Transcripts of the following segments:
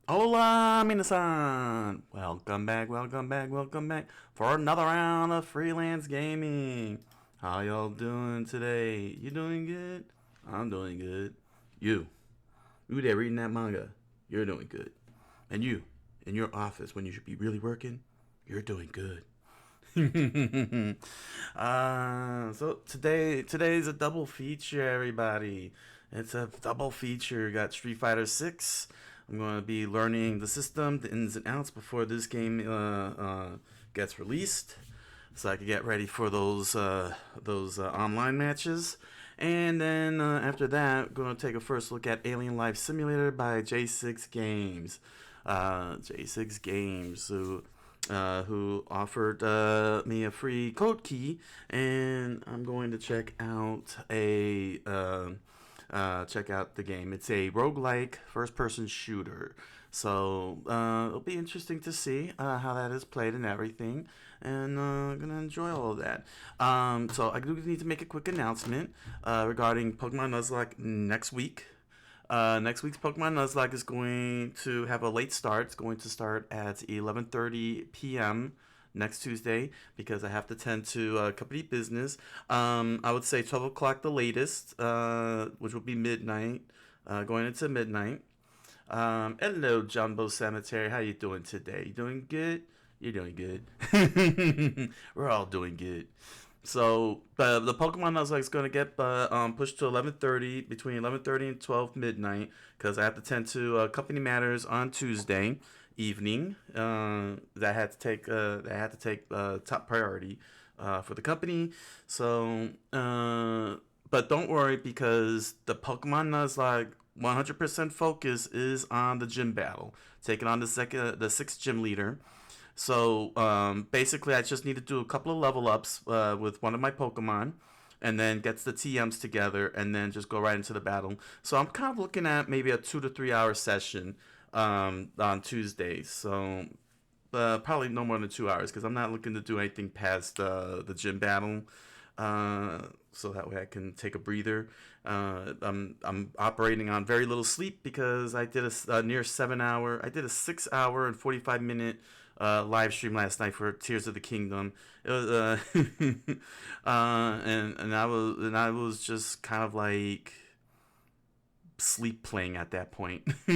Hola, minasan! Welcome back for another round of freelance gaming. How y'all doing today? You doing good? I'm doing good. You, you there reading that manga? You're doing good. And you, in your office when you should be really working, you're doing good. So today's a double feature, everybody. It's a double feature. Got Street Fighter 6. I'm going to be learning the system, the ins and outs before this game gets released, so I can get ready for those online matches. And then after that, going to take a first look at Alien Life Simulator by J6 Games. J6 Games, who offered me a free code key, and I'm going to check out the game. It's a roguelike first-person shooter, so it'll be interesting to see how that is played and everything, and gonna enjoy all of that. So I do need to make a quick announcement regarding Pokemon Nuzlocke next week. Next week's Pokemon Nuzlocke is going to have a late start. It's going to start at 11:30 p.m. next Tuesday because I have to tend to company business. I would say 12 o'clock the latest, which will be midnight, going into midnight. Hello, Jumbo Cemetery. How you doing today? You doing good? You're doing good. We're all doing good. So the Pokemon Nuzlocke is going to get pushed to 11:30, between 11:30 and 12 midnight, because I have to tend to company matters on Tuesday evening. That had to take top priority for the company. So, but don't worry, because the Pokemon Nuzlocke 100% focus is on the gym battle, taking on the sixth gym leader. So basically, I just need to do a couple of level ups with one of my Pokemon, and then gets the TMs together, and then just go right into the battle. So I'm kind of looking at maybe a 2 to 3 hour session on Tuesdays. So probably no more than 2 hours, because I'm not looking to do anything past the gym battle. So that way I can take a breather. I'm operating on very little sleep because I did I did a 6 hour and 45 minute live stream last night for Tears of the Kingdom. It was and I was just kind of like sleep playing at that point. I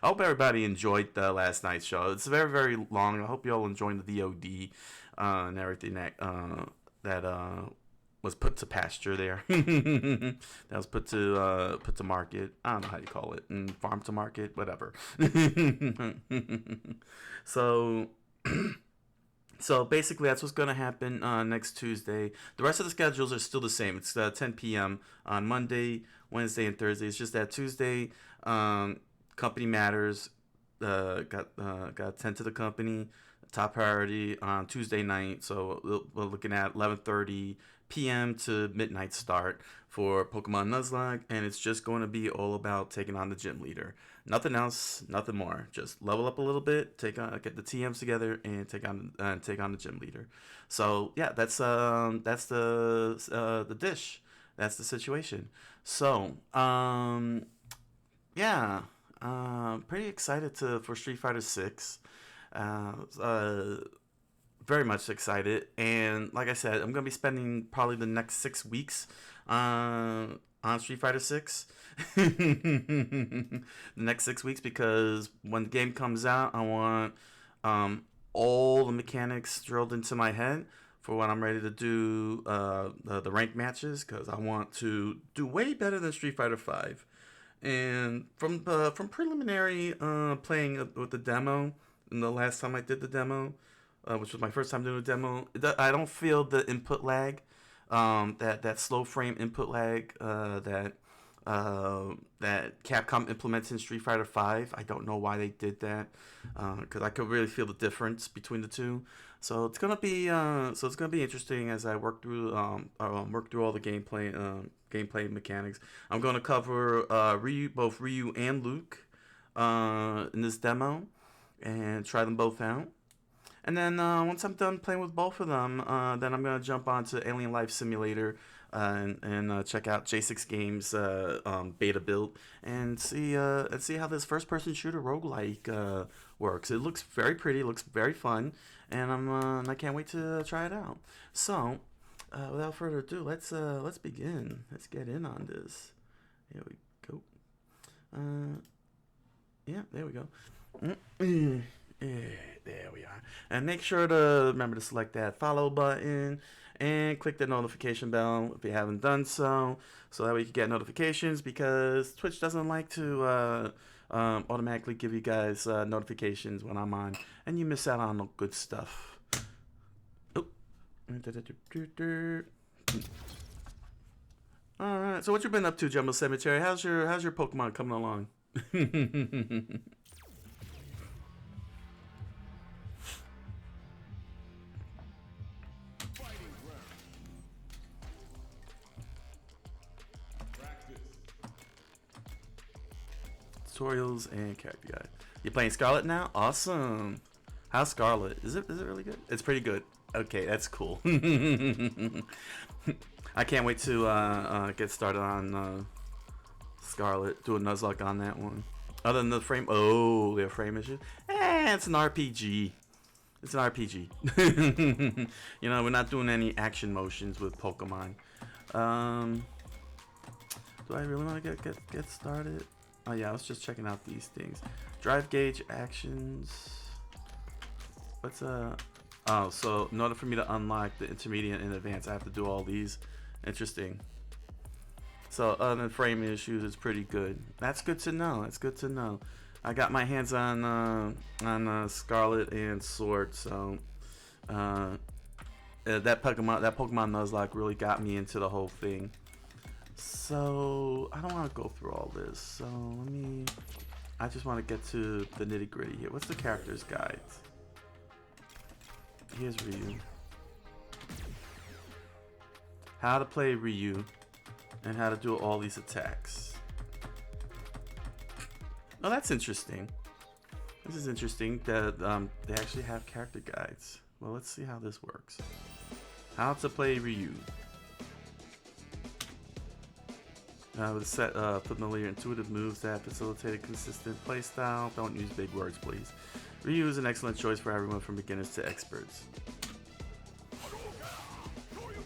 hope everybody enjoyed the last night's show. It's very, very long. I hope you all enjoyed the VOD and everything that was put to pasture there. That was put to market. I don't know how you call it, farm to market, whatever. So so basically, that's what's going to happen next Tuesday. The rest of the schedules are still the same. It's 10 p.m. on Monday, Wednesday, and Thursday. It's just that Tuesday, company matters. Got 10 to the company, top priority on Tuesday night. So we're looking at 11:30 p.m. to midnight start for Pokemon Nuzlocke, and it's just going to be all about taking on the gym leader. Nothing else, nothing more. Just level up a little bit, get the TMs together, and take on the gym leader. So yeah, that's the dish. That's the situation. So yeah, pretty excited to for Street Fighter 6. Uh, uh, Very much excited, and like I said, I'm gonna be spending probably the next 6 weeks on Street Fighter 6. The next 6 weeks, because when the game comes out, I want all the mechanics drilled into my head for when I'm ready to do the ranked matches, because I want to do way better than Street Fighter 5. And from preliminary playing with the demo, and the last time I did the demo, which was my first time doing a demo, I don't feel the input lag, that slow frame input lag that Capcom implements in Street Fighter 5. I don't know why they did that, because I could really feel the difference between the two. So it's gonna be interesting as I work through all the gameplay mechanics. I'm gonna cover both Ryu and Luke in this demo, and try them both out. And then once I'm done playing with both of them, then I'm gonna jump onto Alien Life Simulator and check out J6 Games beta build and see how this first-person shooter roguelike works. It looks very pretty, looks very fun, and I can't wait to try it out. So, without further ado, let's begin. Let's get in on this. Here we go. Yeah, there we go. There we are. And make sure to remember to select that follow button and click the notification bell if you haven't done so that way you can get notifications, because Twitch doesn't like to automatically give you guys notifications when I'm on, and you miss out on the good stuff. Oh. All right. So what you been up to, Jumbo Cemetery? How's your Pokemon coming along? Tutorials and character guide. You playing Scarlet now? Awesome. How's Scarlet? Is it really good? It's pretty good. Okay, that's cool. I can't wait to get started on Scarlet. Do a Nuzlocke on that one. Other than the frame, there are frame issues. It's an RPG. It's an RPG. You know, we're not doing any action motions with Pokemon. Do I really want to get started? Oh yeah, I was just checking out these things. Drive gauge actions. What's oh, so in order for me to unlock the intermediate and advanced, I have to do all these. Interesting. So other than frame issues, it's pretty good. That's good to know. That's good to know. I got my hands on Scarlet and Sword, so that Pokemon Nuzlocke really got me into the whole thing. So I don't want to go through all this. So I just want to get to the nitty gritty here. What's the character's guide? Here's Ryu. How to play Ryu and how to do all these attacks. Oh, that's interesting. This is interesting that they actually have character guides. Well, let's see how this works. How to play Ryu. With a set familiar intuitive moves that facilitate a consistent playstyle. Don't use big words, please. Ryu is an excellent choice for everyone from beginners to experts.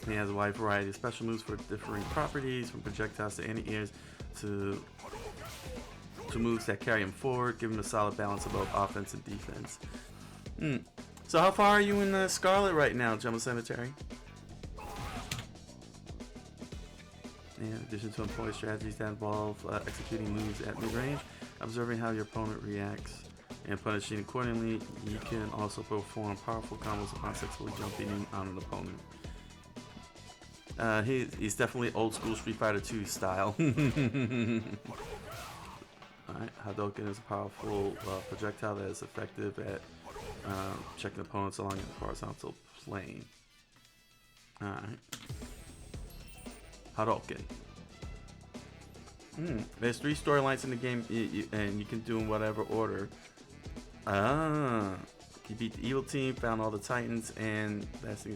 He has a wide variety of special moves for differing properties, from projectiles to anti-airs to moves that carry him forward, giving him a solid balance of both offense and defense. So how far are you in Scarlet right now, Jumbo Cemetery? In addition to employ strategies that involve executing moves at mid-range, observing how your opponent reacts, and punishing accordingly, you can also perform powerful combos upon successfully jumping in on an opponent. He's definitely old school Street Fighter 2 style. Alright, Hadouken is a powerful projectile that is effective at checking opponents along the horizontal plane. Alright. Hadouken. There's 3 storylines in the game, and you can do in whatever order. You beat the evil team, found all the titans, and that's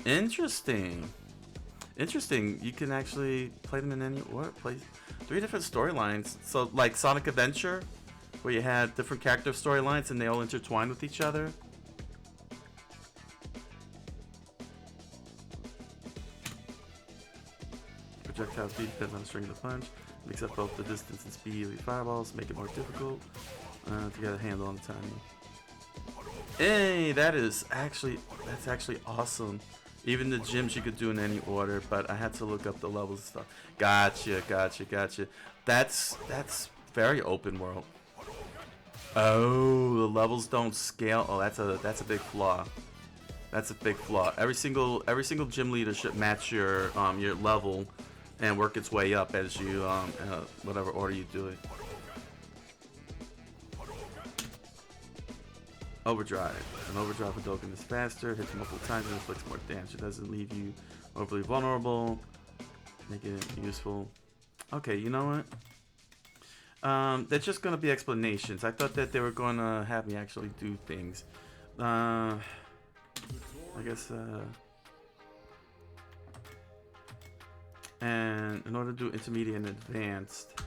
interesting. Interesting. You can actually play them in any order. Play 3 different storylines. So like Sonic Adventure, where you had different character storylines and they all intertwine with each other. Projectile speed depends on the string of the punch. Mix up both the distance and speed of the fireballs, make it more difficult to get a handle on the timing. Hey, that's actually awesome. Even the gyms you could do in any order, but I had to look up the levels and stuff. Gotcha. That's very open world. Oh, the levels don't scale. Oh, that's a big flaw. That's a big flaw. Every single gym leader should match your level and work its way up as you whatever order you do it. Overdrive. An overdrive Hadouken is faster, hits multiple times, and inflicts more damage. It doesn't leave you overly vulnerable. Make it useful. Okay, you know what? They're just gonna be explanations. I thought that they were gonna have me actually do things. I guess And in order to do intermediate and advanced.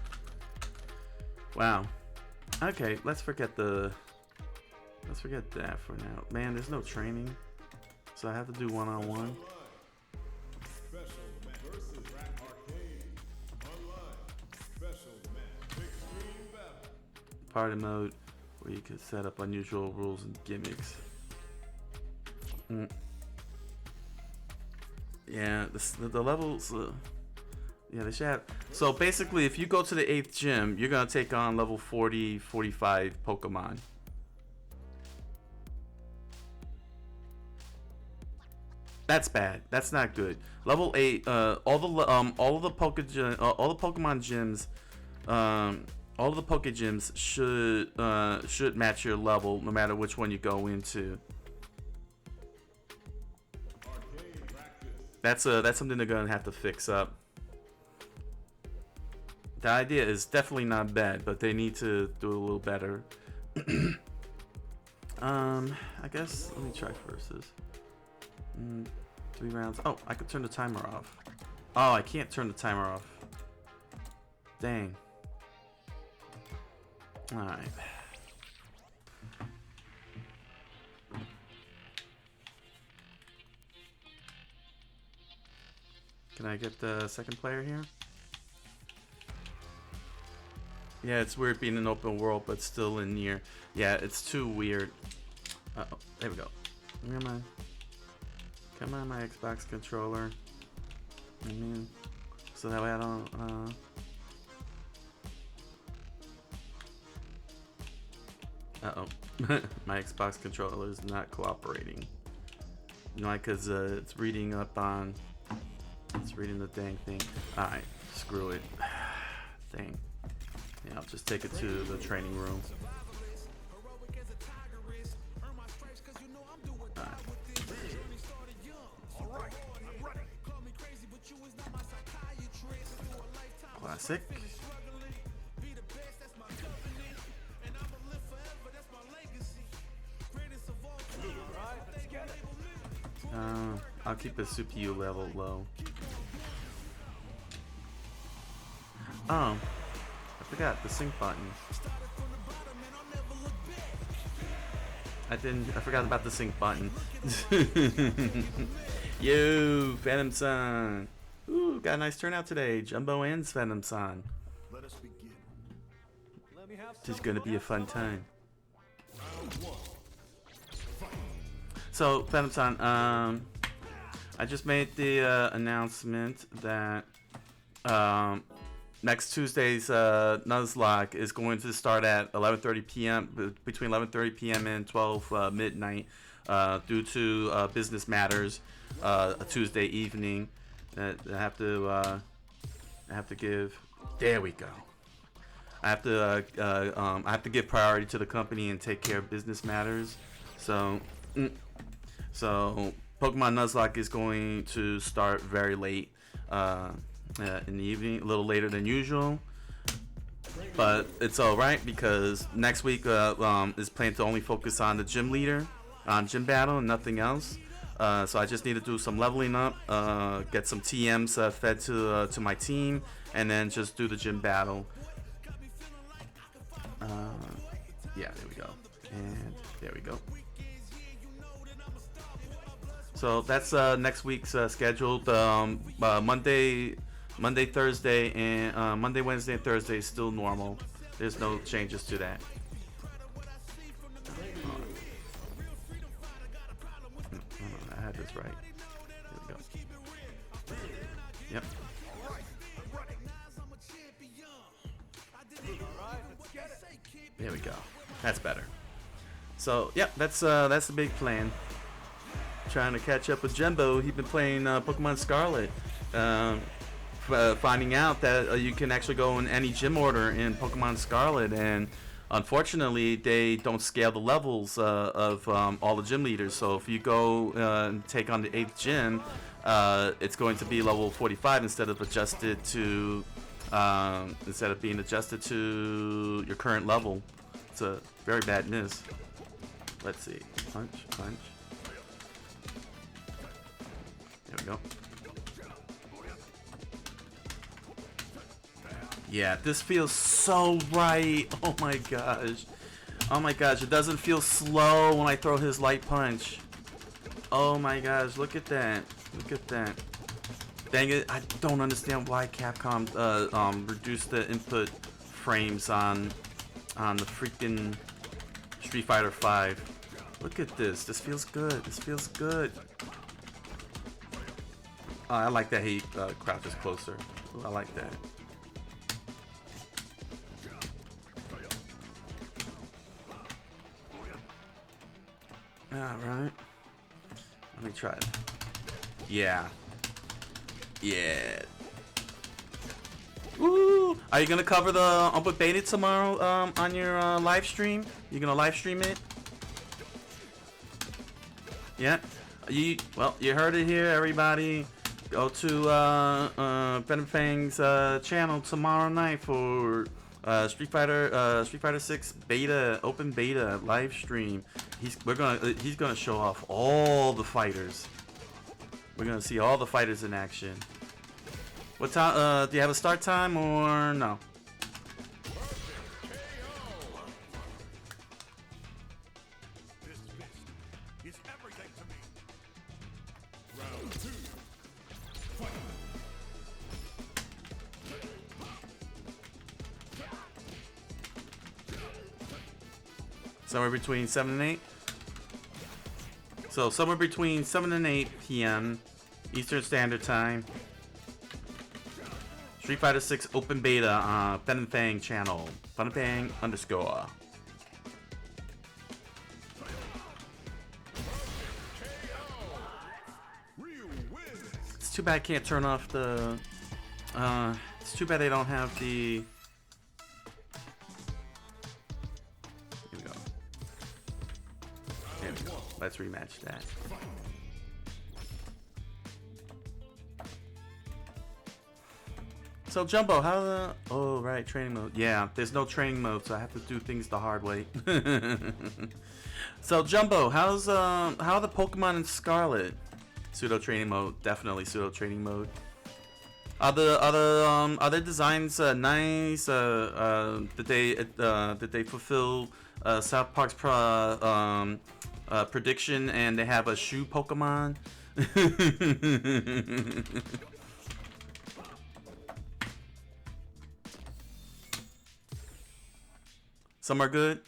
Wow. Okay, let's forget that for now. Man, there's no training. So I have to do one-on-one. Party mode where you can set up unusual rules and gimmicks. Yeah, the levels. Yeah, they should have. So basically, if you go to the 8th gym, you're gonna take on level 40, 45 Pokemon. That's bad. That's not good. Level 8. All of the Pokemon gyms. All of the Poke Gyms should match your level, no matter which one you go into. That's something they're gonna have to fix up. The idea is definitely not bad, but they need to do it a little better. I guess let me try versus. 3 rounds. Oh, I could turn the timer off. Oh, I can't turn the timer off. Dang. All right. Can I get the second player here? Yeah, it's weird being an open world, but still in near. Yeah, it's too weird. Uh-oh, there we go. Come on, my Xbox controller. I mean, so that way I don't. Uh-oh. My Xbox controller is not cooperating. You know, because it's reading up on... It's reading the dang thing. Alright, screw it. Dang. Yeah, I'll just take it to the training room. Classic. I'll keep the CPU level low. Oh, I forgot the sync button. I forgot about the sync button. Yo, Phantom-san. Ooh, got a nice turnout today. Jumbo and Phantom-san. This is gonna be a fun time. So, Phantom-san, I just made the announcement that next Tuesday's Nuzlocke is going to start at 11:30 p.m. between 11:30 p.m. and 12 midnight due to business matters. A Tuesday evening that I have to give. There we go. I have to give priority to the company and take care of business matters. So Pokemon Nuzlocke is going to start very late in the evening, a little later than usual. But it's alright because next week is planned to only focus on the gym leader, on gym battle and nothing else. So I just need to do some leveling up, get some TMs fed to my team, and then just do the gym battle. Yeah, there we go. And there we go. So that's next week's scheduled. Monday, Thursday, and Monday, Wednesday, and Thursday is still normal. There's no changes to that. I had this right. There we go. Yep. There we go. That's better. So, yep, that's the big plan. Trying to catch up with Jumbo. He's been playing Pokemon Scarlet. Finding out that you can actually go in any gym order in Pokemon Scarlet, and unfortunately they don't scale the levels of all the gym leaders. So if you go and take on the 8th gym, it's going to be level 45 instead of being adjusted to your current level. It's a very bad miss. Let's see. Punch. There we go. Yeah, this feels so right. Oh my gosh. Oh my gosh, it doesn't feel slow when I throw his light punch. Oh my gosh, look at that. Look at that. Dang it, I don't understand why Capcom reduced the input frames on the freaking Street Fighter 5. Look at this. This feels good. This feels good. I like that he crouches closer. Ooh, I like that. Alright. Let me try it. Yeah. Yeah. Woo! Are you gonna cover the Open Beta tomorrow on your live stream? You gonna live stream it? Yeah. Well, you heard it here, everybody. Go to Ben Fang's channel tomorrow night for Street Fighter 6 beta, open beta live stream. He's gonna show off all the fighters. We're gonna see all the fighters in action. What time? Do you have a start time or no? Somewhere between 7 and 8. So somewhere between 7 and 8 p.m. Eastern Standard Time. Street Fighter 6 open beta on Ben and Fang channel. Funfang _ It's too bad I can't turn off the. It's too bad they don't have the. Here we go. There we go. Let's rematch that. So Jumbo, how the? Oh right, training mode. Yeah, there's no training mode, so I have to do things the hard way. So Jumbo, how are the Pokemon in Scarlet? Pseudo training mode, definitely pseudo training mode. Are their designs nice? Did they fulfill South Park's prediction and they have a shoe Pokemon? Some are good.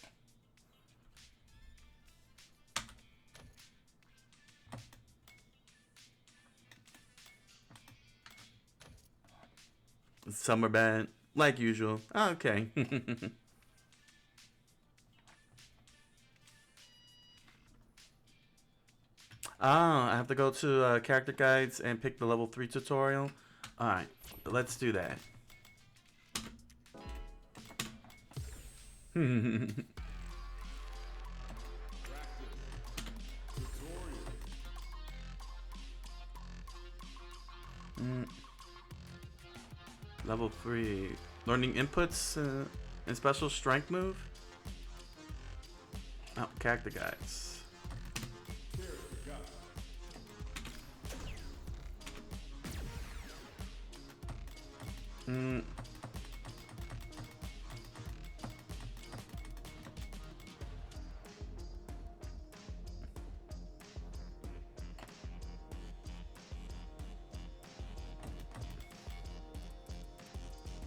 Some are bad, like usual. Okay. I have to go to character guides and pick the level 3 tutorial. Alright, let's do that. Level 3. Learning inputs and special strength move. Oh, character guides.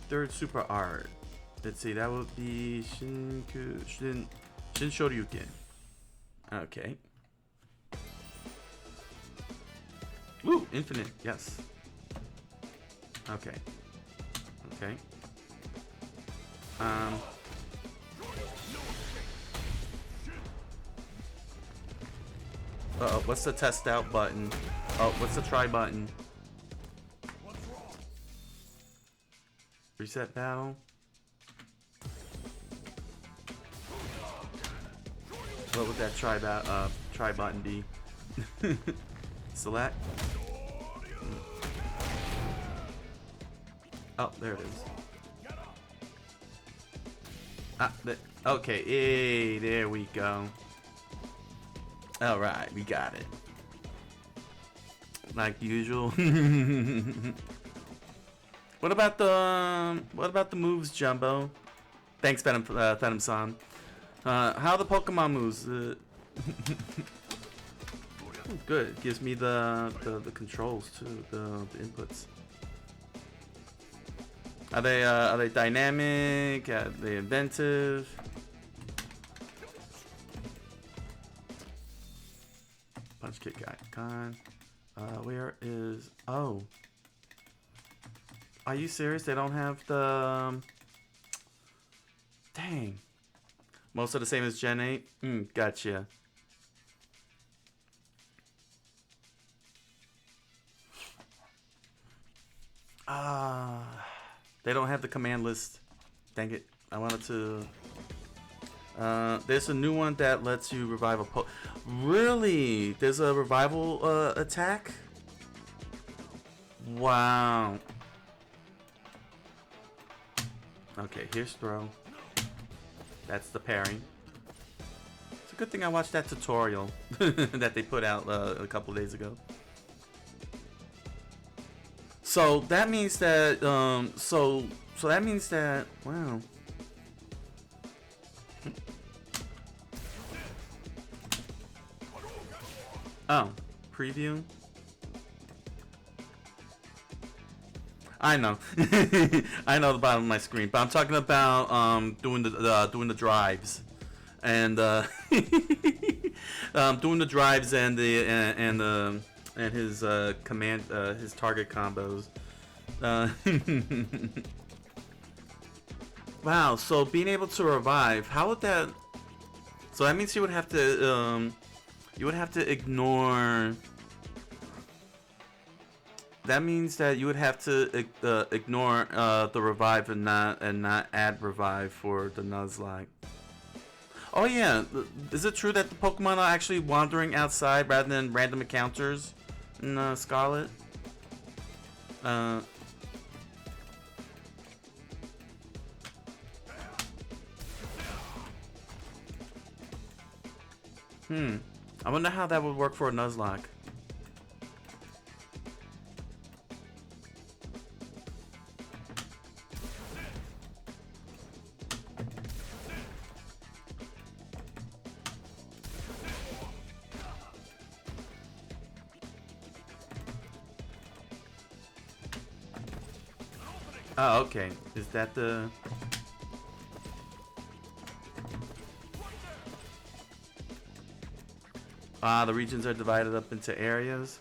Third super art. Let's see, that would be Shin Shoryuken. Okay. Woo! Infinite, yes. Okay. Okay. Uh-oh, what's the test out button? Oh, what's the try button? Reset battle. What would that try button be? Select. Oh, there it is. Okay, hey, there we go. All right, we got it. Like usual. What about the moves, Jumbo? Thanks, Venom-san. How are the Pokemon moves? Good. Gives me the controls too, the inputs. Are they dynamic? Are they inventive? Punch kick icon. Where is? Oh. Are you serious? They don't have the. Dang. Most of the same as Gen 8? Gotcha. They don't have the command list. Dang it. I wanted to. There's a new one that lets you revive a Really? There's a revival attack? Wow. Okay, here's throw. That's the parry. It's a good thing I watched that tutorial that they put out a couple days ago. So that means that so that means that wow. Oh, preview. I know. I know the bottom of my screen, but I'm talking about doing the drives, and doing the drives and his command his target combos. Wow. So being able to revive, how would that? So that means you would have to ignore. That means that you would have to ignore the revive and not add revive for the Nuzlocke. Oh yeah, is it true that the Pokemon are actually wandering outside rather than random encounters in Scarlet? I wonder how that would work for a Nuzlocke. Oh, okay. Is that the... the regions are divided up into areas?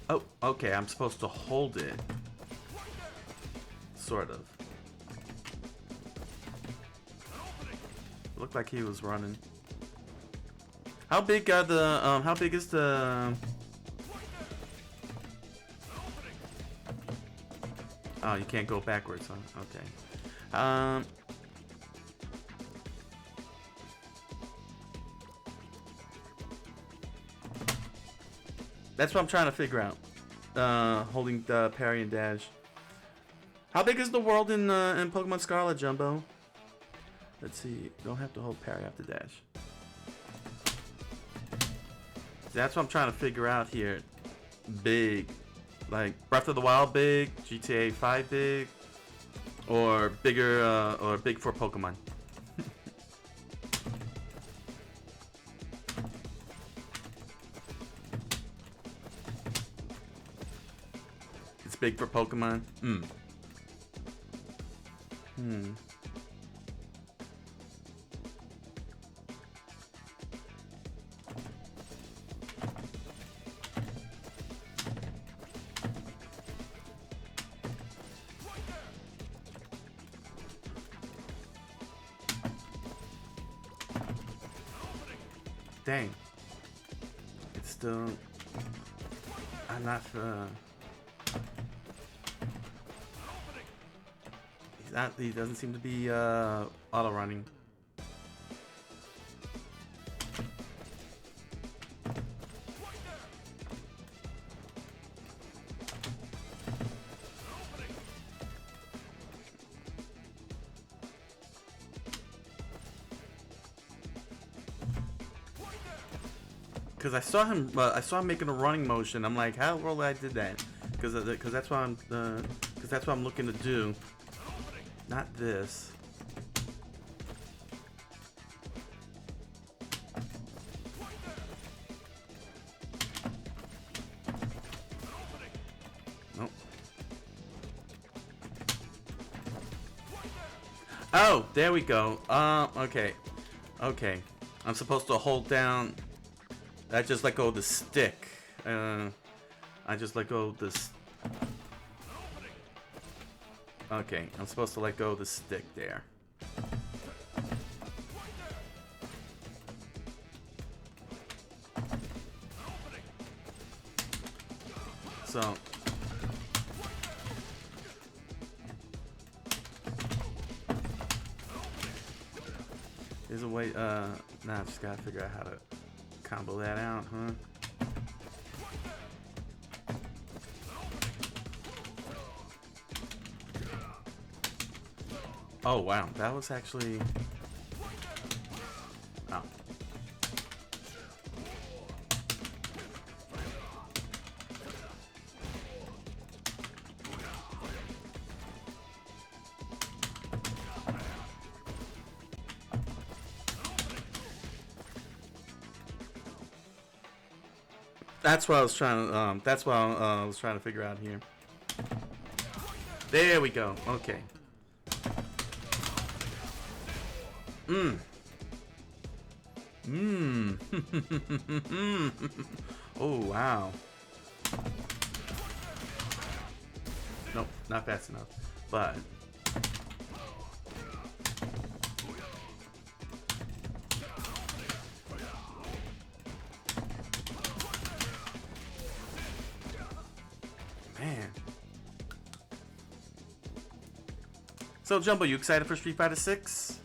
Oh, okay, I'm supposed to hold it. Sort of. Looked like he was running. How big are the, how big is the... Oh, you can't go backwards, huh? Okay. That's what I'm trying to figure out. Holding the parry and dash. How big is the world in Pokemon Scarlet, Jumbo? Let's see. Don't have to hold parry after dash. That's what I'm trying to figure out here. Big. Like Breath of the Wild big, GTA 5 big, or bigger, or big for Pokemon. It's big for Pokemon. Dang. It's still... I'm not... He doesn't seem to be auto running. Cause I saw him making a running motion. I'm like, how well I did that? Cause that's what I'm looking to do. Not this. Nope. Oh, there we go. Okay. Okay. I'm supposed to hold down. I just let go of the stick. I just let go of this. Okay, I'm supposed to let go of the stick there. So. There's a way, nah, I just gotta figure out how to combo that out, huh? Oh, wow, that was actually... Oh. That's what I was trying to, that's what I was trying to figure out here. There we go. Okay. Oh, wow. Nope, not fast enough. But man. So Jumbo, you excited for Street Fighter 6?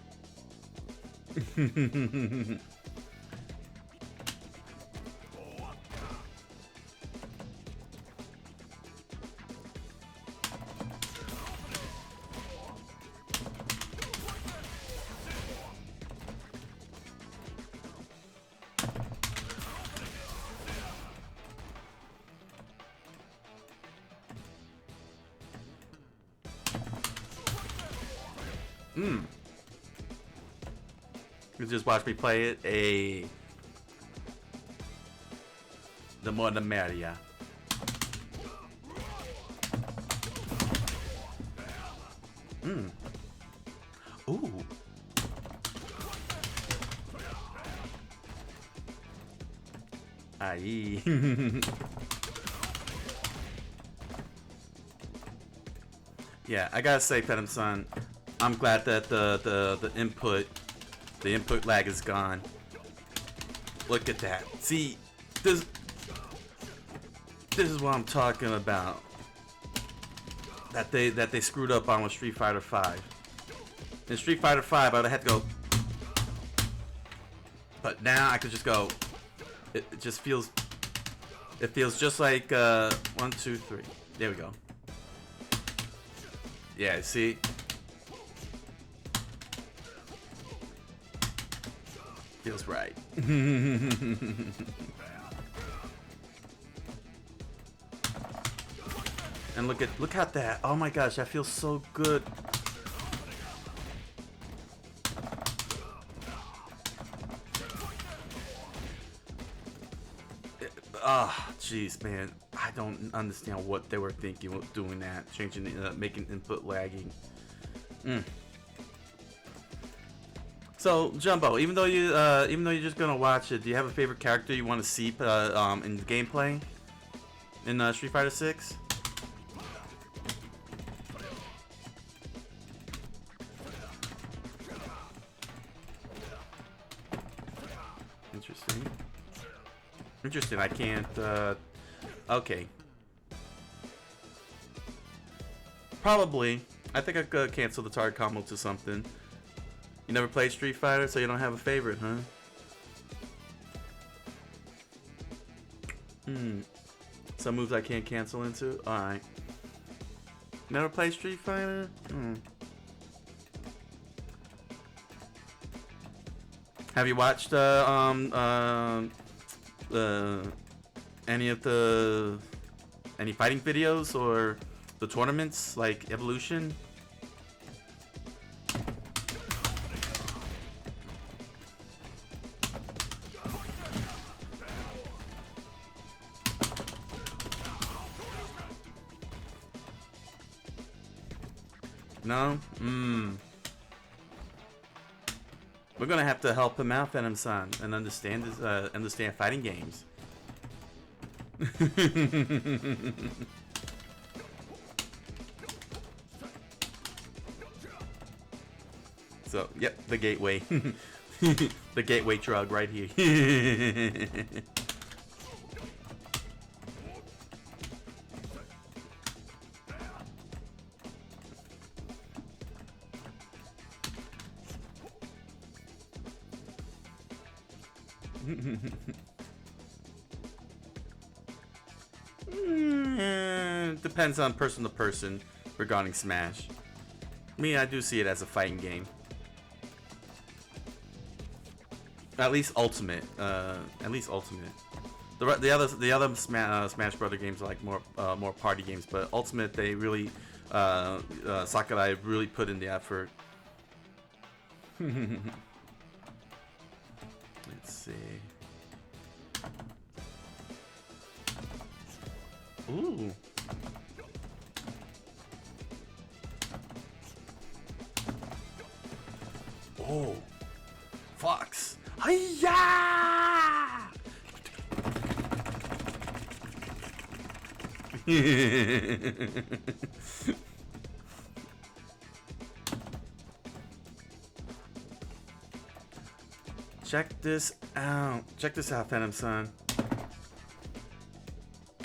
You just watch me play it. The more the merrier. Ooh. Aye. Yeah, I gotta say, Pedam-san, I'm glad that the input lag is gone. Look at that. See, this is what I'm talking about. That they screwed up on with Street Fighter 5. In Street Fighter 5, I would have had to go, but now I could just go. It just feels. It feels just like 1, 2, 3. There we go. Yeah, see. Feels right. And look at that. Oh my gosh, that feels so good. Ah, jeez, man. I don't understand what they were thinking with doing that, changing, making input lagging. So Jumbo, even though you're just gonna watch it, do you have a favorite character you want to see in the gameplay in Street Fighter 6? Interesting. I can't. Okay. Probably. I think I could cancel the target combo to something. You never played Street Fighter, so you don't have a favorite, huh? Some moves I can't cancel into? Alright. Never played Street Fighter? Have you watched any fighting videos or the tournaments like Evolution? No? We're gonna have to help him out, Venom-san, and understand fighting games. So, yep, the gateway. The gateway drug right here. Depends on person to person regarding Smash. Me, I do see it as a fighting game. At least Ultimate. At least Ultimate. The other Smash Brother games are like more party games, but Ultimate, they really Sakurai really put in the effort. Let's see. Ooh. Oh. Fox. Hiya! Check this out. Check this out, Venom-san.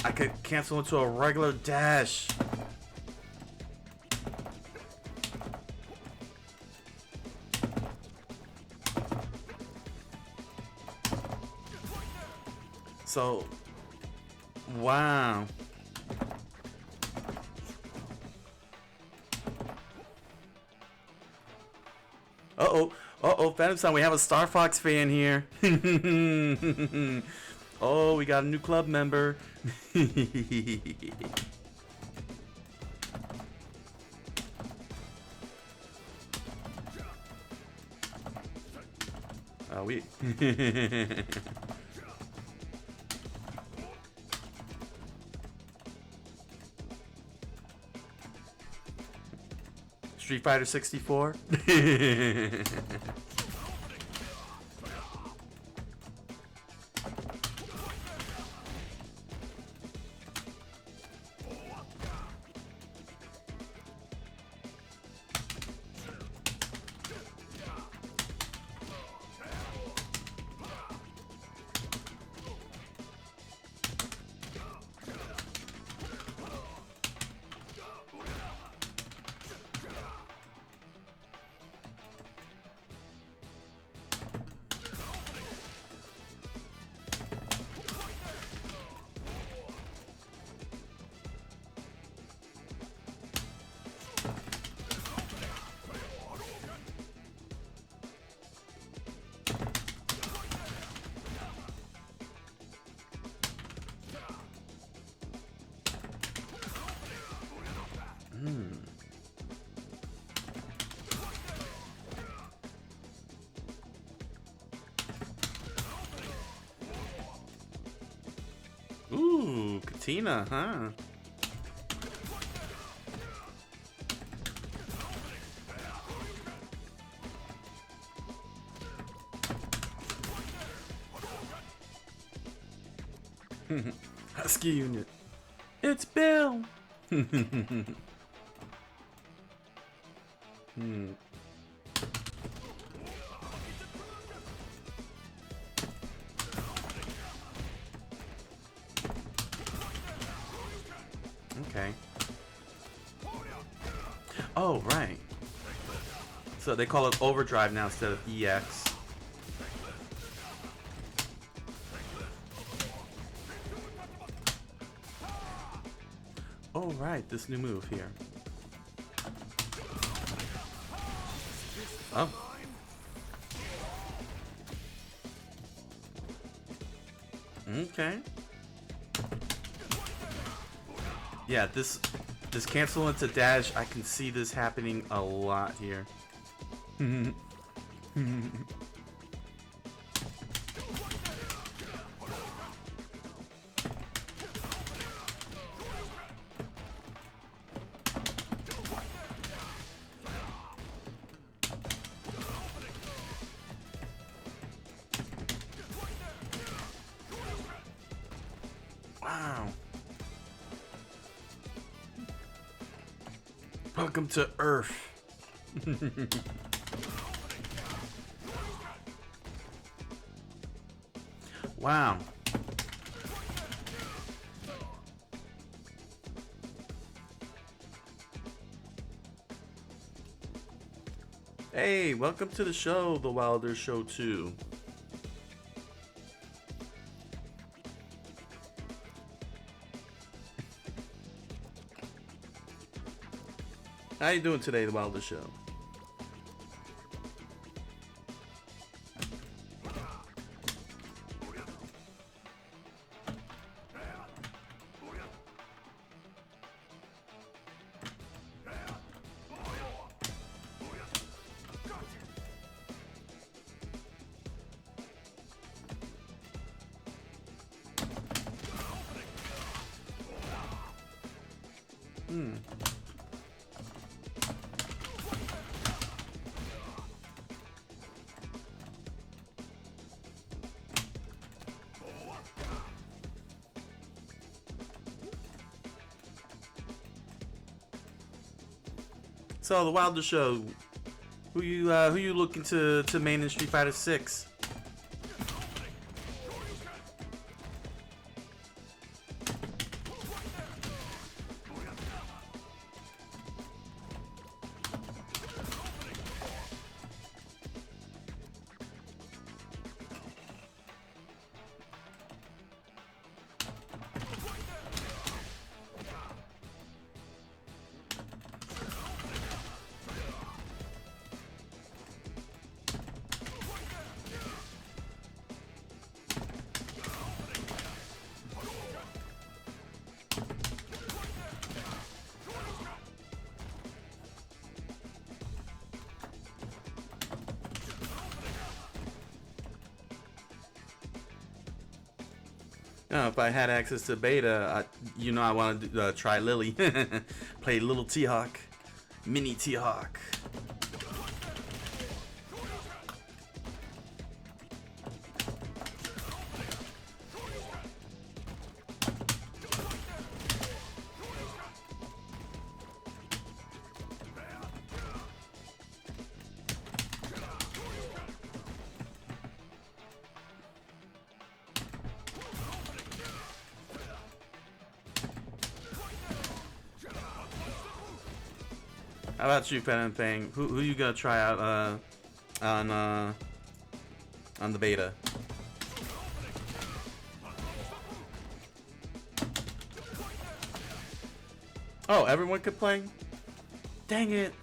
I could cancel into a regular dash. So, wow. Uh-oh, Venom-san, we have a Star Fox fan here. Oh, we got a new club member. Oh, we... Street Fighter 64? Ooh, Katina, huh? Husky unit. It's Bill. Okay. Oh, right. So they call it overdrive now instead of EX. Oh, right. This new move here. Oh. Okay. Yeah, this cancel into dash, I can see this happening a lot here. Wow. Welcome to Earth. Wow. Hey, welcome to the show, The Wilder Show 2. How you doing today, The Wilder Show? So The Wilder Show, who you looking to main in Street Fighter 6? If I had access to beta, I wanted to try Lily. Play little T-Hawk, mini T-Hawk. How about you, Pen and Fang? Who you gonna try out on the beta? Oh, everyone could play? Dang it!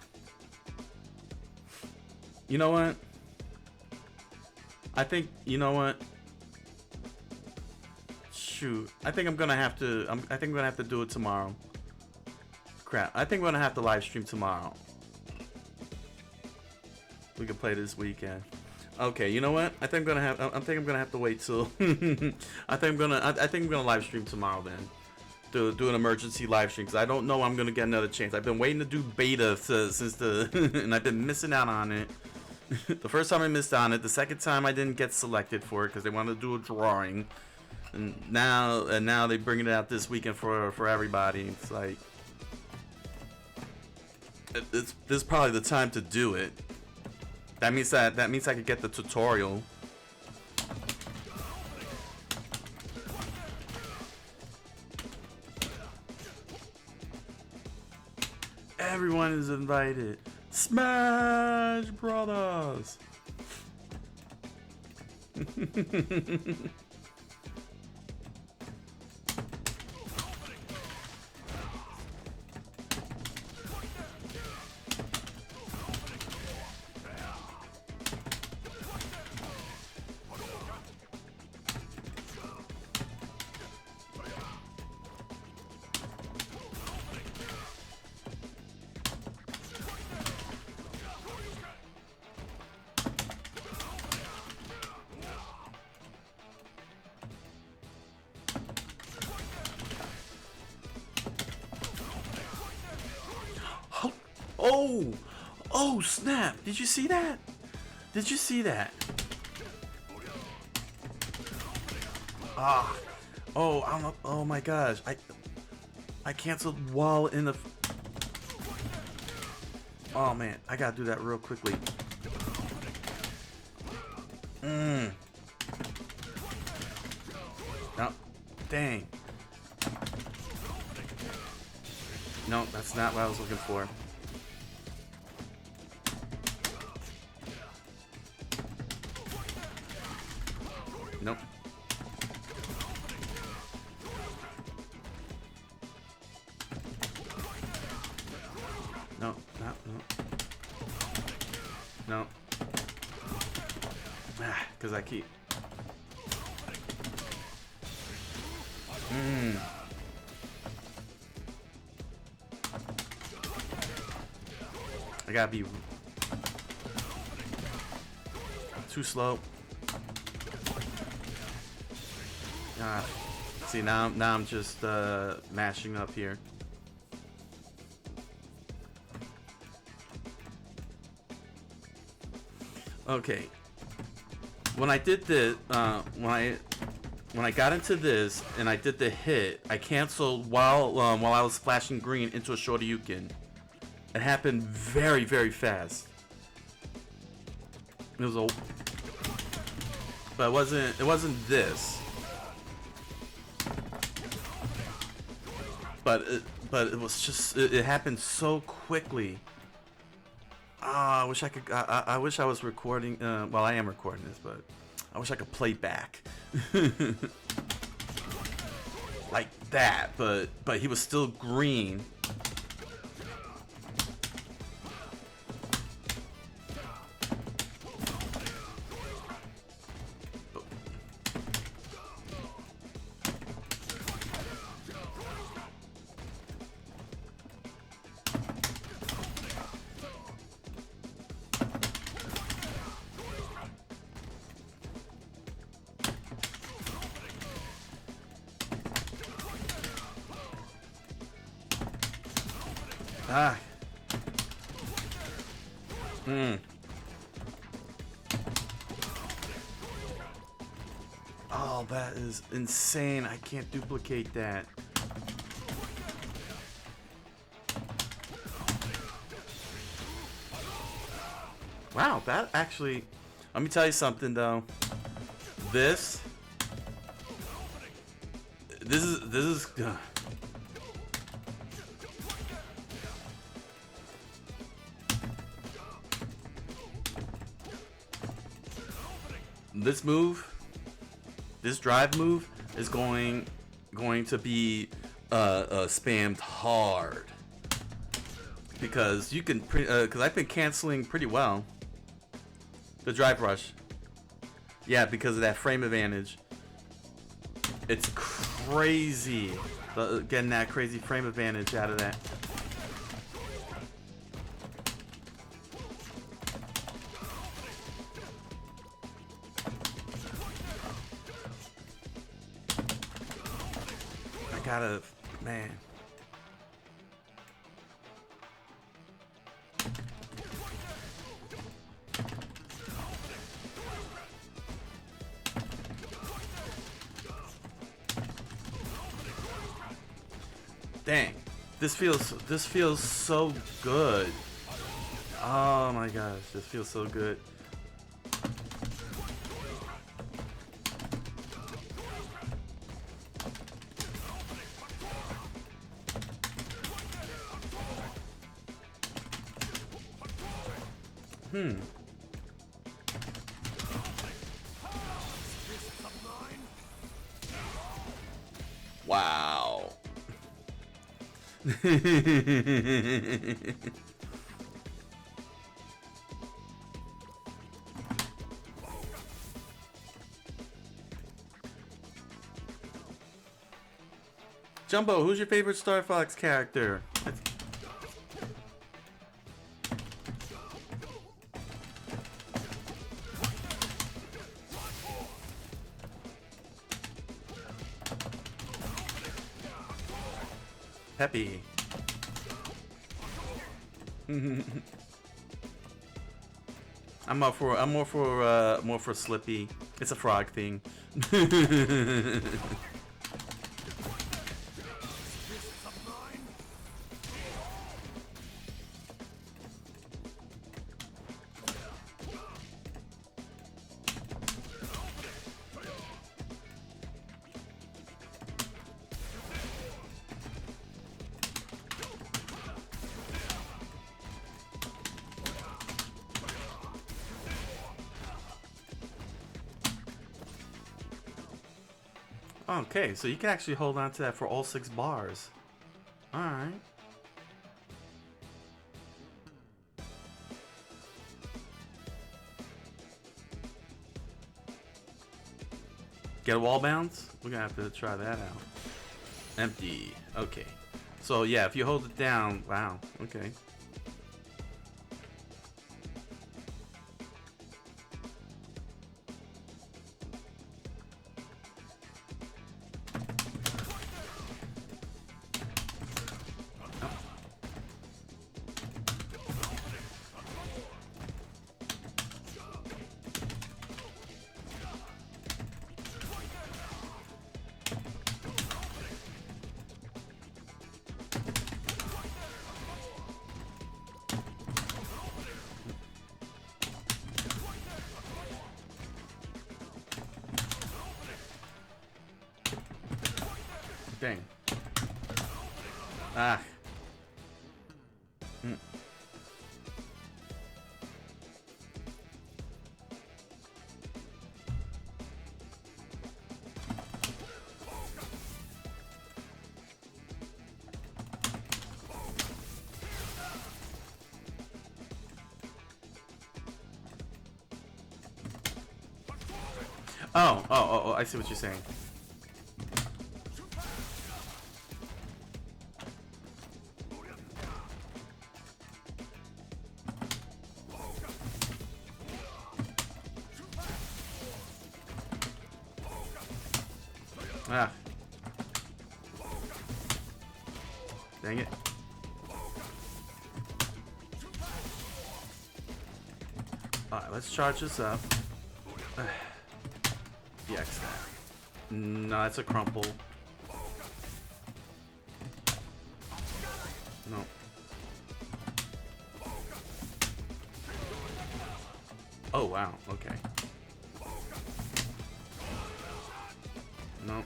You know what? You know what? Shoot, I think I'm gonna have to. I think I'm gonna have to do it tomorrow. Crap, I think we're gonna have to live stream tomorrow. We can play this weekend. Okay, you know what? I think I'm gonna have to wait till. I think I'm gonna live stream tomorrow then. Do an emergency live stream because I don't know I'm gonna get another chance. I've been waiting to do beta since and I've been missing out on it. The first time I missed on it. The second time I didn't get selected for it because they wanted to do a drawing. And now they bring it out this weekend for everybody. It's like. This is probably the time to do it. That means I could get the tutorial. Everyone is invited. Smash Brothers. Oh! Oh, snap! Did you see that? Did you see that? Ah! Oh, I don't know. Oh my gosh! I canceled while in the. Oh man, I gotta do that real quickly. No, dang. No, that's not what I was looking for. Nope. No, no, no. No. Ah, because I keep. I gotta be too slow. Ah, see now I'm just mashing up here. Okay. When I did this, when I got into this and I did the hit, I canceled while I was flashing green into a Shoryuken. It happened very, very fast. It was a, but it wasn't this. But it was just it happened so quickly. I wish I could. I wish I was recording. Well, I am recording this, but I wish I could play back like that. But he was still green. Ah. Oh, that is insane. I can't duplicate that. Wow, that actually... Let me tell you something, though. This is... This move, this drive move, is going to be spammed hard because you can because I've been canceling pretty well the drive rush. Yeah, because of that frame advantage. It's crazy getting that crazy frame advantage out of that. Gotta, man. Dang, this feels so good. Oh my gosh, this feels so good. Wow. Jumbo, who's your favorite Star Fox character? Peppy. I'm more for Slippy. It's a frog thing. Okay, so you can actually hold on to that for all 6 bars. Alright. Get a wall bounce? We're gonna have to try that out. Empty. Okay. So yeah, if you hold it down, wow, okay. Dang. Ah. Oh, I see what you're saying. Ah. Dang it. Alright, let's charge this up. DX that. No, it's a crumple. No. Oh, wow. Okay. No.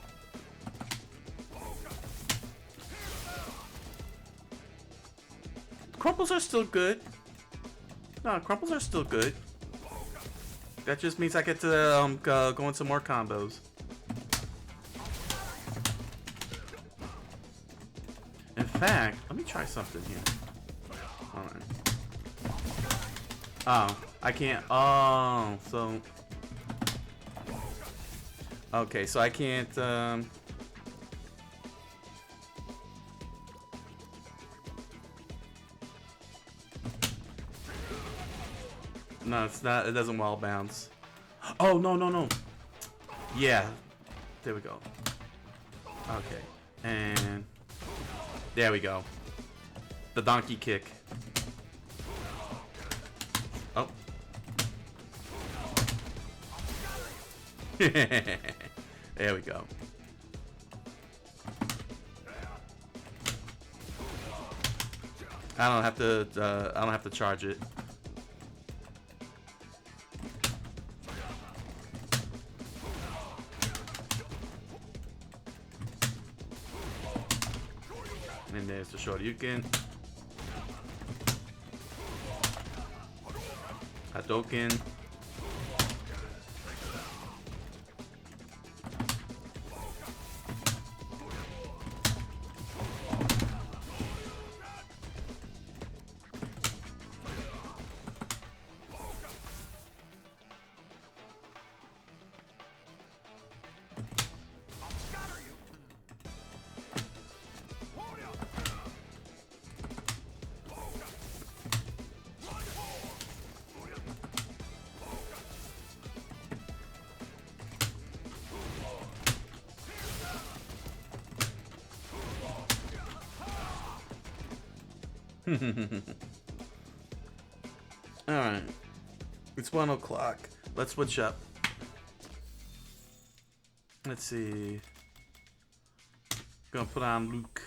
Crumples are still good. No, crumples are still good. That just means I get to go into more combos. In fact, let me try something here. Alright. Oh, I can't. Oh, so. Okay, so I can't. No, it's not. It doesn't wall bounce. Oh, no. Yeah. There we go. Okay. And there we go. The donkey kick. Oh. There we go. I don't have to charge it. And there's the Shoryuken. Hadouken. Alright. It's 1 o'clock. Let's switch up. Let's see. Gonna put on Luke.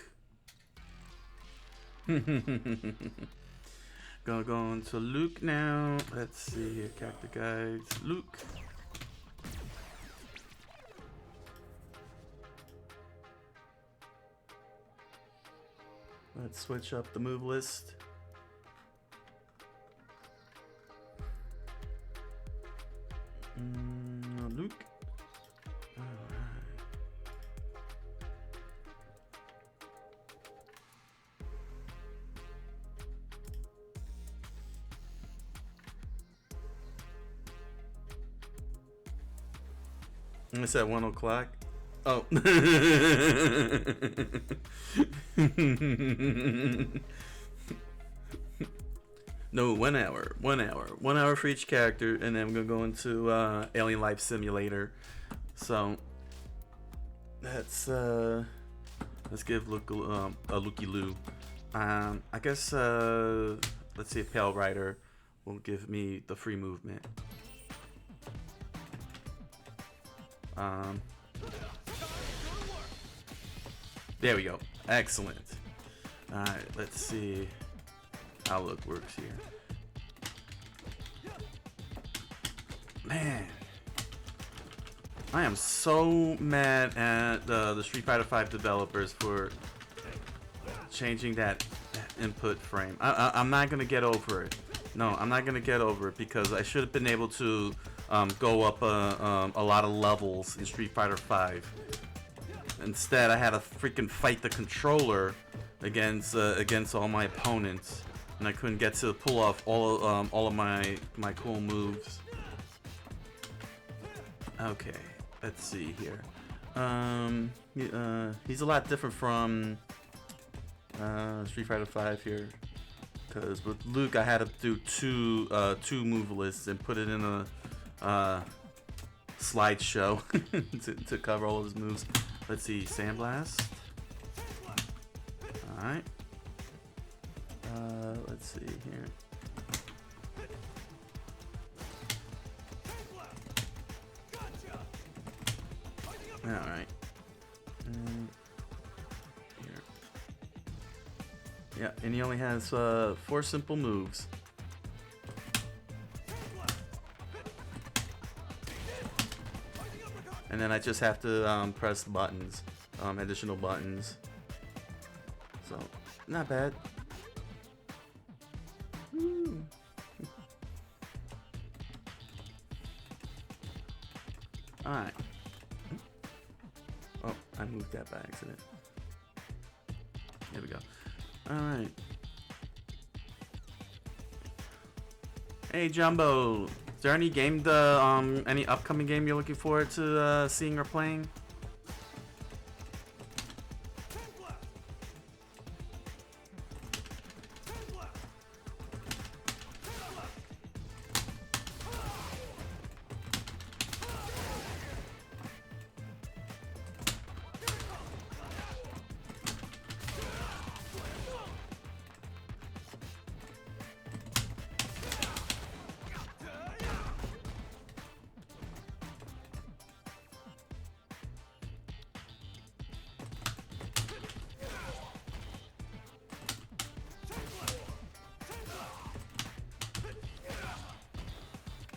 Gonna go into Luke now. Let's see here. Character guides. Luke. Let's switch up the move list. Luke. It's at 1 o'clock. Oh. No, 1 hour. 1 hour. 1 hour for each character, and then I'm gonna go into Alien Life Simulator. So let's give Luke a looky loo. I guess let's see if Pale Rider will give me the free movement. There we go. Excellent. Alright, let's see how Luke works here. Man, I am so mad at the Street Fighter V developers for changing that input frame. I'm not gonna get over it. No, I'm not gonna get over it because I should have been able to go up a lot of levels in Street Fighter V. Instead, I had to freaking fight the controller against all my opponents, and I couldn't get to pull off all of my cool moves. Okay, let's see here. He's a lot different from Street Fighter V here, because with Luke I had to do two move lists and put it in a slideshow to cover all of his moves. Let's see, Sandblast. Alright. Let's see here. Alright. Here. Yeah, and he only has 4 simple moves. And then I just have to press buttons, additional buttons. So, not bad. Woo. Alright. Oh, I moved that by accident. There we go. Alright. Hey, Jumbo. Is there any game, any upcoming game you're looking forward to seeing or playing?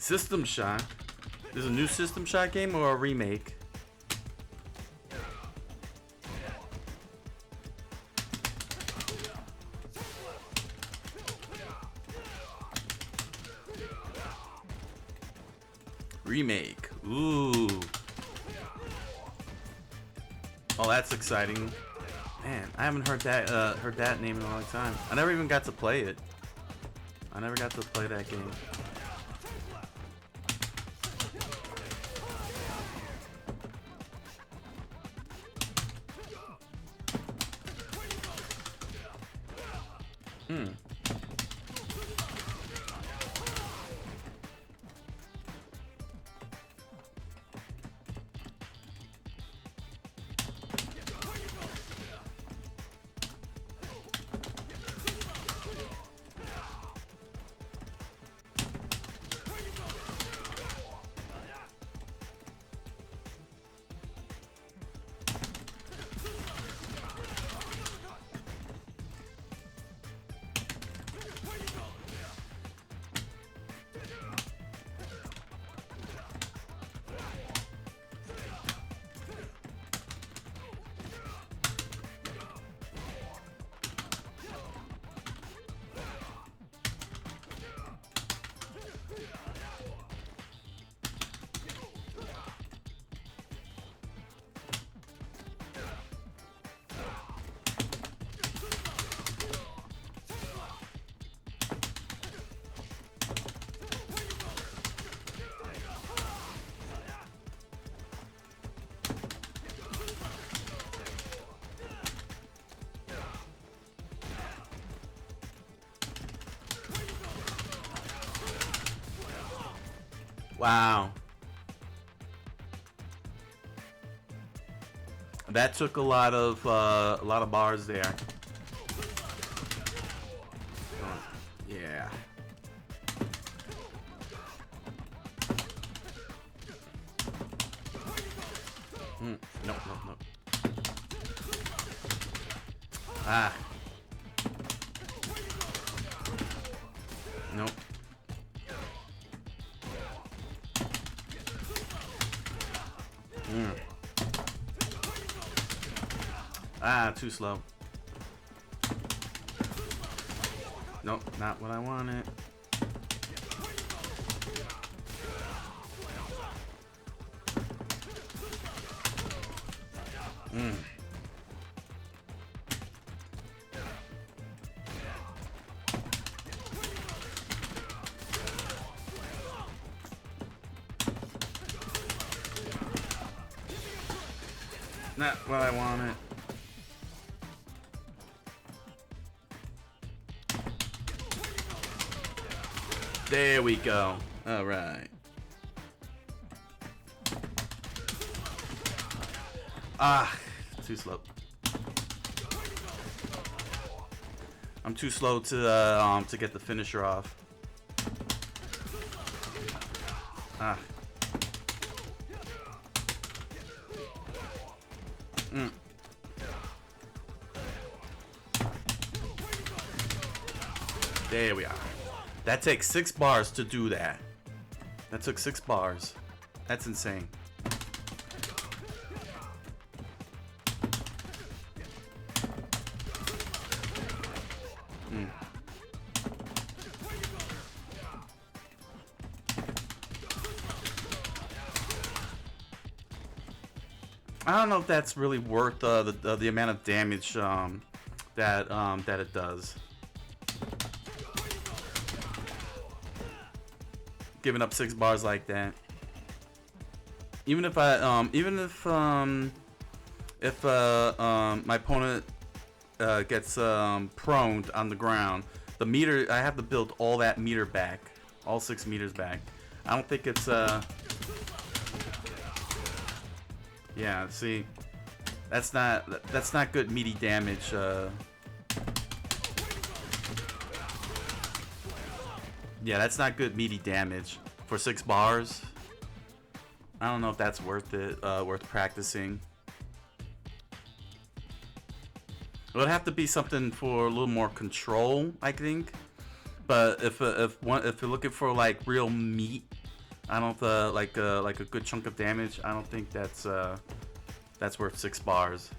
System Shock? Is it a new System Shock game or a remake? Remake. Ooh. Oh, that's exciting. Man, I haven't heard that name in a long time. I never even got to play it. I never got to play that game. Wow. That took a lot of bars there. Oh, yeah. No. Ah. Nope. Ah, too slow. Nope, not what I wanted. Not what I wanted. There we go. All right. Ah, too slow. I'm too slow to get the finisher off. Ah. There we are. That takes 6 bars to do that. That took 6 bars. That's insane. I don't know if that's really worth the amount of damage that it does. Giving up 6 bars like that. Even if my opponent gets proned on the ground, the meter, I have to build all that meter back, all 6 meters back. I don't think it's yeah, see, that's not good meaty damage. Yeah, that's not good meaty damage for 6 bars. I don't know if that's worth it, worth practicing. It would have to be something for a little more control, I think. But if you're looking for like real meat, I don't like a good chunk of damage, I don't think that's worth 6 bars.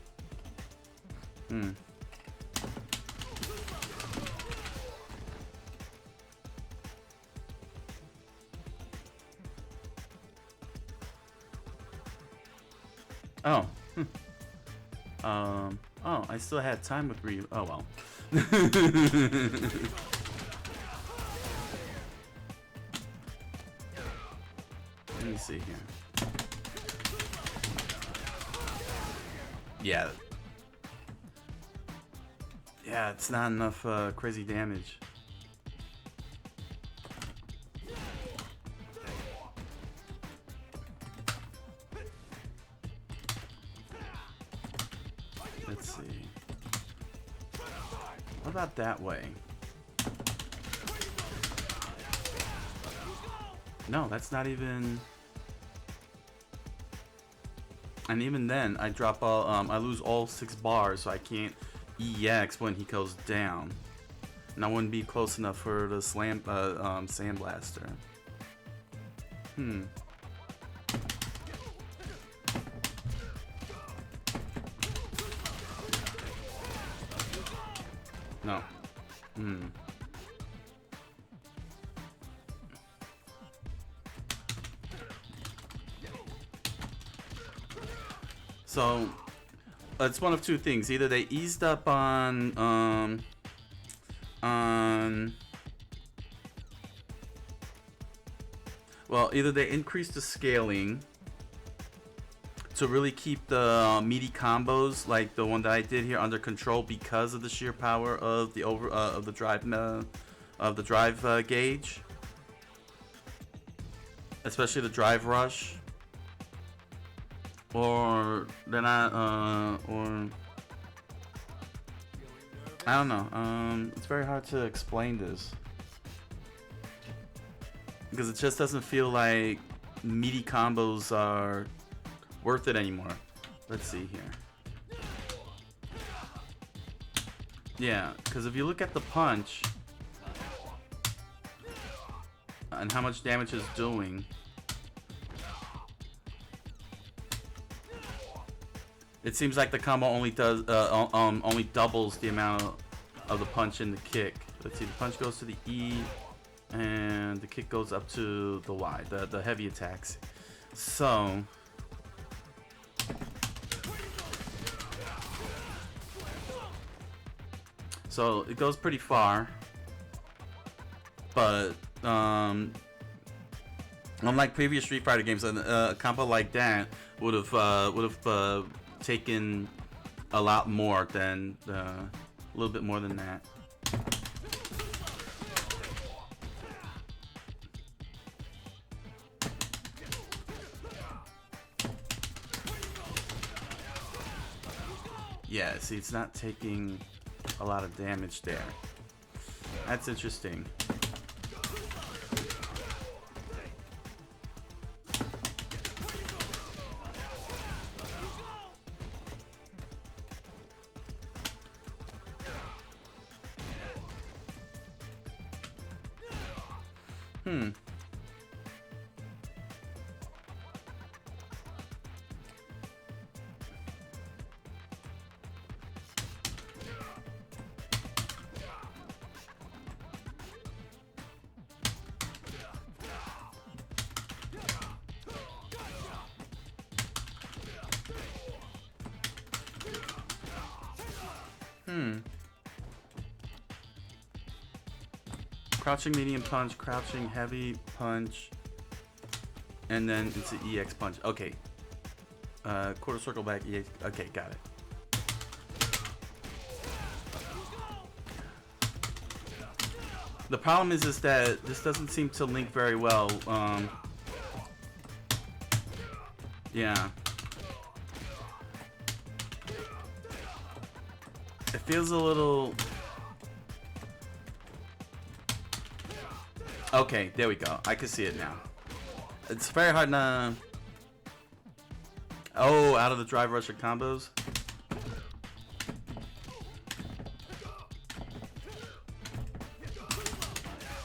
Oh. Oh, I still had time with Ryu. Oh well. Let me see here. Yeah. Yeah, it's not enough crazy damage. Let's see. What about that way? No, that's not even... And even then, I drop all, I lose all 6 bars, so I can't EX when he goes down. And I wouldn't be close enough for the Sandblaster. No. So it's one of two things. Either they eased up on well, either they increased the scaling to really keep the meaty combos like the one that I did here under control because of the sheer power of the drive gauge, especially the drive rush. Or they're not, or I don't know. It's very hard to explain this because it just doesn't feel like meaty combos are worth it anymore. Let's see here. Yeah, because if you look at the punch and how much damage it's doing, it seems like the combo only does only doubles the amount of the punch and the kick. Let's see, the punch goes to the E, and the kick goes up to the Y, the heavy attacks. So it goes pretty far, but unlike previous Street Fighter games, a combo like that would have taken a lot more than a little bit more than that. Yeah, see, it's not taking a lot of damage there. That's interesting. Crouching medium punch, crouching heavy punch, and then it's an EX punch. Okay. Quarter circle back, EX. Okay, got it. The problem is that this doesn't seem to link very well. Yeah. It feels a little... Okay, there we go. I can see it now. It's very hard to... Oh, out of the drive rusher combos.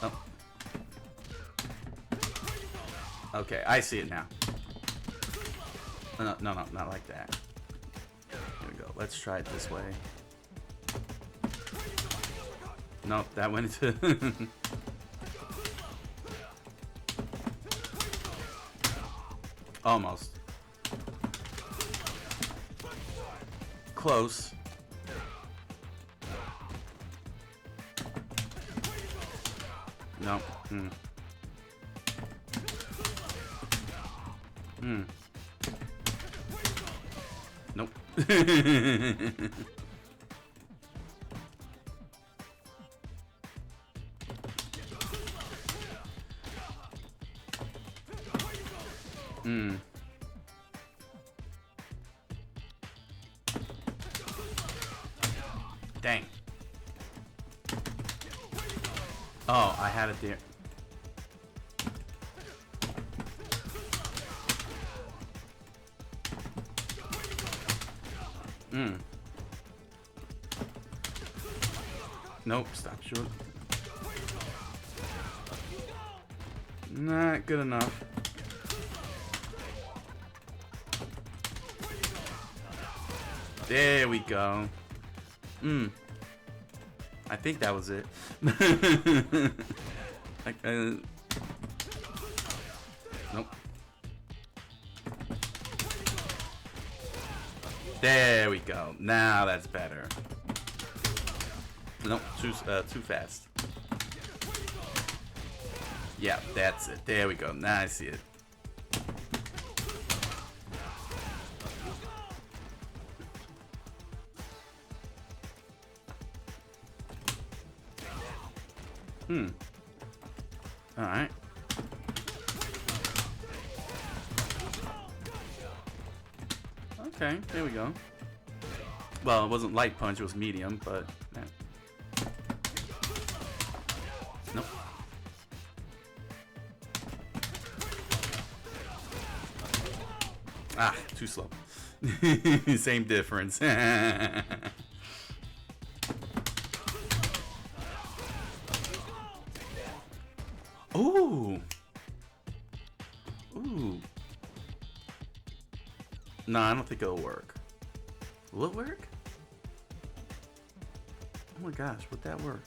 Oh. Okay, I see it now. No, not like that. Here we go. Let's try it this way. Nope, that went into... Almost. Close. No. Nope. Dang. Oh, I had it there. Nope, stop short. Not good enough. There we go. I think that was it. Nope. There we go. Now that's better. Nope, too fast. Yeah, that's it. There we go. Now I see it. Alright. Okay, there we go. Well, it wasn't light punch, it was medium, but... Yeah. Nope. Ah, too slow. Same difference. Ooh. Ooh. No, I don't think it'll work. Will it work? Oh my gosh, would that work?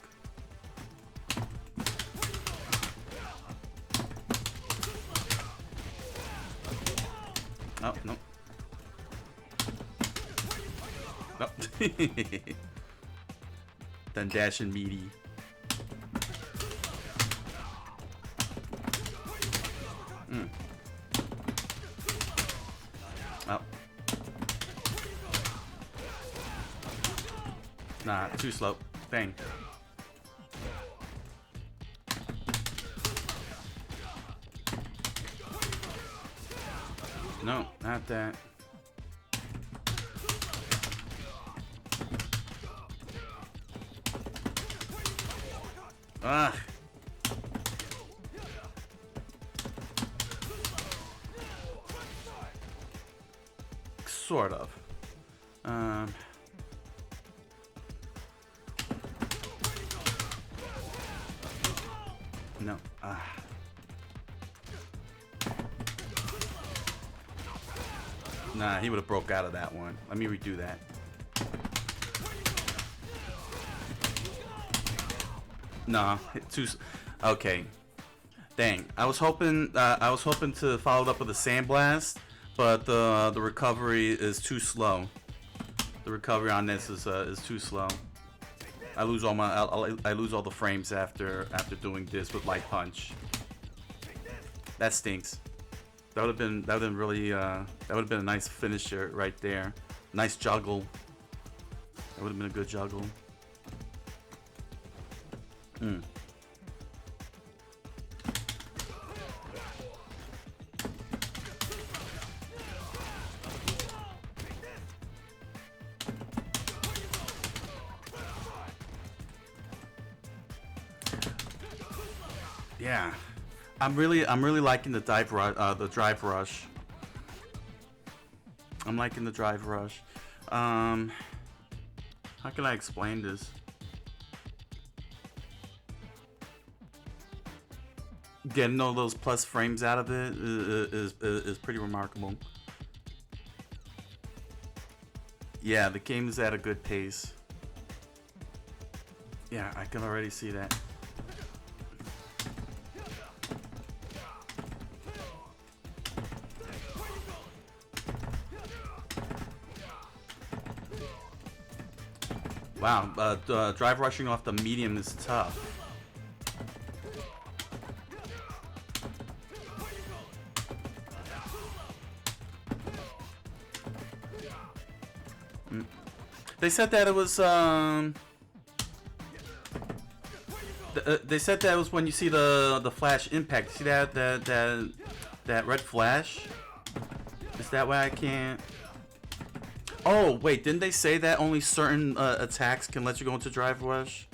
Oh, no. No. Then dash and meaty. Oh. Nah, too slow. Bang. No, not that. Ah. Sort of. No. Nah, he would have broke out of that one. Let me redo that. Nah, too. Okay. Dang. I was hoping to follow it up with a sandblast, but the recovery is too slow. The recovery on this is too slow. I lose all my I lose all the frames after doing this with light punch. That stinks. That would have been really that would have been a nice finisher right there. Nice juggle. That would have been a good juggle. Yeah, I'm really liking the drive rush. I'm liking the drive rush. How can I explain this? Getting all those plus frames out of it is pretty remarkable. Yeah, the game is at a good pace. Yeah, I can already see that. Wow, drive rushing off the medium is tough. They said that it was they said that it was when you see the flash impact. See that red flash? Is that why I can't? Oh wait, didn't they say that only certain attacks can let you go into drive rush?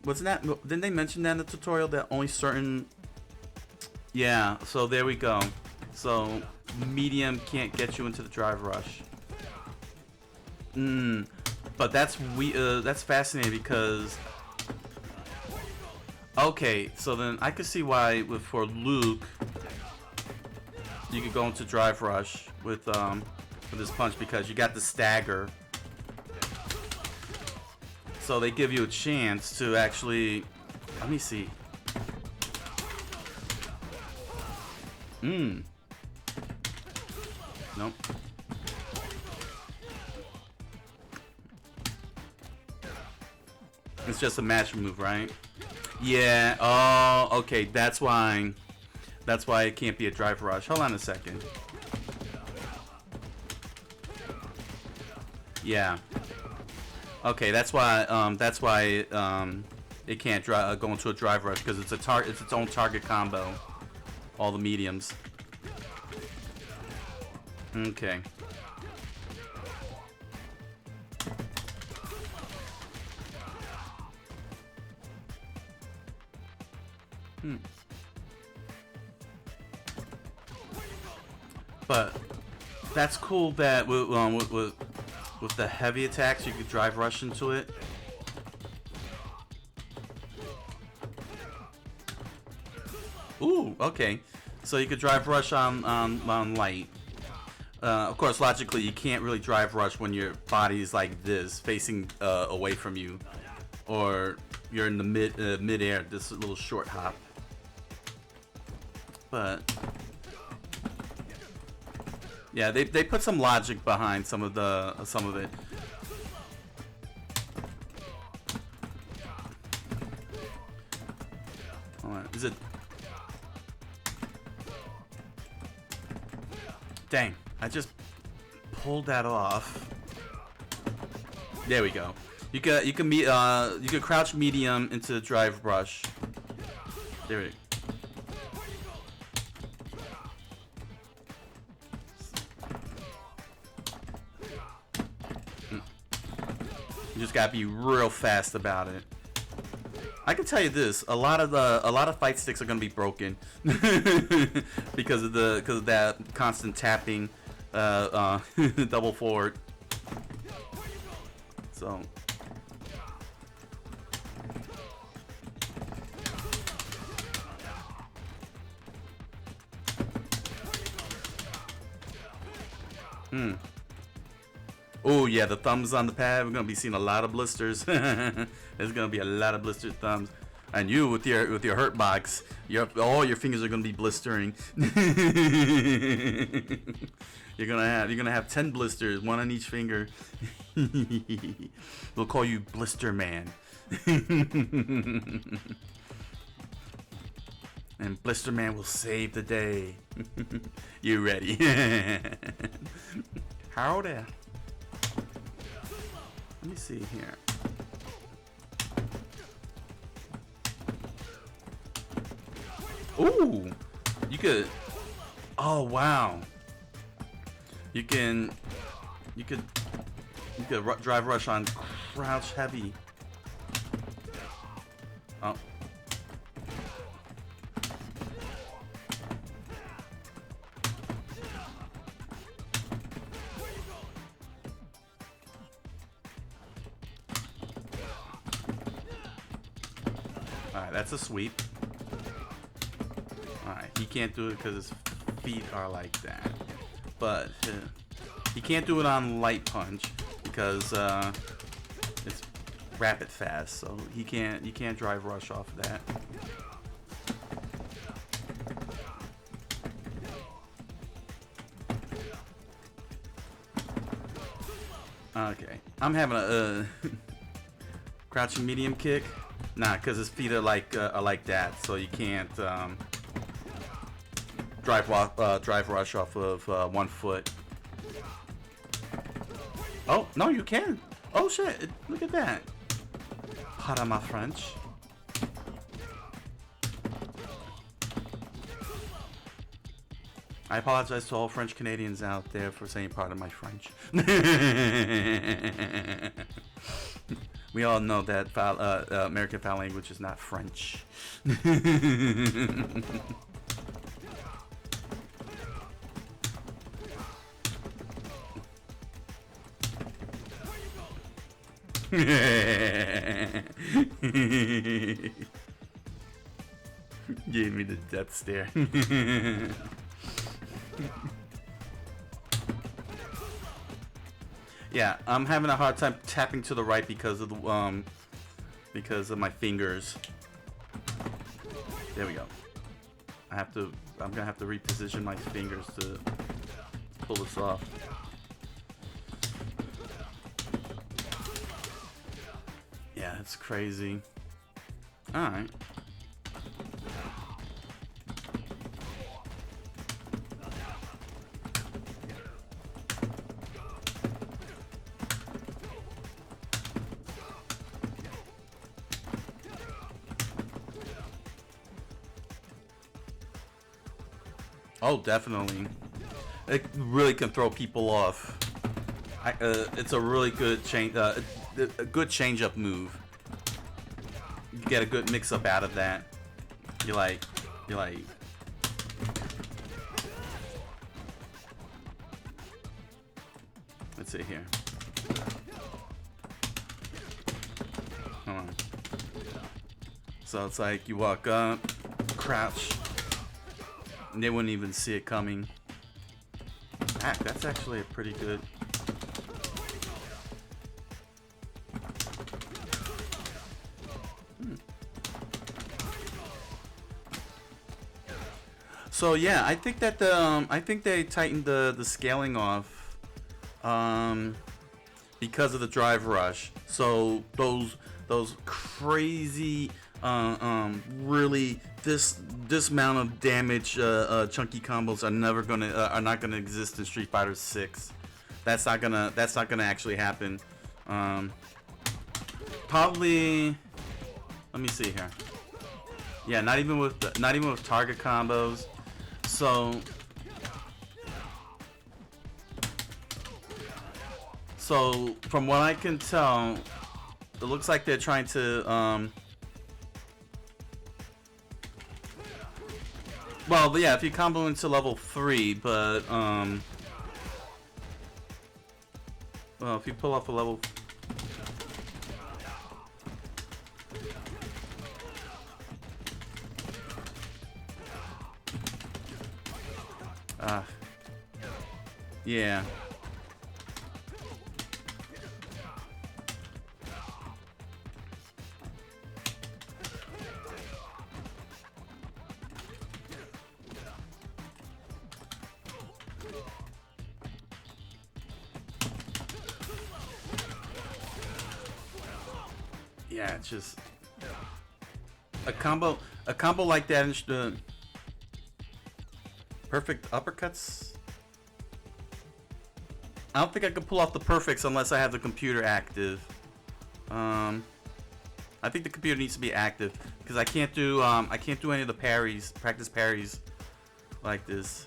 Wasn't that? Didn't they mention that in the tutorial that only certain? Yeah. So there we go. So medium can't get you into the drive rush. But that's fascinating because okay, so then I could see why for Luke you could go into drive rush with this punch because you got the stagger. So they give you a chance to actually let me see. Nope. It's just a match move, right? Yeah. Oh, okay. That's why it can't be a drive rush. Hold on a second. Yeah. Okay, that's why it can't go into a drive rush because it's its own target combo. All the mediums. Okay. But that's cool that with the heavy attacks you could drive rush into it. Ooh, okay. So you could drive rush on light. Of course, logically, you can't really drive rush when your body's like this, facing away from you, or you're in the mid-air. This little short hop. But yeah, they put some logic behind some of it. Hold on. Is it? Dang. I just pulled that off. There we go. You can crouch medium into drive rush. There we go. You just gotta be real fast about it. I can tell you this: a lot of fight sticks are gonna be broken because of that constant tapping. Double forward. So oh yeah, the thumbs on the pad. We're gonna be seeing a lot of blisters. There's gonna be a lot of blistered thumbs. And you with your hurt box, all your fingers are gonna be blistering. You're gonna have 10 blisters, one on each finger. We'll call you Blister Man. And Blister Man will save the day. You ready? Howdy. Let me see here. Ooh, you could. Oh wow. You could drive rush on crouch heavy. Oh. Alright, that's a sweep. Alright, he can't do it because his feet are like that. But he can't do it on light punch because it's rapid fast, so you can't drive rush off of that. Okay, I'm having a crouching medium kick. Nah, because his feet are like that, so you can't drive rush off of 1 foot. Oh no, you can. Oh shit! Look at that. Pardon my French. I apologize to all French Canadians out there for saying pardon my French. We all know that American foul language is not French. Gave me the death stare. Yeah, I'm having a hard time tapping to the right because of the because of my fingers. There we go. I'm gonna have to reposition my fingers to pull this off. Yeah, it's crazy. Alright. Oh, definitely. It really can throw people off. It's a really good a good change-up move. You get a good mix-up out of that. You like. Let's see here. Hold on. So it's like you walk up, crouch, and they wouldn't even see it coming. That's actually a pretty good. So yeah, I think that I think they tightened the scaling off because of the drive rush. So those crazy really this amount of damage chunky combos are not gonna exist in Street Fighter 6. That's not gonna actually happen. Probably. Let me see here. Yeah, not even with target combos. So from what I can tell, it looks like they're trying to well, yeah, if you combo into level 3, but well, if you pull off a level yeah. Yeah, it's just a combo like that. Perfect uppercuts. I don't think I can pull off the perfects unless I have the computer active. I think the computer needs to be active because I can't do any of the parries, practice parries like this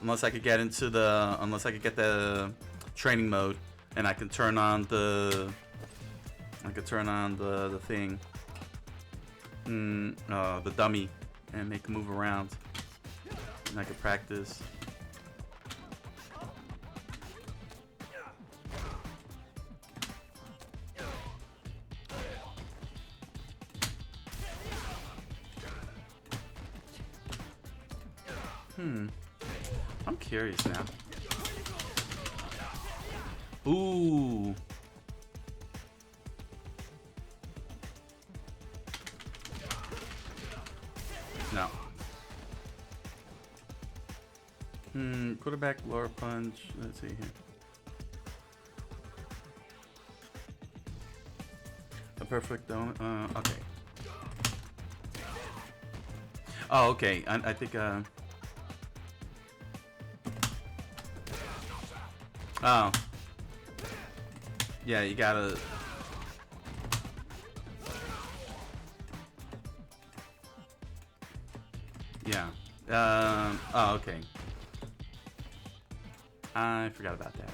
unless I could get the training mode and I can turn on the thing, the dummy, and make it move around, and I can practice. I'm curious now. Ooh. No. Quarterback, lower punch. Let's see here. A perfect donut. Okay. Oh, okay. I think. Oh. Yeah, you gotta. Yeah. Oh, okay. I forgot about that.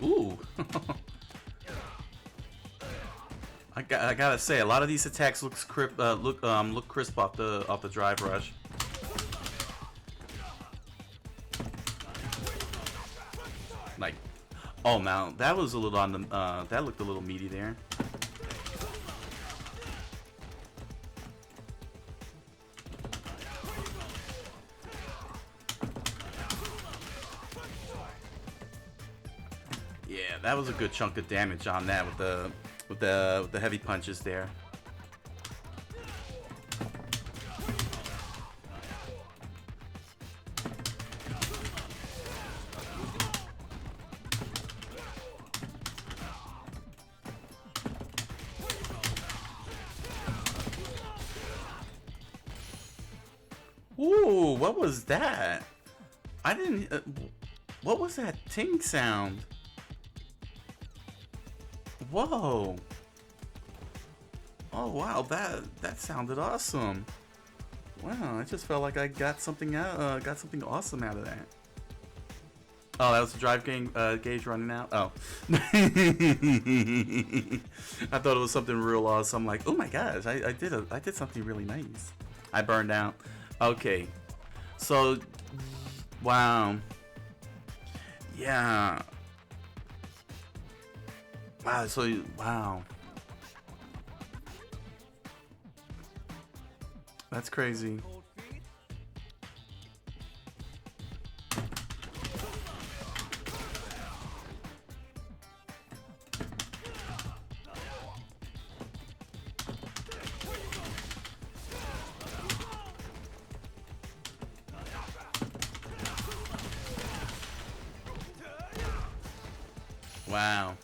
Ooh. I gotta say, a lot of these attacks look crisp off the drive rush. Like, oh, now that was a little on the that looked a little meaty there. Yeah, that was a good chunk of damage on that with the heavy punches there. what was that? I didn't. What was that ting sound? Whoa. Oh wow, that sounded awesome. Wow, I just felt like I got something out, got something awesome out of that. Oh, that was the drive gauge running out. Oh, I thought it was something real awesome. I'm like, oh my gosh, I did something really nice. I burned out. Okay, so wow, yeah, wow. So wow, that's crazy. Wow.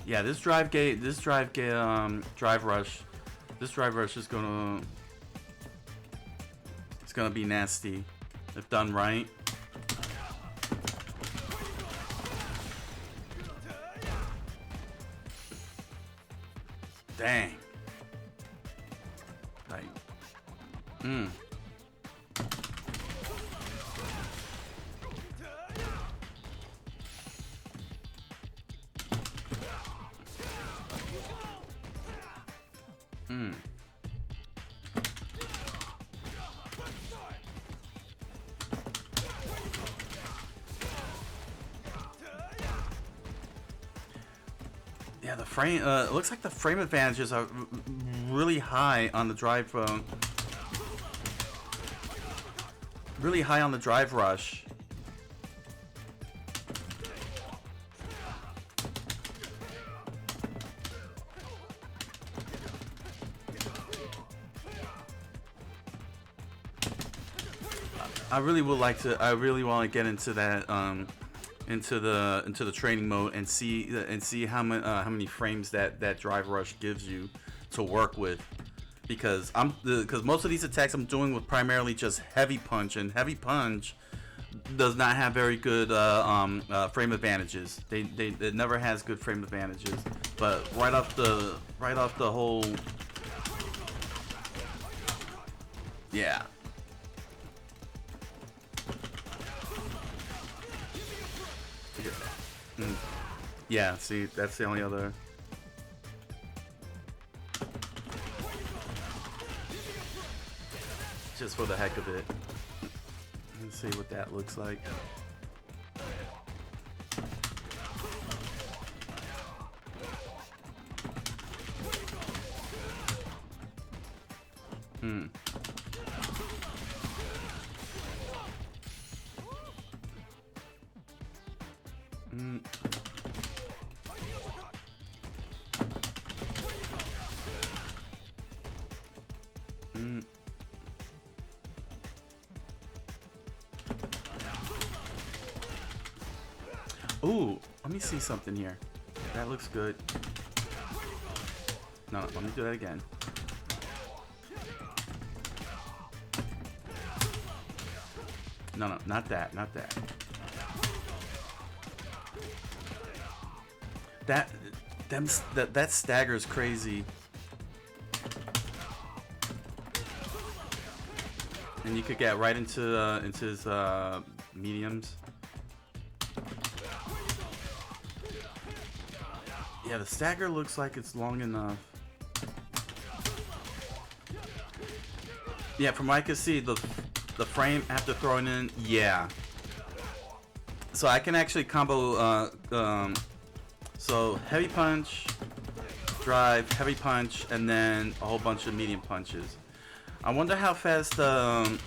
Yeah, this drive rush is gonna, it's gonna be nasty if done right. Dang. Like, Yeah, the frame. It looks like the frame advantages are really high on the drive. Really high on the drive rush. I really would like to. I really want to get into that. Into the training mode and see how many frames that drive rush gives you to work with, because most of these attacks I'm doing with primarily just heavy punch, and heavy punch does not have very good frame advantages. It never has good frame advantages. But right off the whole, yeah. Yeah, see, that's the only other. Just for the heck of it. Let's see what that looks like. Ooh, let me see something here. That looks good. No, let me do that again. No, not that, not that. That stagger's crazy. And you could get right into his mediums. Yeah, the stagger looks like it's long enough. Yeah, from what I can see, the frame after throwing in, yeah. So I can actually combo. So heavy punch, drive, heavy punch, and then a whole bunch of medium punches. I wonder how fast the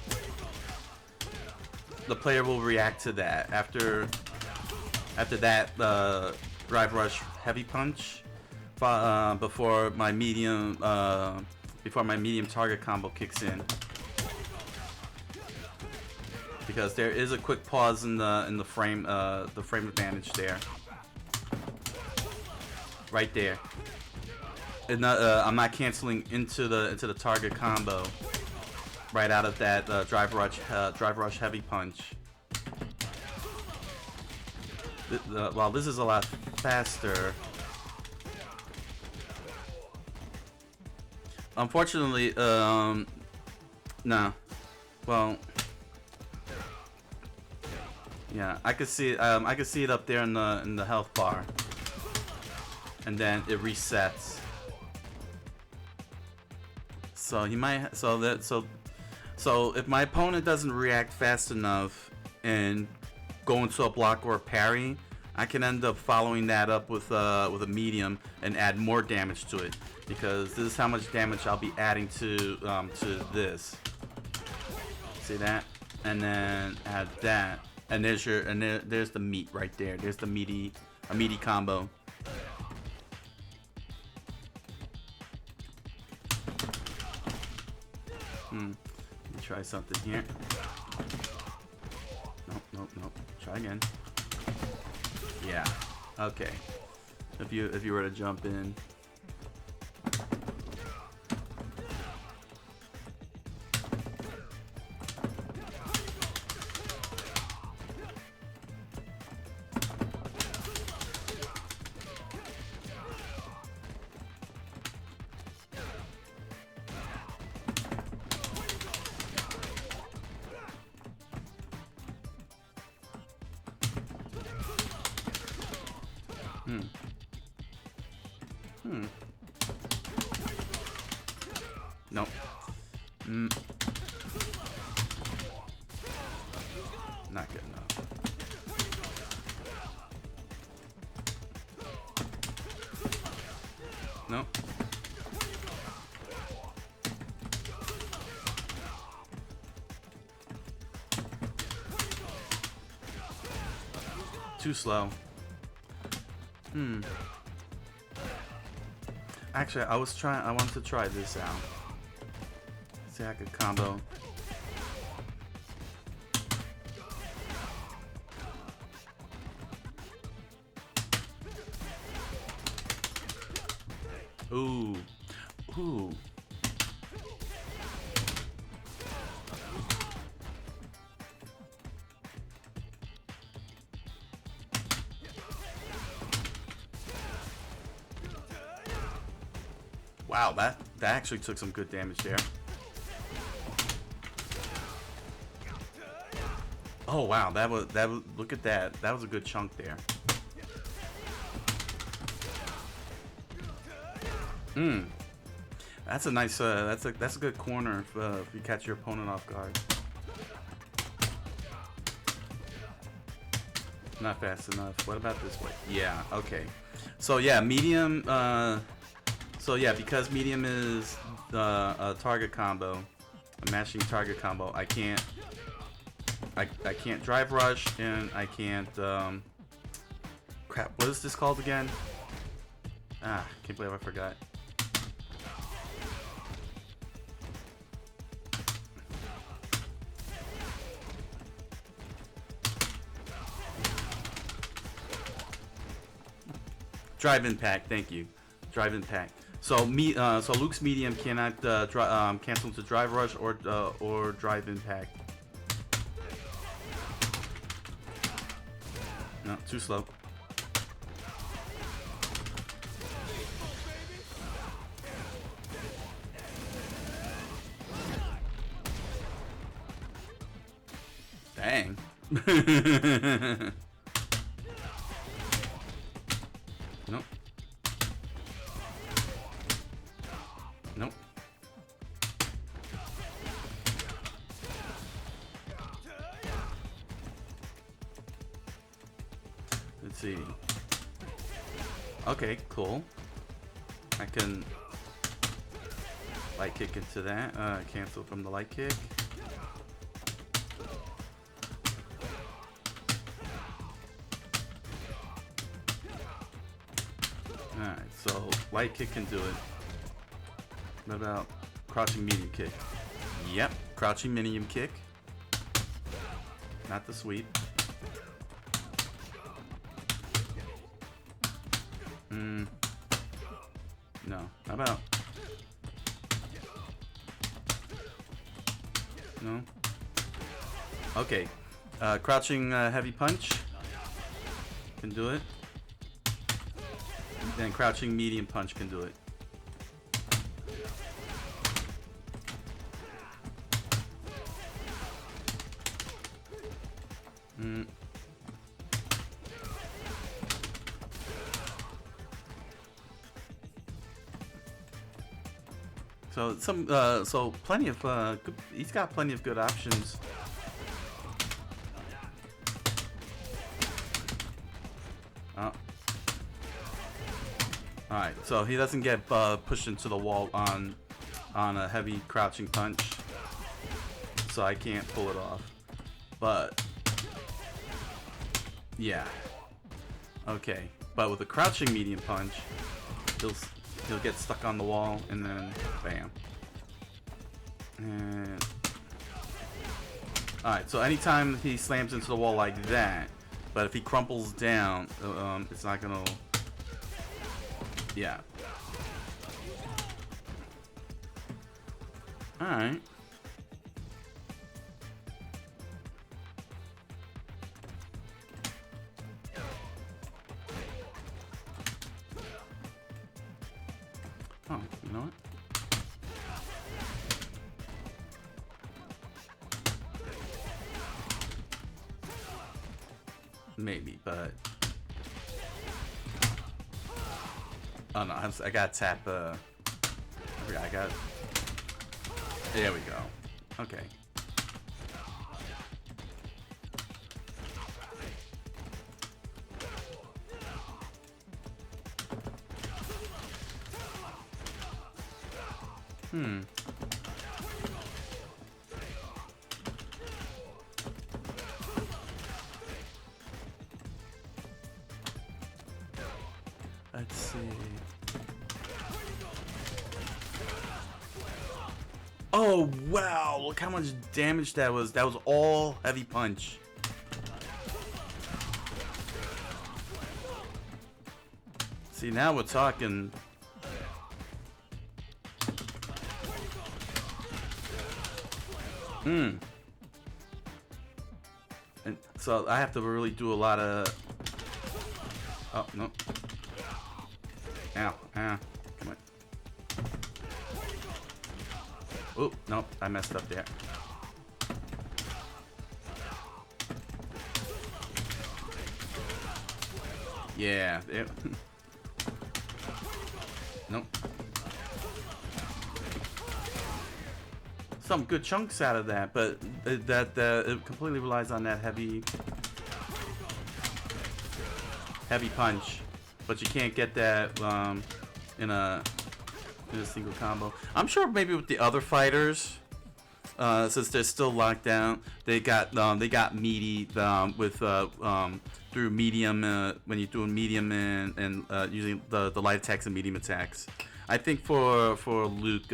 player will react to that after that drive rush heavy punch before my medium target combo kicks in, because there is a quick pause in the frame advantage there, right there. And I'm not canceling into the target combo. right out of that drive rush heavy punch. Well, this is a lot faster. Unfortunately, no. Well, yeah, I could see it up there in the health bar, and then it resets. So he might. So if my opponent doesn't react fast enough and go into a block or a parry, I can end up following that up with a medium and add more damage to it, because this is how much damage I'll be adding to this. See that? And then add that, and there's the meat right there. There's the meaty combo. Let me try something here. Nope. Try again. Yeah. Okay. If you were to jump in. Nope. Not good enough. Nope. Too slow. Actually, I wanted to try this out. See, I could combo. Ooh. Wow, that actually took some good damage there. Oh wow, that was look at that. That was a good chunk there. That's a nice that's a good corner if you catch your opponent off guard. Not fast enough. What about this way? Yeah, okay. So yeah, medium because medium is a target combo, a mashing target combo, I can't drive rush, and I can't crap, what is this called again? Can't believe I forgot. Drive impact, thank you. Drive impact. So Luke's medium cannot cancel to drive rush or drive impact. No, too slow. Dang. Nope. Nope. Let's see. Okay, cool. I can light kick into that. Cancel from the light kick. Alright, so light kick can do it. What about crouching medium kick? Yep, crouching medium kick. Not the sweep. No. How about? No? Okay. Crouching heavy punch. Can do it. Then crouching medium punch can do it. So plenty of good, he's got plenty of good options. Oh. All right, so he doesn't get pushed into the wall on a heavy crouching punch, so I can't pull it off. But yeah, okay. But with a crouching medium punch, he'll get stuck on the wall and then bam. And all right, so anytime he slams into the wall like that, but if he crumples down, it's not gonna. Yeah. All right. Oh, you know what? Maybe, but oh no, I got tap. I got. There we go. Okay. Let's see. Oh wow, look how much damage that was. That was all heavy punch. See, now we're talking. And so I have to really do a lot of. Oh no. Ow, ow. Come on. Oh, nope, I messed up there. Yeah, it, nope. Some good chunks out of that, but it completely relies on that heavy punch. But you can't get that in a single combo. I'm sure maybe with the other fighters, since they're still locked down, they got meaty with through medium when you're doing medium and using the light attacks and medium attacks. I think for Luke,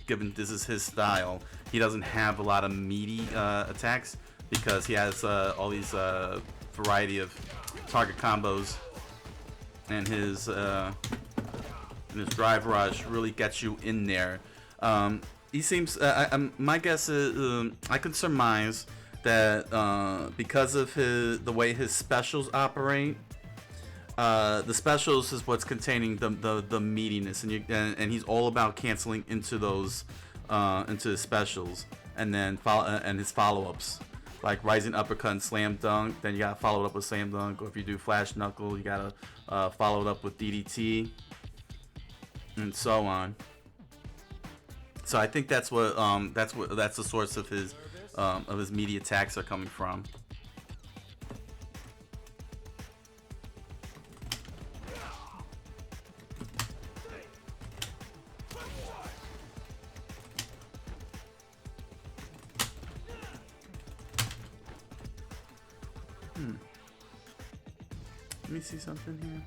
given this is his style, he doesn't have a lot of meaty attacks because he has all these variety of target combos. And his drive rush really gets you in there. He seems. My guess is I can surmise that because of the way his specials operate, the specials is what's containing the meatiness, and he's all about canceling into those into his specials, and then and his follow-ups. Like rising uppercut and slam dunk, then you gotta follow it up with slam dunk, or if you do flash knuckle, you gotta follow it up with DDT, and so on. So I think that's the source of his meaty attacks are coming from. Let me see something here.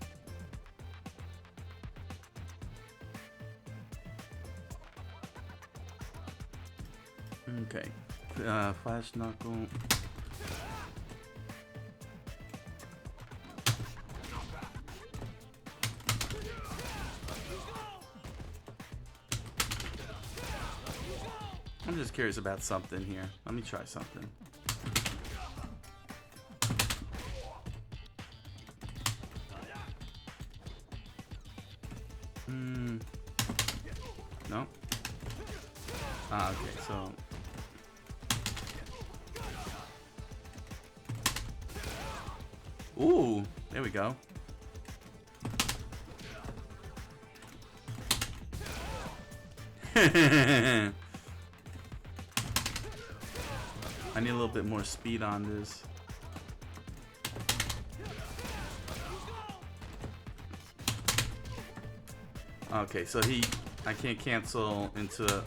Okay. Flash knuckle. I'm just curious about something here. Let me try something. No? Ah, okay, so... Ooh, there we go. I need a little bit more speed on this. Okay, so I can't cancel into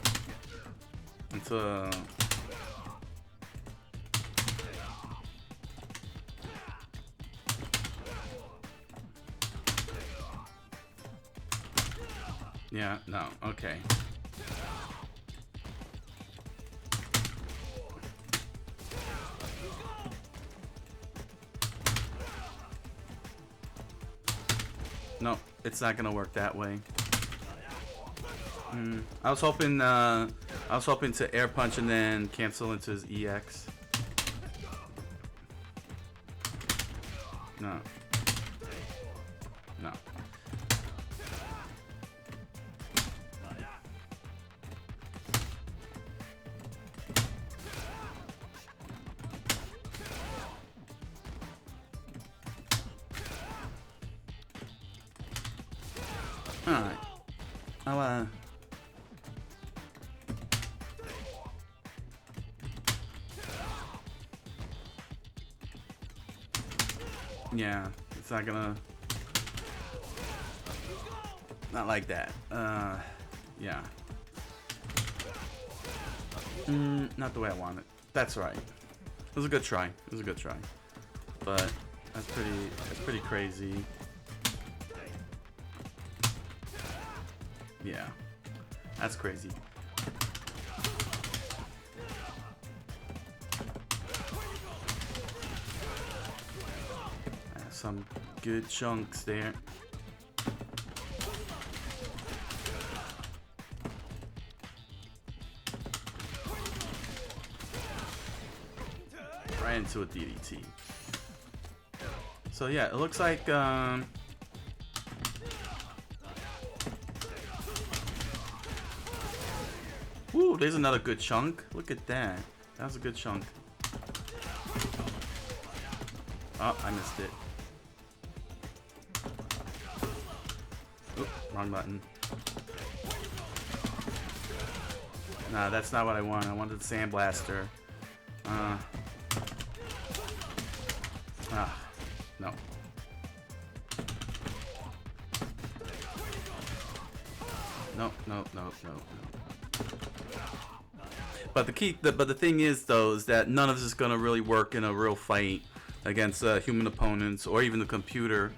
yeah, no, okay. No, it's not gonna work that way. I was hoping to air punch and then cancel into his EX. No. No. Alright. Yeah, it's not gonna... Not like that. Yeah. Not the way I want it. That's right. It was a good try. It was a good try. But that's pretty crazy. Yeah. That's crazy. Some good chunks there. Right into a DDT. So yeah, it looks like Ooh, there's another good chunk. Look at that. That was a good chunk. Oh, I missed it. Oop, wrong button. Nah, that's not what I want. I wanted the Sandblaster. No. No. But the thing is though, is that none of this is gonna really work in a real fight against human opponents or even the computer.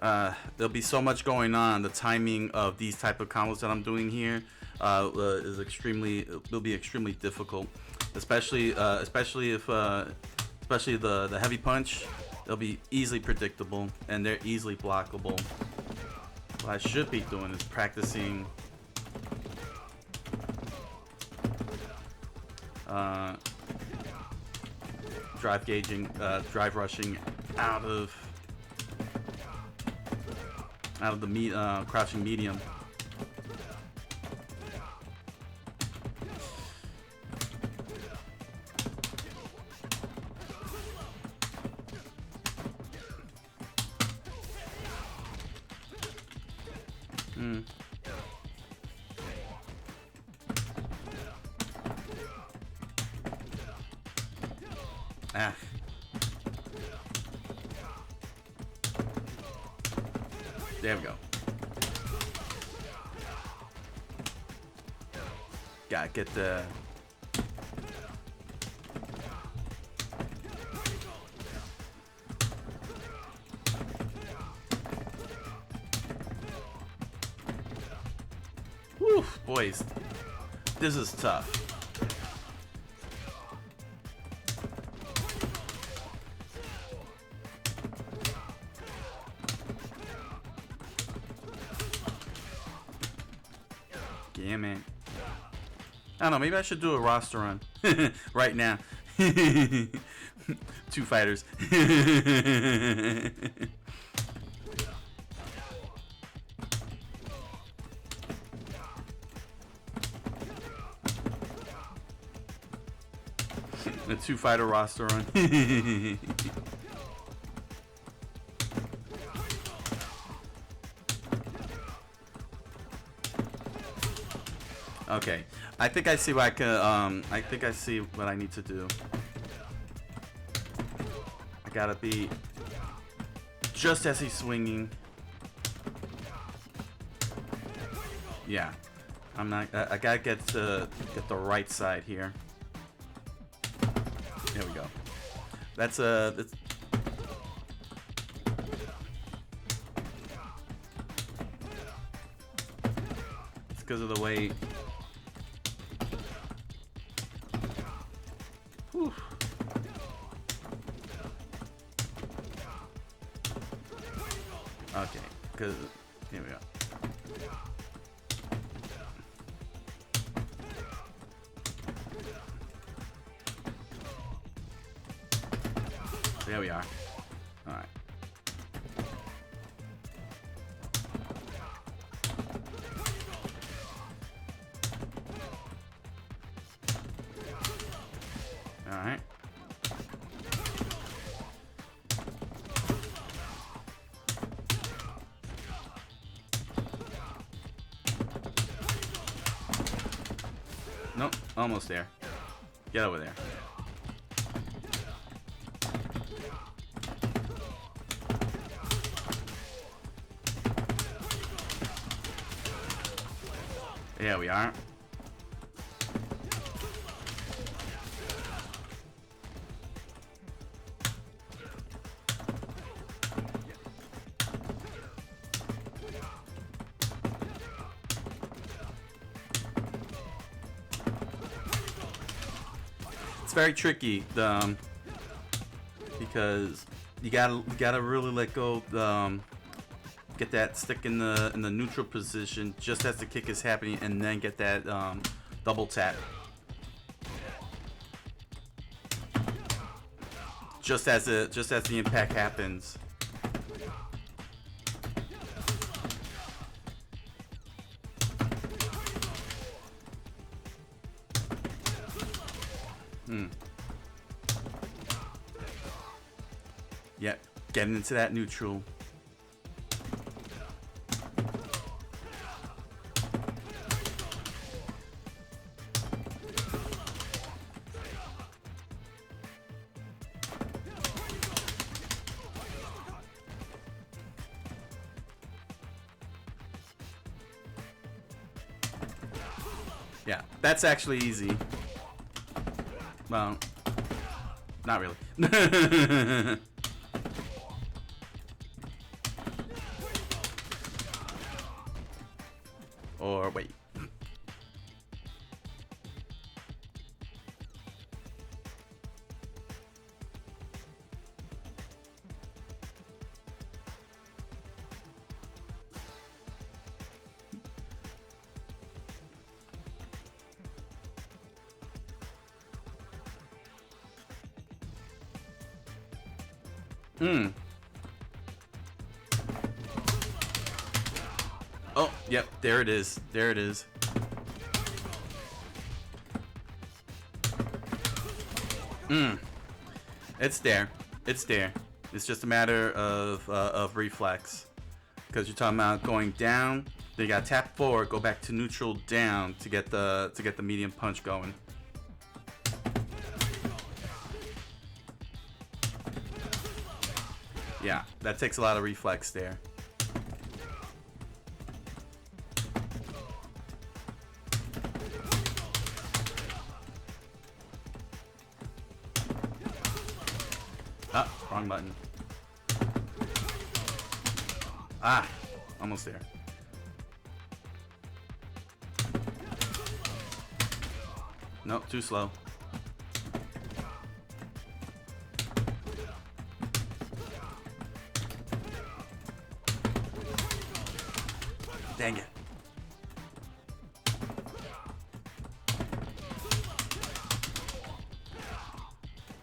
There'll be so much going on. The timing of these type of combos that I'm doing here will be extremely difficult, especially if the heavy punch. They'll be easily predictable and they're easily blockable. What I should be doing is practicing drive rushing out of the crouching medium. There we go. Gotta get the... Whew, boys. This is tough. Yeah, man. I don't know. Maybe I should do a roster run right now. 2 fighters. A 2-fighter roster run. Okay, I think I see what I can. I think I see what I need to do. I gotta be just as he's swinging. Yeah, I'm not. I gotta get the right side here. There we go. That's it's because of the way. Whew. Okay, because here we go. There we are. All right. All right. Nope, almost there. Get over there. There we are. It's very tricky, because you gotta really let go. Get that stick in the neutral position just as the kick is happening, and then get that double tap. Just as the impact happens. Yep, getting into that neutral. Yeah, that's actually easy. Well, not really. Or wait. Oh, yep, there it is. There it is. It's there. It's there. It's just a matter of reflex. Because you're talking about going down, then you gotta tap forward, go back to neutral down to get the medium punch going. Yeah, that takes a lot of reflex there. Ah, wrong button. Ah, almost there. Nope, too slow. Dang it.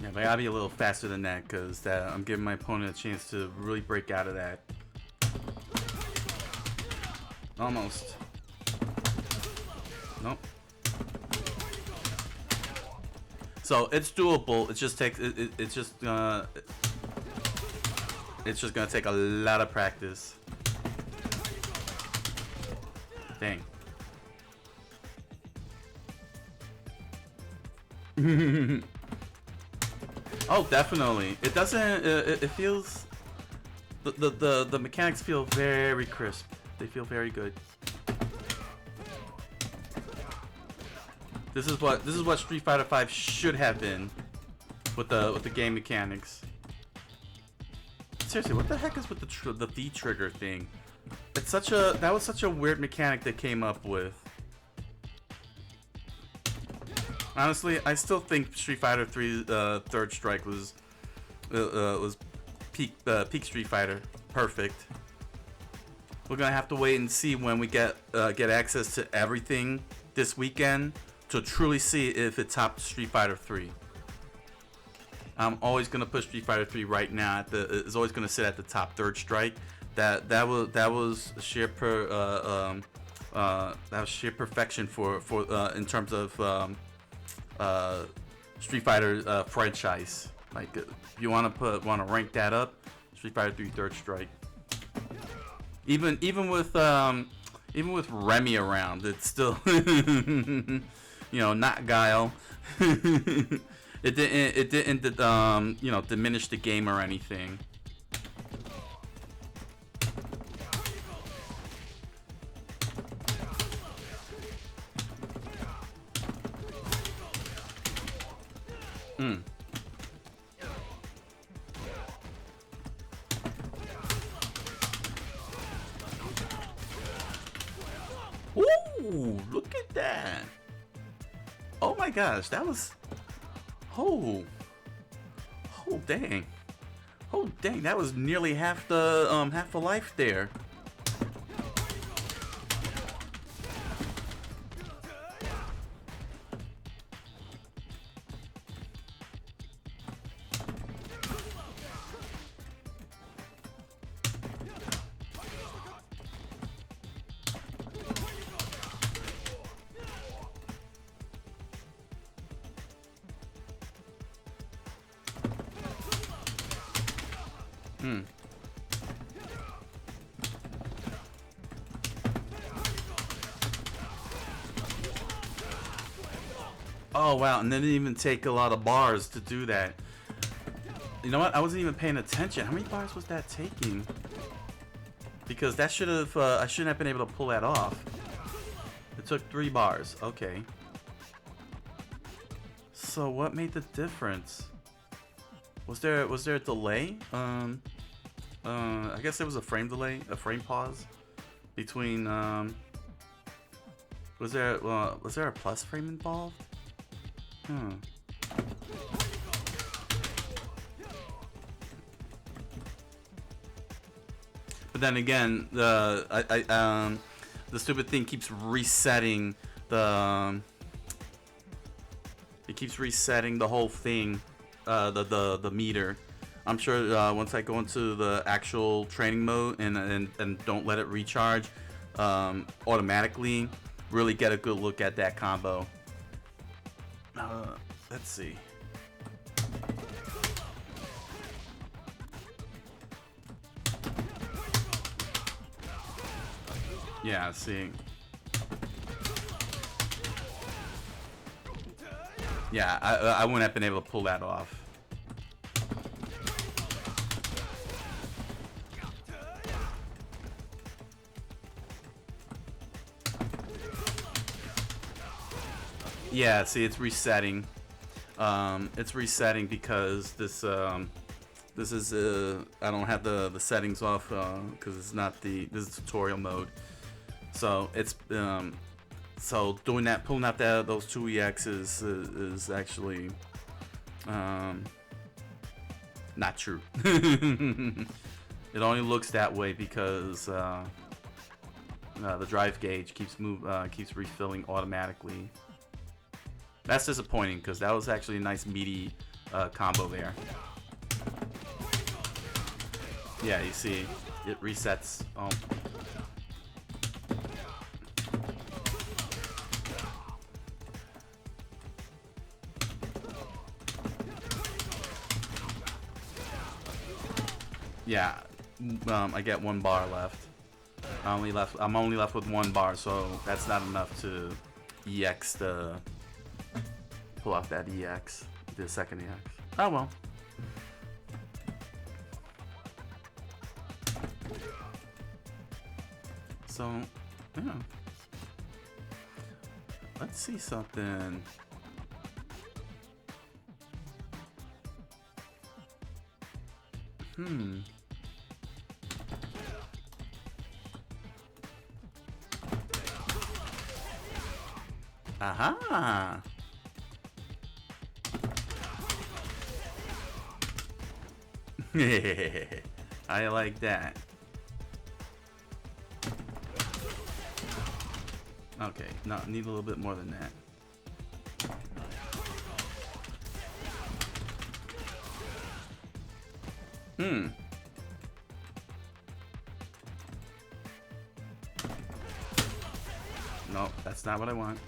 Yeah, but I gotta be a little faster than that because I'm giving my opponent a chance to really break out of that. Almost. Nope. So it's doable. It just takes. It's just gonna take a lot of practice. Dang. Oh, definitely. It doesn't. It feels. The mechanics feel very crisp. They feel very good. This is what Street Fighter V should have been, with the game mechanics. Seriously, what the heck is with the V trigger thing? It's that was such a weird mechanic they came up with. Honestly, I still think Street Fighter 3 Third Strike was peak Street Fighter. Perfect. We're gonna have to wait and see when we get access to everything this weekend to truly see if it topped Street Fighter 3. I'm always gonna put Street Fighter 3 right now it's always gonna sit at the top. Third Strike. That was sheer sheer perfection for in terms of Street Fighter franchise. Like, if you want to rank that up, Street Fighter 3 Third Strike. Even with Remy around, it's still not Guile. It didn't diminish the game or anything. Ooh, look at that. Oh my gosh, that was... Oh dang. Oh dang, that was nearly half the life there. Oh wow, and they didn't even take a lot of bars to do that. You know what? I wasn't even paying attention. How many bars was that taking? Because that should have I shouldn't have been able to pull that off. It took 3 bars. Okay. So what made the difference? Was there a delay? I guess there was a frame delay, a frame pause between was there a plus frame involved? But then again, the stupid thing keeps resetting the whole thing, the meter. I'm sure once I go into the actual training mode and don't let it recharge automatically, really get a good look at that combo. Let's see. Yeah, see. Yeah, I wouldn't have been able to pull that off. Yeah, see, it's resetting. It's resetting because this is I don't have the settings off because it's not this is tutorial mode. So it's so doing that, pulling out those 2 EXs is actually not true. It only looks that way because the drive gauge keeps refilling automatically. That's disappointing because that was actually a nice meaty combo there. Yeah, you see, it resets. Oh. Yeah, I get 1 bar left. I'm only left with 1 bar, so that's not enough to EX the pull off that EX, the second EX. Oh well. So, yeah. Let's see something. Aha! I like that. Okay, no, need a little bit more than that. No, that's not what I want.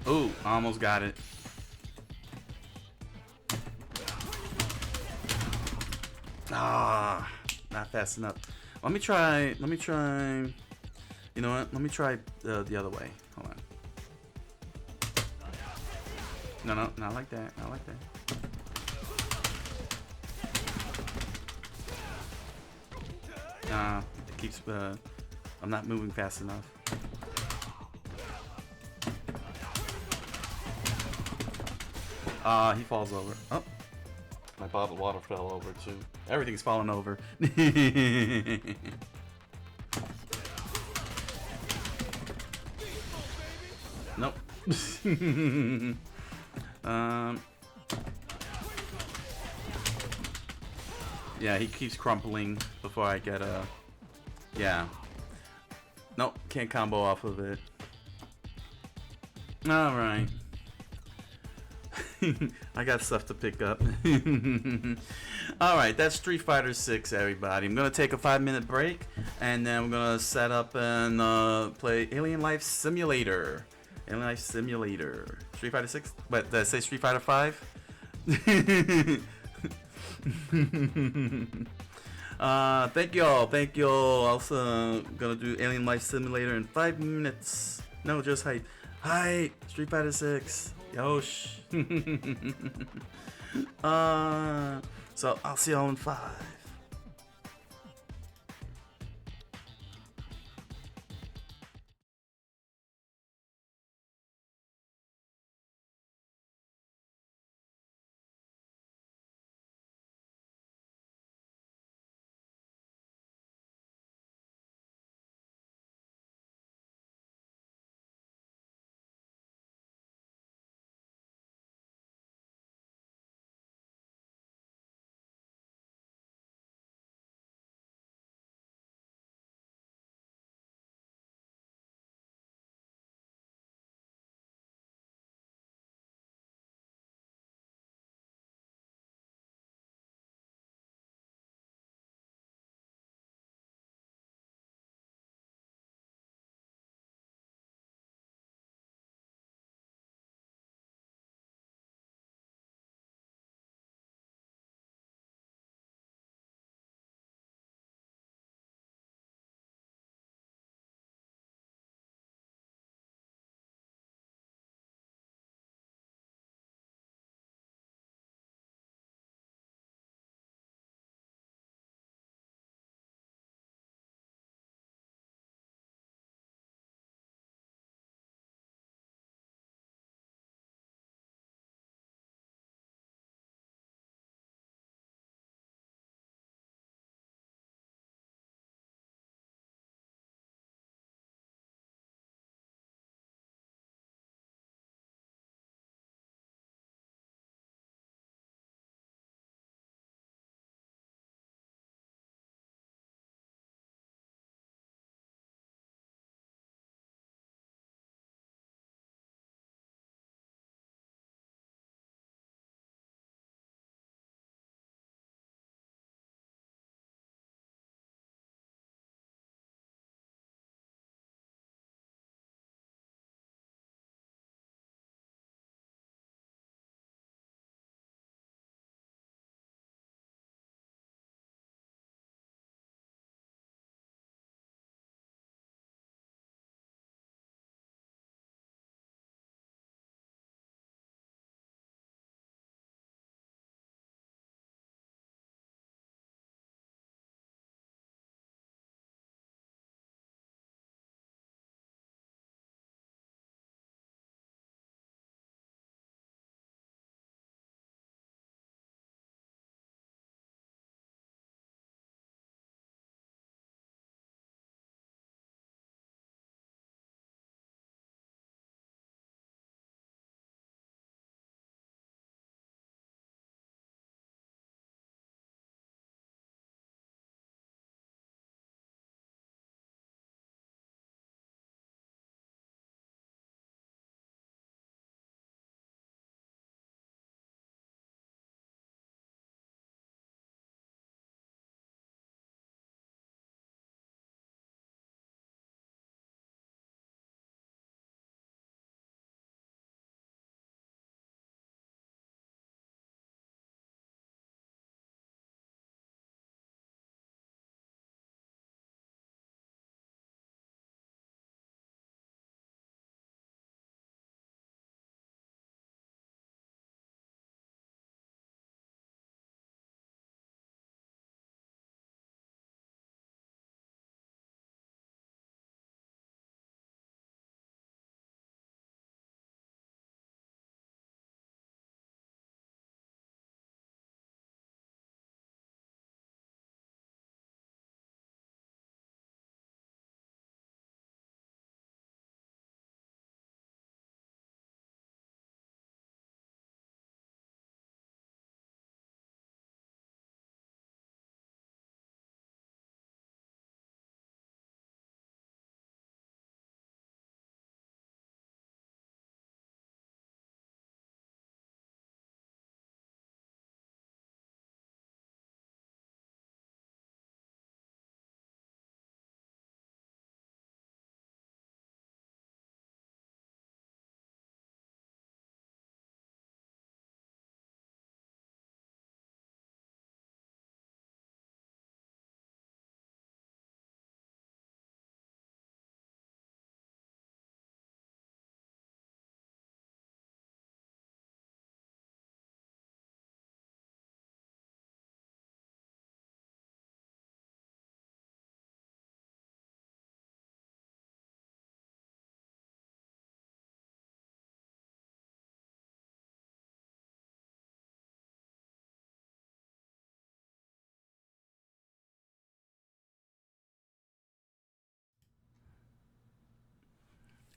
Ooh, almost got it. Ah, not fast enough. Let me try. You know what? Let me try the other way. Hold on. No, not like that. Not like that. It keeps. I'm not moving fast enough. He falls over. Oh, my bottled water fell over too. Everything's falling over. Nope. Yeah, he keeps crumpling before I get a. Yeah. Nope, can't combo off of it. All right. I got stuff to pick up. Alright, that's Street Fighter 6, everybody. I'm going to take a 5-minute break, and then we're going to set up and play Alien Life Simulator. Alien Life Simulator. Street Fighter 6? What, did I say Street Fighter 5? Thank y'all. Thank y'all. Also, going to do Alien Life Simulator in 5 minutes. No, just height. Hi, Street Fighter 6. Yosh. So I'll see y'all in 5.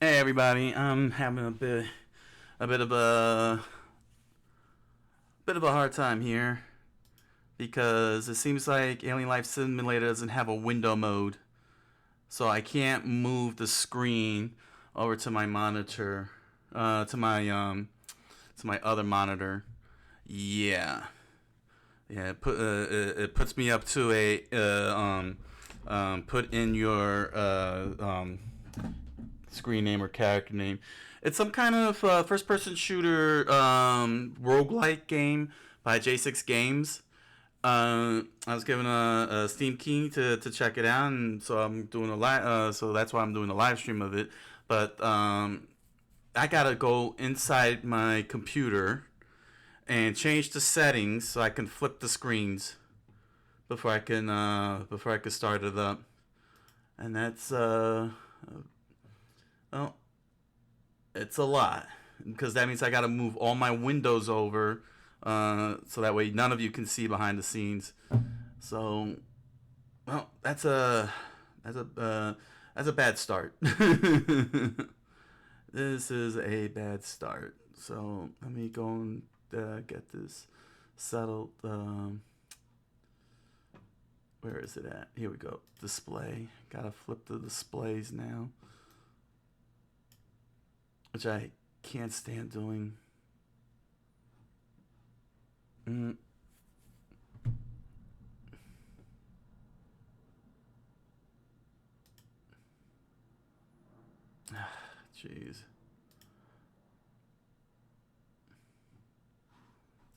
Hey everybody, I'm having a bit of a bit of a hard time here because it seems like Alien Life Simulator doesn't have a window mode, so I can't move the screen over to my monitor, to my other monitor. Yeah, yeah. It puts me up to a put in your screen name or character name. It's some kind of first person shooter roguelike game by J6 Games. I was given a Steam key to check it out, and so I'm doing a so that's why I'm doing a live stream of it. But I gotta go inside my computer and change the settings so I can flip the screens before I can start it up. And that's well, it's a lot because that means I got to move all my windows over, so that way none of you can see behind the scenes. So, well, that's a bad start. This is a bad start. So let me go and get this settled. Where is it at? Here we go. Display. Gotta flip the displays now, which I can't stand doing. Mm. Jeez.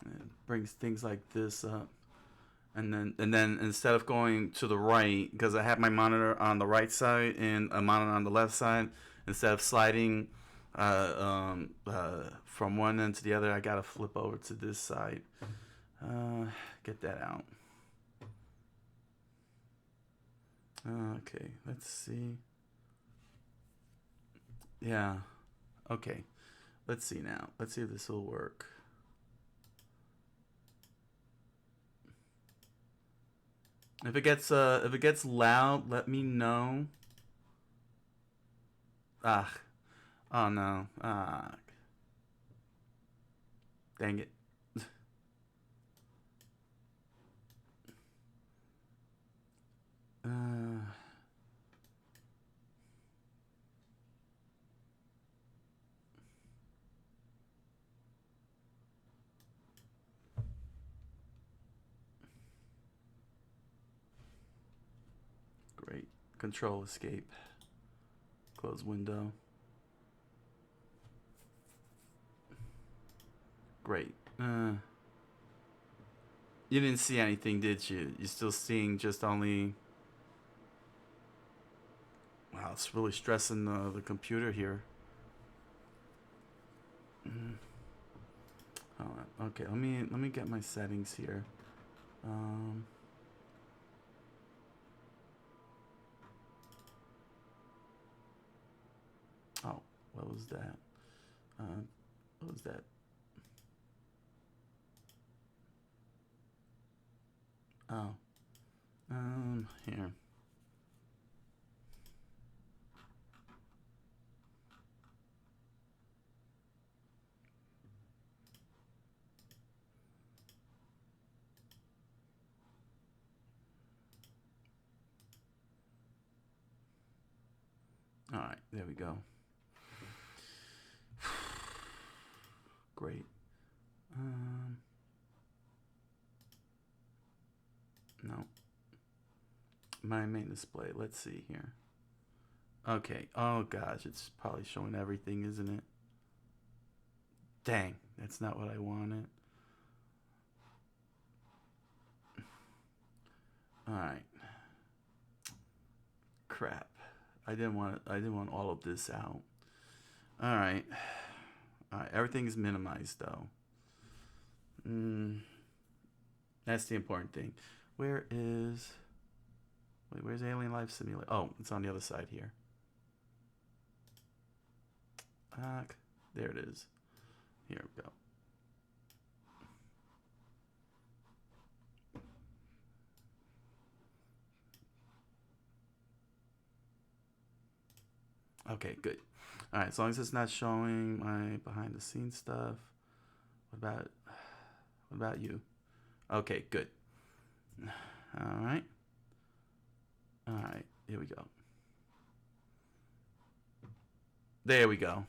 It brings things like this up. And then instead of going to the right, because I have my monitor on the right side and a monitor on the left side, instead of sliding from one end to the other, I gotta flip over to this side. Get that out. Okay, let's see. Yeah. Okay. Let's see now. Let's see if this will work. If it gets loud, let me know. Ah. Oh no. Ah. Dang it. Great. Control escape. Close window. Great. You didn't see anything, did you? You're still seeing just only. Wow, it's really stressing the computer here. Hold on. Okay, let me get my settings here. Oh, what was that? What was that? Oh, here. All right, there we go. Great. No. My main display. Let's see here. Okay. Oh gosh, it's probably showing everything, isn't it? Dang, that's not what I wanted. All right. Crap. I didn't want all of this out. All right. All right. Everything's minimized though. That's the important thing. Where is? Wait, where's Alien Life Simulator? Oh, it's on the other side here. There it is. Here we go. Okay, good. All right, as long as it's not showing my behind the scenes stuff. What about you? Okay, good. All right. All right, here we go. There we go.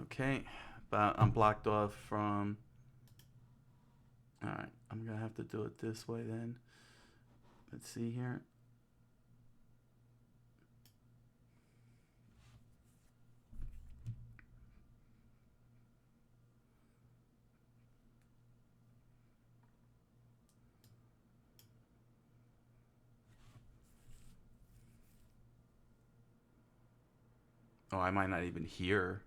Okay, but I'm blocked off from. All right, I'm gonna have to do it this way then. Let's see here. Oh, I might not even hear.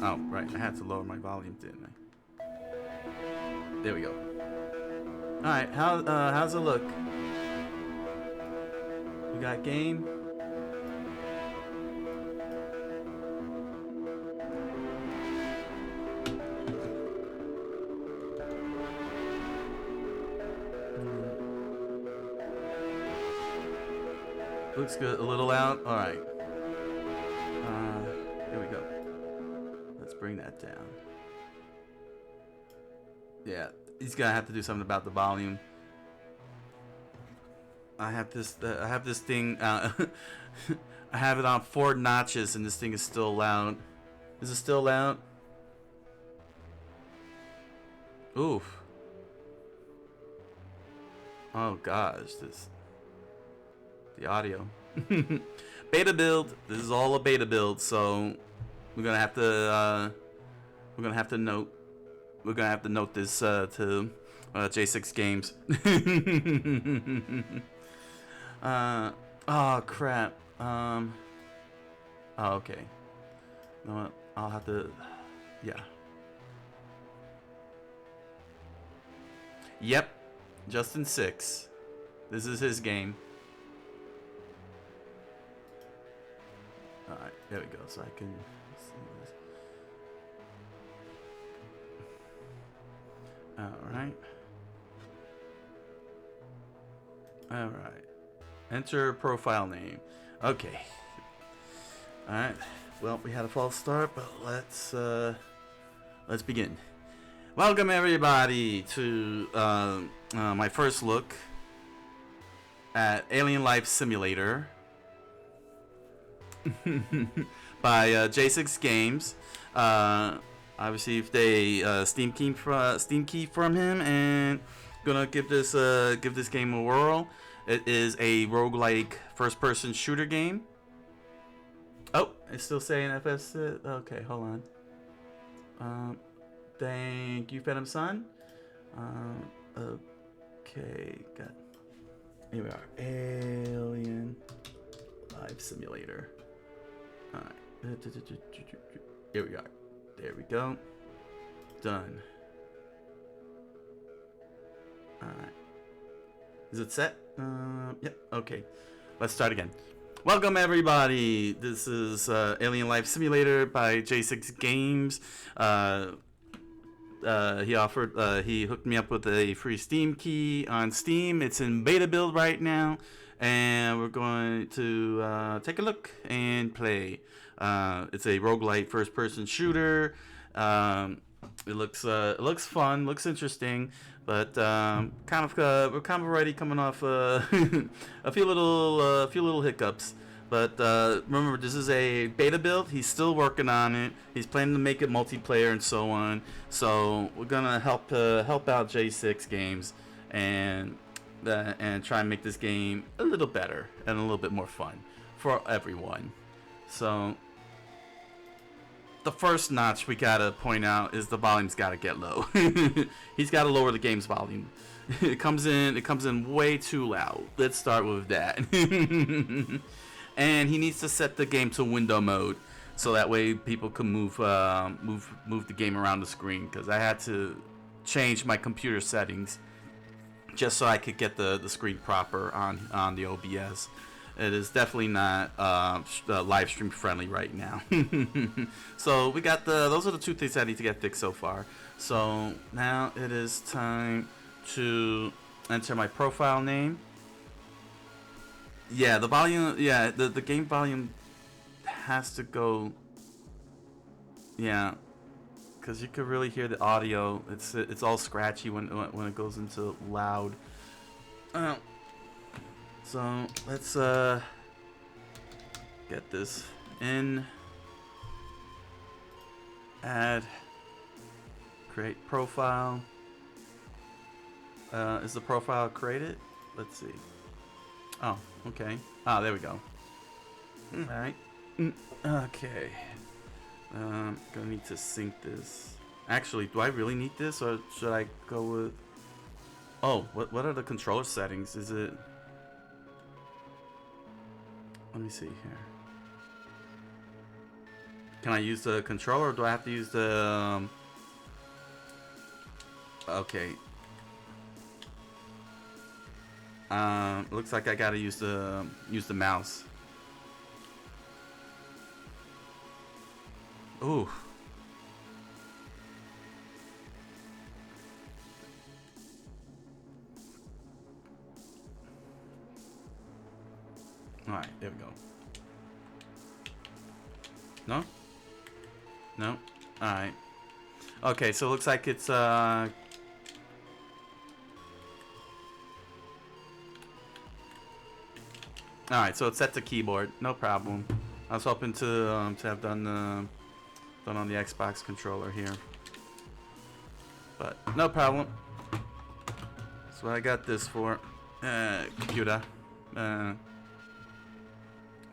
Oh, right. I had to lower my volume, didn't I? There we go. All right. How's it look? We got game. Looks good. A little loud. All right. Here we go. Let's bring that down. Yeah, he's gonna have to do something about the volume. I have this thing. I have it on 4 notches, and this thing is still loud. Is it still loud? Oof. Oh gosh, the audio. Beta build. This is all a beta build, so we're gonna have to note this to J6 Games. Oh crap. Oh, okay. You know what? I'll have to. Yeah. Yep. Justin 6. This is his game. Alright, there we go, so I can see this. Alright. Alright. Enter profile name. Okay. Alright. Well, we had a false start, but let's begin. Welcome everybody to my first look at Alien Life Simulator. By J6 Games. I received a Steam key from him, and gonna give this game a whirl. It is a roguelike first-person shooter game. Oh, it's still saying FS. Okay, hold on. Thank you, Phantom Sun. Okay, got. Here we are. Alien Life Simulator. Alright. Here we are. There we go. Done. Alright. Is it set? Yep. Okay. Let's start again. Welcome everybody. This is Alien Life Simulator by J6 Games. He hooked me up with a free Steam key on Steam. It's in beta build right now. And we're going to take a look and play. It's a roguelike first-person shooter. It looks fun, looks interesting, but we're kind of already coming off a few little hiccups. But remember, this is a beta build. He's still working on it. He's planning to make it multiplayer and so on. So we're gonna help out J6 Games and try and make this game a little better and a little bit more fun for everyone. So the first notch we gotta point out is the volume's gotta get low. He's gotta lower the game's volume. It comes in way too loud. Let's start with that. And he needs to set the game to window mode, so that way people can move the game around the screen. Because I had to change my computer settings just so I could get the screen proper on the OBS. It is definitely not live stream friendly right now. So we got those are the 2 things I need to get fixed so far. So now it is time to enter my profile name. Yeah, the volume. Yeah, the game volume has to go. Yeah, because you could really hear the audio. It's all scratchy when it goes into loud. Uh, so let's get this in. Add. Create profile. Is the profile created? Let's see. Oh, okay. Ah, there we go. Alright. Okay. Gonna need to sync this. Actually, do I really need this, or should I go with... Oh, what are the controller settings? Is it... Let me see here. Can I use the controller, or do I have to use the... Okay. Looks like I gotta use the mouse. Ooh. Alright, there we go. No? No? Alright. Okay, so it looks like it's alright, so it's set to keyboard, no problem. I was hoping to have done on the Xbox controller here, but no problem. That's what I got this for. Computer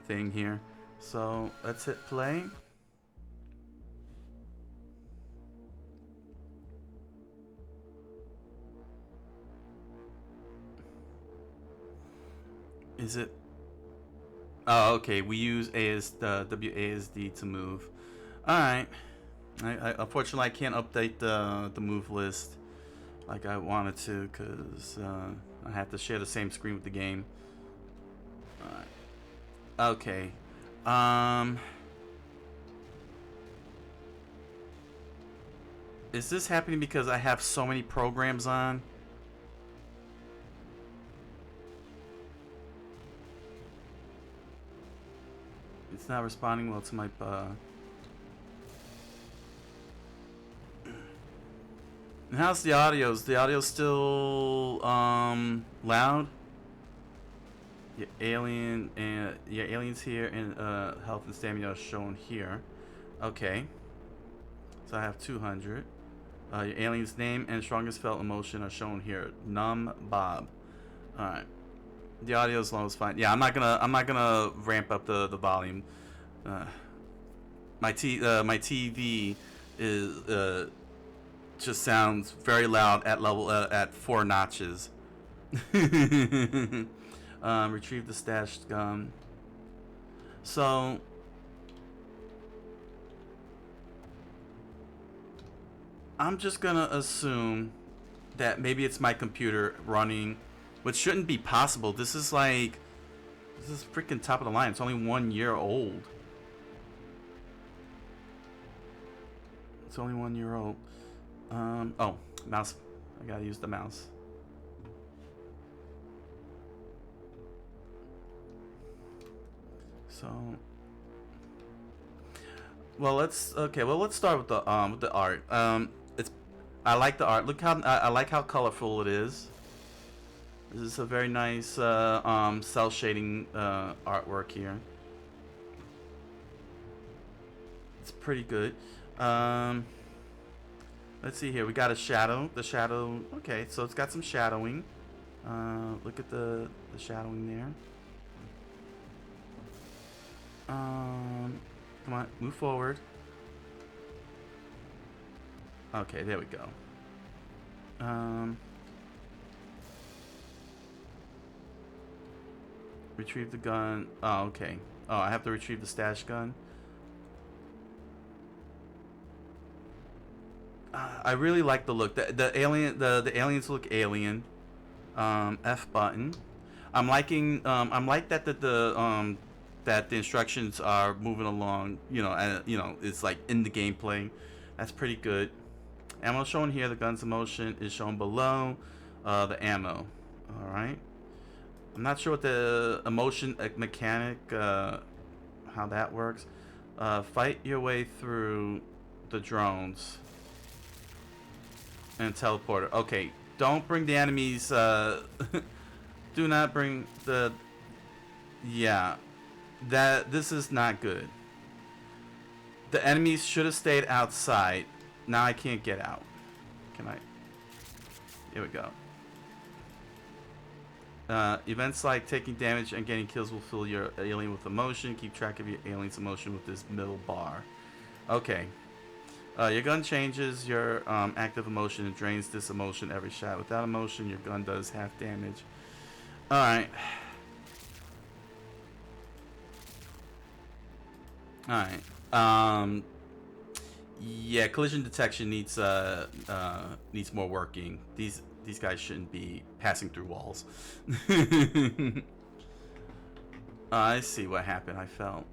thing here. So let's hit play. Is it? Oh, okay. We use WASD to move. All right. I unfortunately I can't update the move list like I wanted to, because I have to share the same screen with the game. All right. Okay. Is this happening because I have so many programs on? It's not responding well to my And how's the audio? Is the audio still loud? Your alien and your aliens here, and health and stamina are shown here. Okay. So I have 200. Your alien's name and strongest felt emotion are shown here. Numb Bob. All right. The audio is low is fine. Yeah, I'm not gonna ramp up the volume. My TV is just sounds very loud at level at 4 notches. Retrieve the stashed gun. So I'm just gonna assume that maybe it's my computer running, which shouldn't be possible. This is freaking top of the line. It's only 1 year old. It's only 1 year old. Oh, mouse. I gotta use the mouse. So, well, let's start with the art. I like the art. Look how I like how colorful it is. This is a very nice cell shading artwork here. It's pretty good. Let's see here. We got a shadow. The shadow. Okay, so it's got some shadowing. Look at the shadowing there. Come on, move forward. Okay, there we go. Retrieve the gun. Oh, okay. Oh, I have to retrieve the stash gun. I really like the look. The aliens look alien. F button. I'm liking. I'm like that that the instructions are moving along. It's like in the gameplay. That's pretty good. Ammo shown here. The gun's motion is shown below the ammo. All right. I'm not sure what the emotion mechanic, how that works. Fight your way through the drones and teleporter. Okay, don't bring the enemies. Do not bring the. Yeah, this is not good. The enemies should have stayed outside. Now I can't get out. Can I? Here we go. Events like taking damage and getting kills will fill your alien with emotion. Keep track of your alien's emotion with this middle bar. Okay. Your gun changes your active emotion and drains this emotion every shot. Without emotion, your gun does half damage. Alright. Alright. Yeah, collision detection needs more working. These guys shouldn't be passing through walls. I see what happened. I fell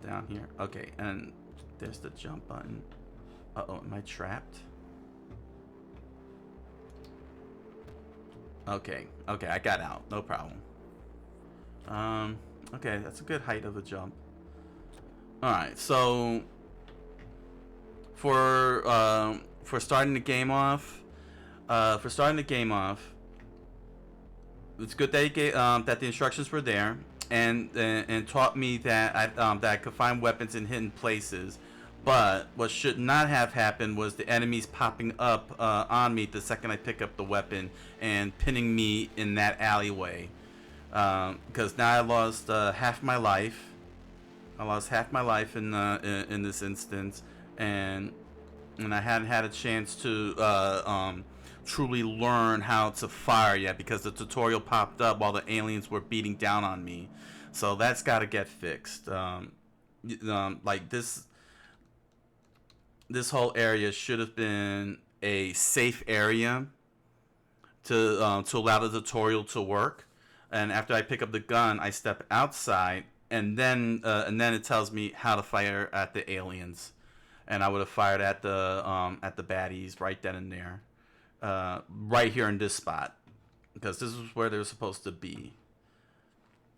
down here. Okay, and there's the jump button. Uh-oh, am I trapped? Okay, I got out. No problem. Okay, that's a good height of a jump. Alright, so for starting the game off, it's good that that the instructions were there and taught me that I could find weapons in hidden places. But what should not have happened was the enemies popping up on me the second I pick up the weapon and pinning me in that alleyway. Because now I lost half my life. I lost half my life in this instance, and I hadn't had a chance to truly learn how to fire yet because the tutorial popped up while the aliens were beating down on me. So that's got to get fixed. Like this whole area should have been a safe area to allow the tutorial to work. And after I pick up the gun, I step outside, and then it tells me how to fire at the aliens. And I would have fired at the baddies right then and there, right here in this spot, because this is where they're supposed to be.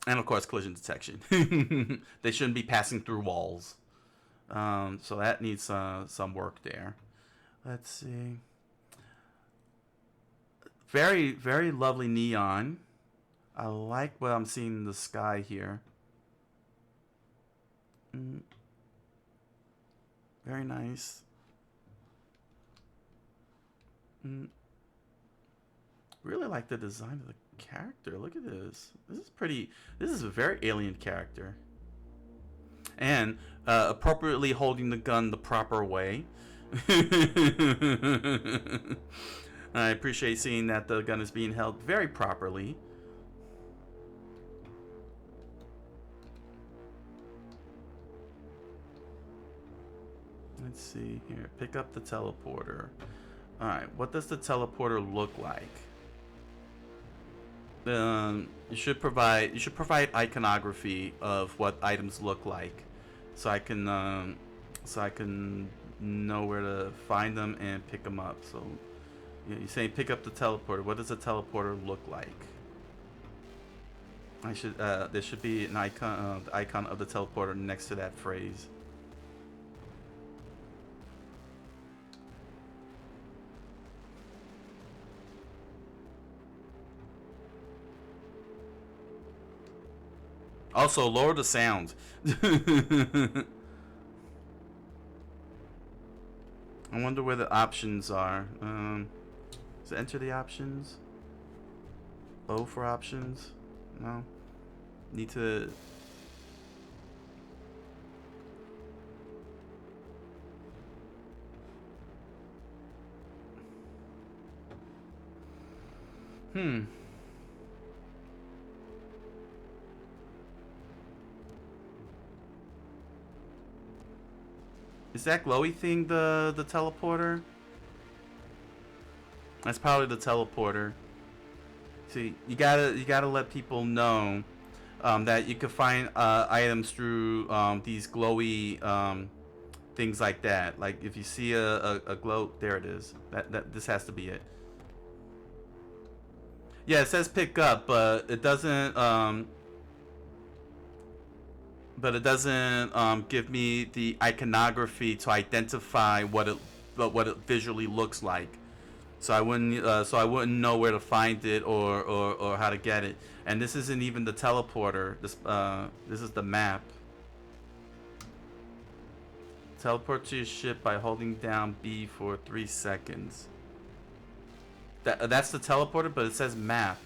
And of course, collision detection. They shouldn't be passing through walls. So that needs some work there. Let's see. Very, very lovely neon. I like what I'm seeing in the sky here. Very nice. Really like the design of the character. Look at this. This is pretty. This is a very alien character. And appropriately holding the gun the proper way. I appreciate seeing that the gun is being held very properly. Let's see here. Pick up the teleporter. Alright, what does the teleporter look like? You should provide iconography of what items look like, so I can know where to find them and pick them up. So you're saying pick up the teleporter. What does a teleporter look like? There should be an icon, the icon of the teleporter next to that phrase. Also, lower the sound. I wonder where the options are. Does it enter the options? O for options? No. Need to... Is that glowy thing the teleporter? That's probably the teleporter. See, you gotta let people know that you can find items through these glowy things like that. Like if you see a glow, there it is. That this has to be it. Yeah, it says pick up, but it doesn't. But it doesn't give me the iconography to identify what it visually looks like. So I wouldn't know where to find it or how to get it. And this isn't even the teleporter. This is the map. Teleport to your ship by holding down B for 3 seconds. That's the teleporter, but it says map.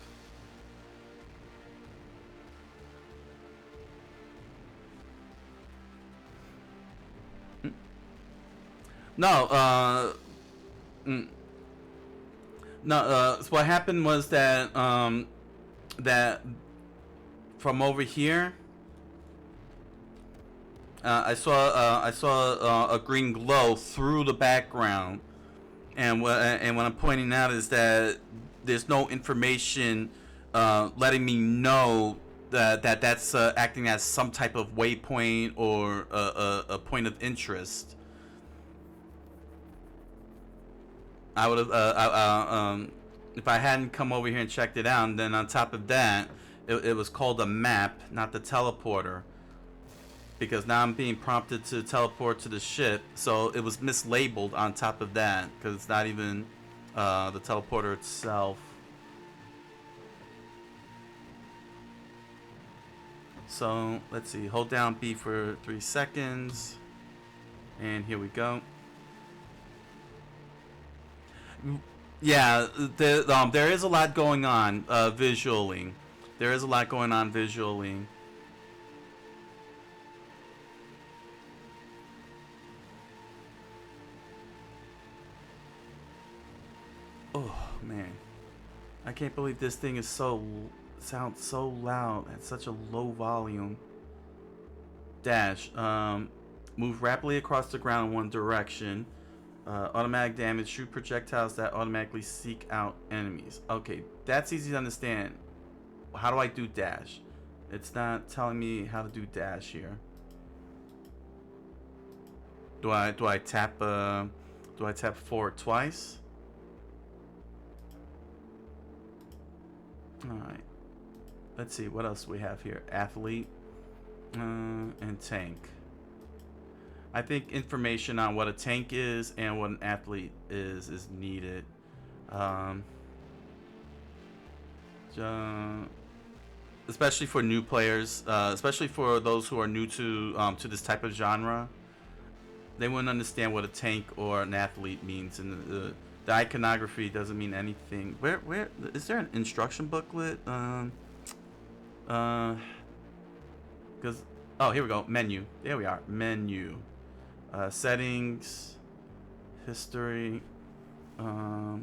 No, so what happened was that that from over here, I saw a green glow through the background, and what I'm pointing out is that there's no information letting me know that's acting as some type of waypoint or a point of interest. I would have, if I hadn't come over here and checked it out, and then on top of that, it was called a map, not the teleporter. Because now I'm being prompted to teleport to the ship, so it was mislabeled on top of that, because it's not even the teleporter itself. So, let's see, hold down B for 3 seconds, and here we go. Yeah, there is a lot going on visually. There is a lot going on visually. Oh man, I can't believe this thing is sounds so loud at such a low volume. Dash. Move rapidly across the ground in one direction. Automatic damage. Shoot projectiles that automatically seek out enemies. Okay, that's easy to understand. How do I do dash? It's not telling me how to do dash here. Do I tap forward twice? All right. Let's see what else we have here. Athlete and tank. I think information on what a tank is and what an athlete is needed. Especially for new players, especially for those who are new to this type of genre, they wouldn't understand what a tank or an athlete means, and the iconography doesn't mean anything. Where is there an instruction booklet? Because oh, here we go. Menu. There we are. Menu. Settings. History. Here are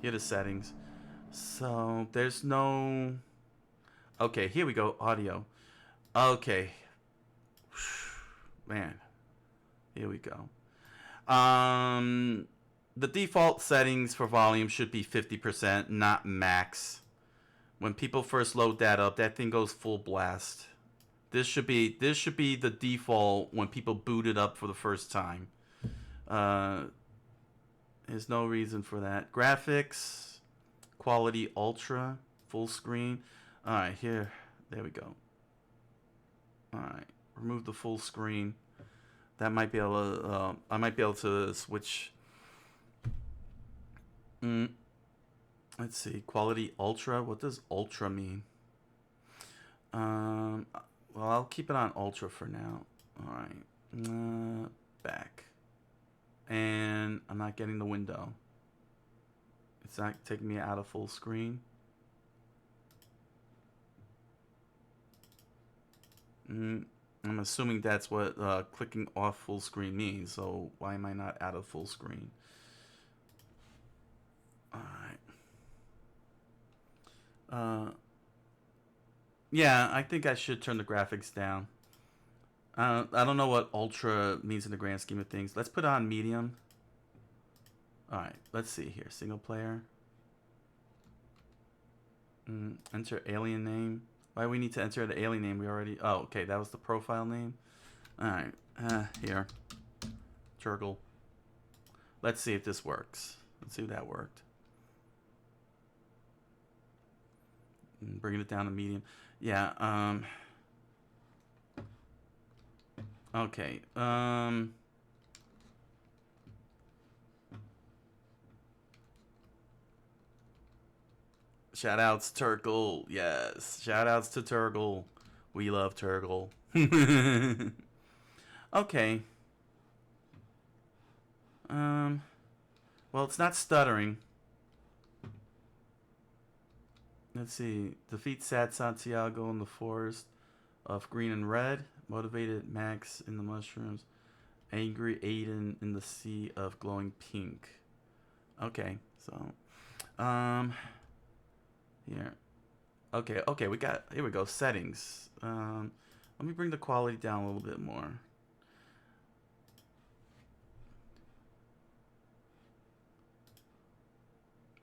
the settings. So there's no. Okay, here we go. Audio. Okay. Man. Here we go. The default settings for volume should be 50%, not max. When people first load that up, that thing goes full blast. This should be the default when people boot it up for the first time. There's no reason for that. Graphics, quality ultra, full screen. All right, here, there we go. All right, remove the full screen. That might be able to. I might be able to switch. Let's see, quality ultra. What does ultra mean? Well, I'll keep it on ultra for now. All right, back, and I'm not getting the window. It's not taking me out of full screen. I'm assuming that's what clicking off full screen means. So why am I not out of full screen? All right. Yeah, I think I should turn the graphics down. I don't know what ultra means in the grand scheme of things. Let's put on medium. All right, let's see here. Single player. Enter alien name. Why do we need to enter the alien name? We already... Oh, okay, that was the profile name. All right, here. Turgle. Let's see if this works. Let's see if that worked. Bringing it down to medium. Yeah. Okay. Shout outs Turgle. Yes. Shout outs to Turgle. We love Turgle. Okay. Well, it's not stuttering. Let's see. Defeat Sad Santiago in the forest of green and red. Motivated Max in the mushrooms. Angry Aiden in the sea of glowing pink. Okay, so here. Okay, here we go. Settings. Let me bring the quality down a little bit more.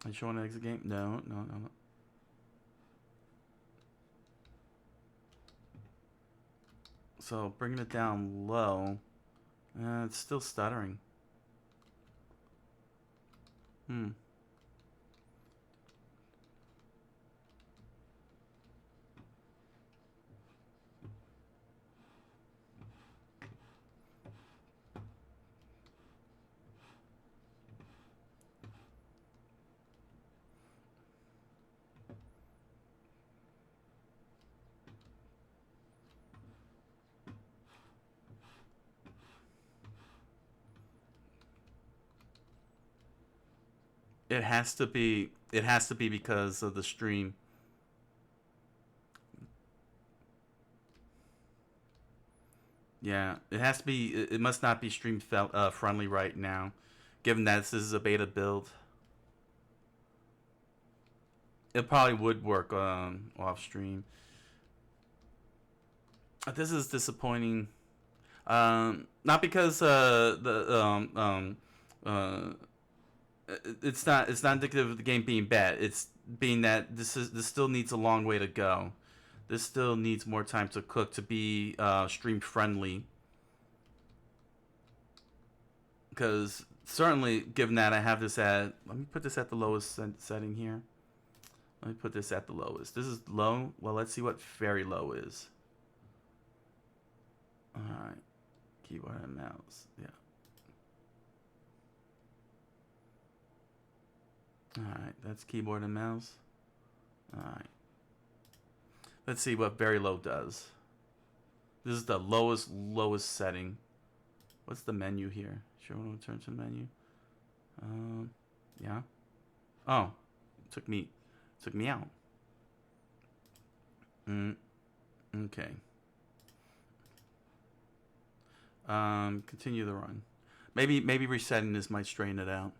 Are you showing an exit game? No. So bringing it down low. It's still stuttering. It has to be. It has to be because of the stream. Yeah, it has to be. It must not be stream friendly right now, given that this is a beta build. It probably would work off stream. This is disappointing. Not because it's not indicative of the game being bad. It's being that this still needs a long way to go. This still needs more time to cook to be stream friendly. Because certainly, given that I have this at, let me put this at the lowest setting here. Let me put this at the lowest. This is low. Well, let's see what very low is. All right, keyboard and mouse. Yeah. Alright, that's keyboard and mouse. Alright. Let's see what very low does. This is the lowest setting. What's the menu here? Sure, we'll return to the menu. Yeah. Oh, took me out. Okay. Continue the run. Maybe resetting this might straighten it out.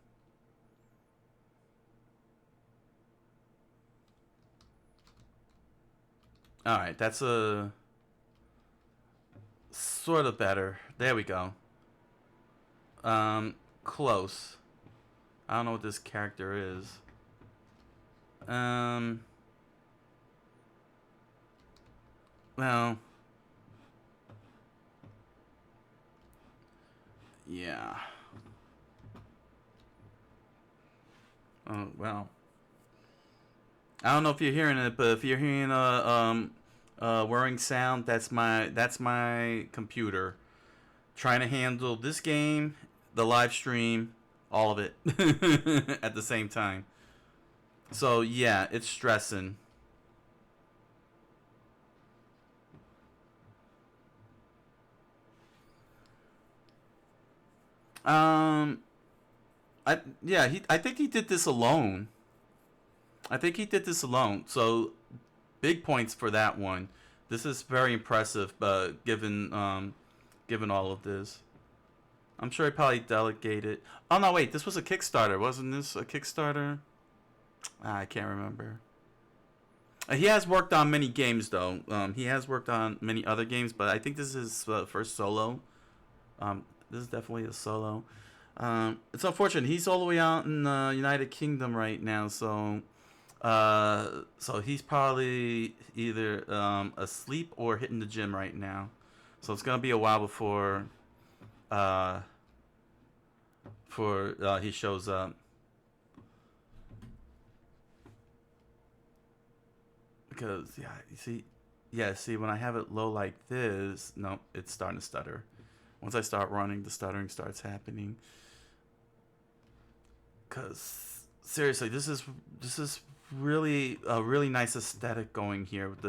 Alright, that's a sort of better. There we go. Close. I don't know what this character is. Well. Yeah. Oh, well. I don't know if you're hearing it, but if you're hearing a whirring sound, that's my computer trying to handle this game, the live stream, all of it at the same time. So yeah, it's stressing. I think he did this alone. So big points for that one. This is very impressive, given all of this. I'm sure he probably delegated. Oh no, wait, this was a Kickstarter, wasn't this a Kickstarter? I can't remember. He has worked on many games though. He has worked on many other games, but I think this is his first solo. This is definitely a solo. It's unfortunate. He's all the way out in the United Kingdom right now, so he's probably either asleep or hitting the gym right now. So it's gonna be a while before he shows up. Because yeah, you see, yeah, see when I have it low like this, no, it's starting to stutter. Once I start running, the stuttering starts happening. Cause seriously, this is really a really nice aesthetic going here with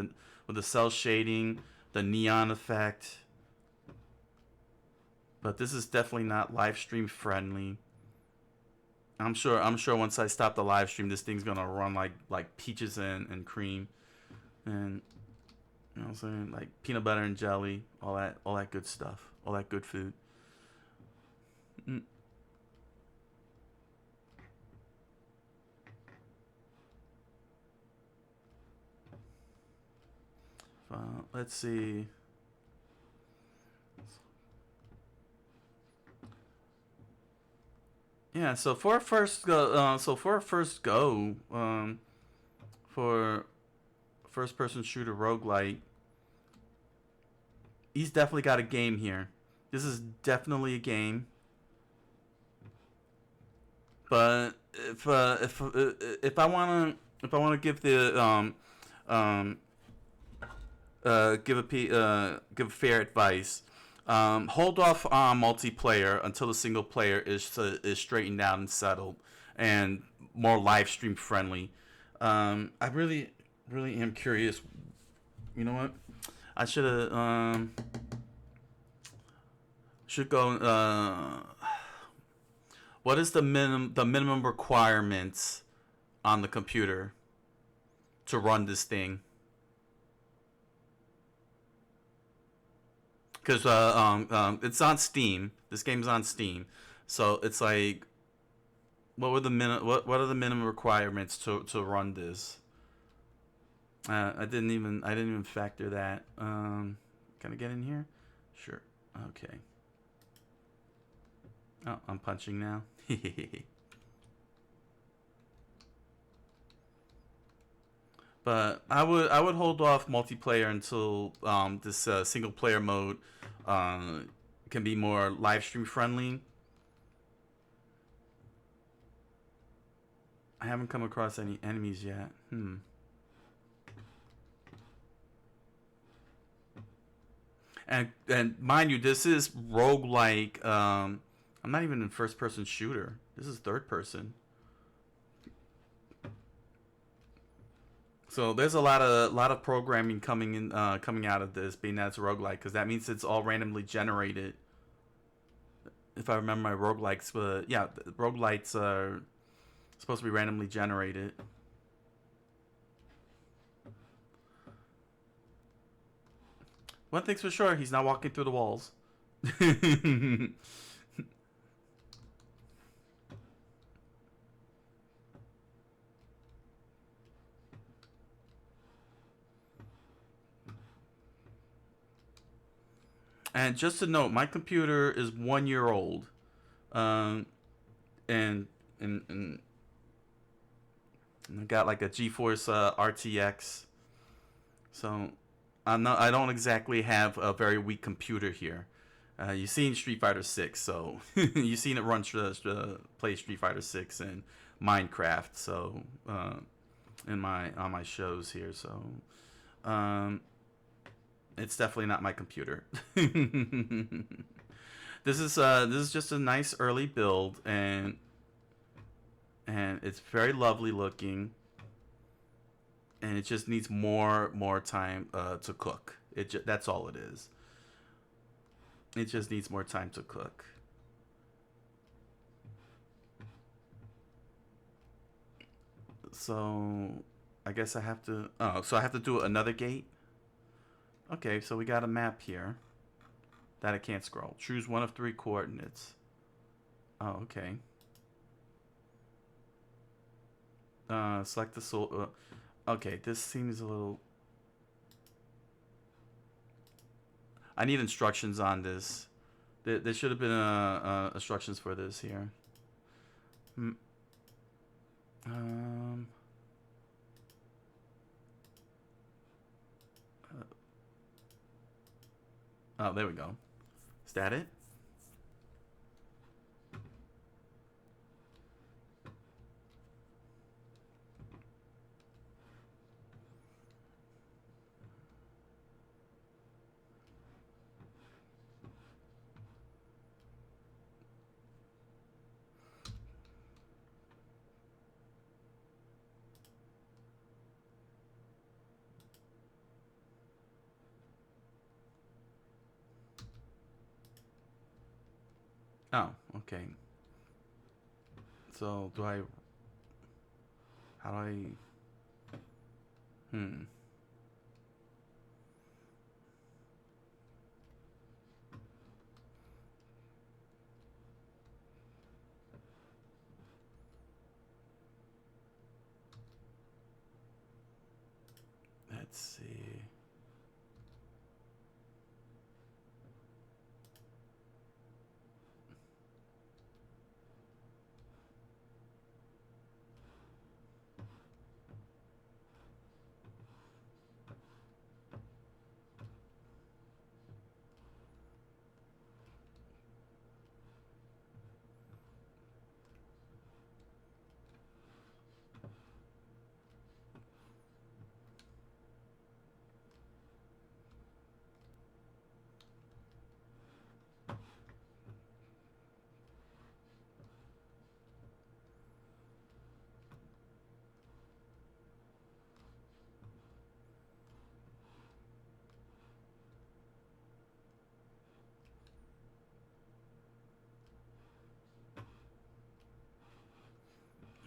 the cell shading, the neon effect. But this is definitely not live stream friendly. I'm sure once I stop the live stream, this thing's gonna run like peaches and cream, and you know what I'm saying, like peanut butter and jelly, all that good stuff, all that good food. Mm. Let's see. Yeah, so for our first go, for first person shooter roguelite, he's definitely got a game here. This is definitely a game. But if I wanna give the um give fair advice, hold off on multiplayer until the single player is straightened out and settled and more live stream friendly. I really am curious. You know what? I should go. What is the minimum requirements on the computer to run this thing? Because it's on Steam. This game's on Steam, so it's like, what are the minimum requirements to run this? I didn't even factor that. Can I get in here? Sure. Okay. Oh, I'm punching now. But I would hold off multiplayer until this single player mode can be more live stream friendly. I haven't come across any enemies yet. And mind you, this is roguelike. I'm not even in first person shooter. This is third person. So there's a lot of programming coming out of this, being that it's roguelike, because that means it's all randomly generated. If I remember my roguelikes, but yeah, roguelites are supposed to be randomly generated. One thing's for sure, he's not walking through the walls. And just to note, my computer is 1 year old, um, and and I got like a GeForce RTX, so I don't exactly have a very weak computer here. You've seen Street Fighter 6, so you've seen it run play Street Fighter 6 and Minecraft, so in my on my shows here, so it's definitely not my computer. This is just a nice early build, and it's very lovely looking, and it just needs more time to cook. That's all it is. It just needs more time to cook. So I guess I have to. Oh, so I have to do another gate. Okay, so we got a map here that I can't scroll. Choose one of 3 coordinates. Oh, okay. Select the soul. Okay, this seems a little. I need instructions on this. There should have been instructions for this here. Um. Oh, there we go. Is that it? Oh, okay. So do I? How do I? Hmm. Let's see.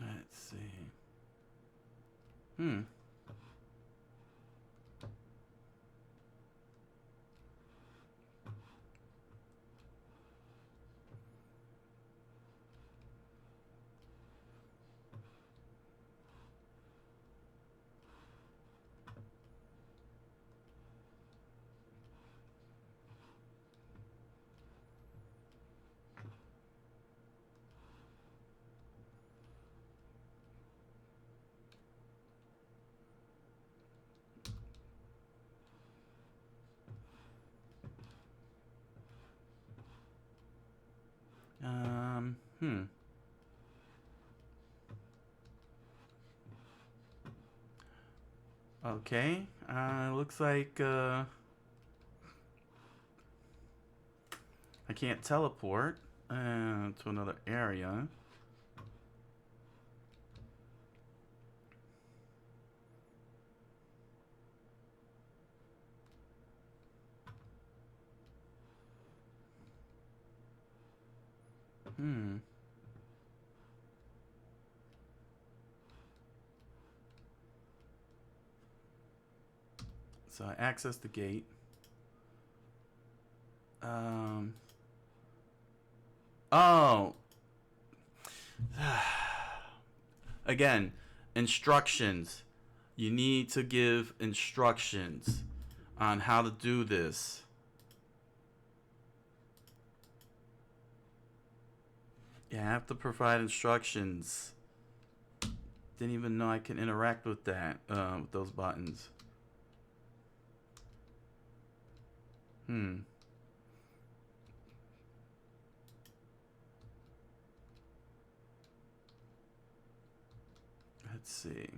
Let's see. Hmm. Hmm. Okay. Looks like I can't teleport to another area. Hmm. So I access the gate. Um. Oh. Again, instructions. You need to give instructions on how to do this. You have to provide instructions. Didn't even know I can interact with that, with those buttons. Hmm. Let's see.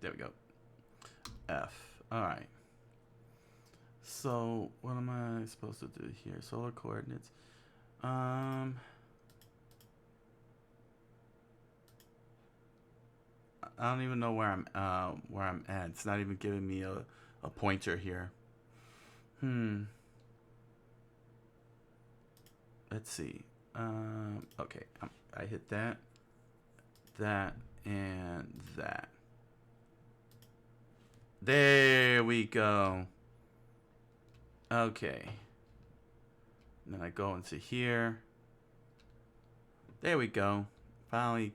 There we go. F. Alright. So, what am I supposed to do here? Solar coordinates. I don't even know where I'm at. It's not even giving me a pointer here. Let's see. Okay. I hit that, and that. There we go. Okay. And then I go into here. There we go. Finally.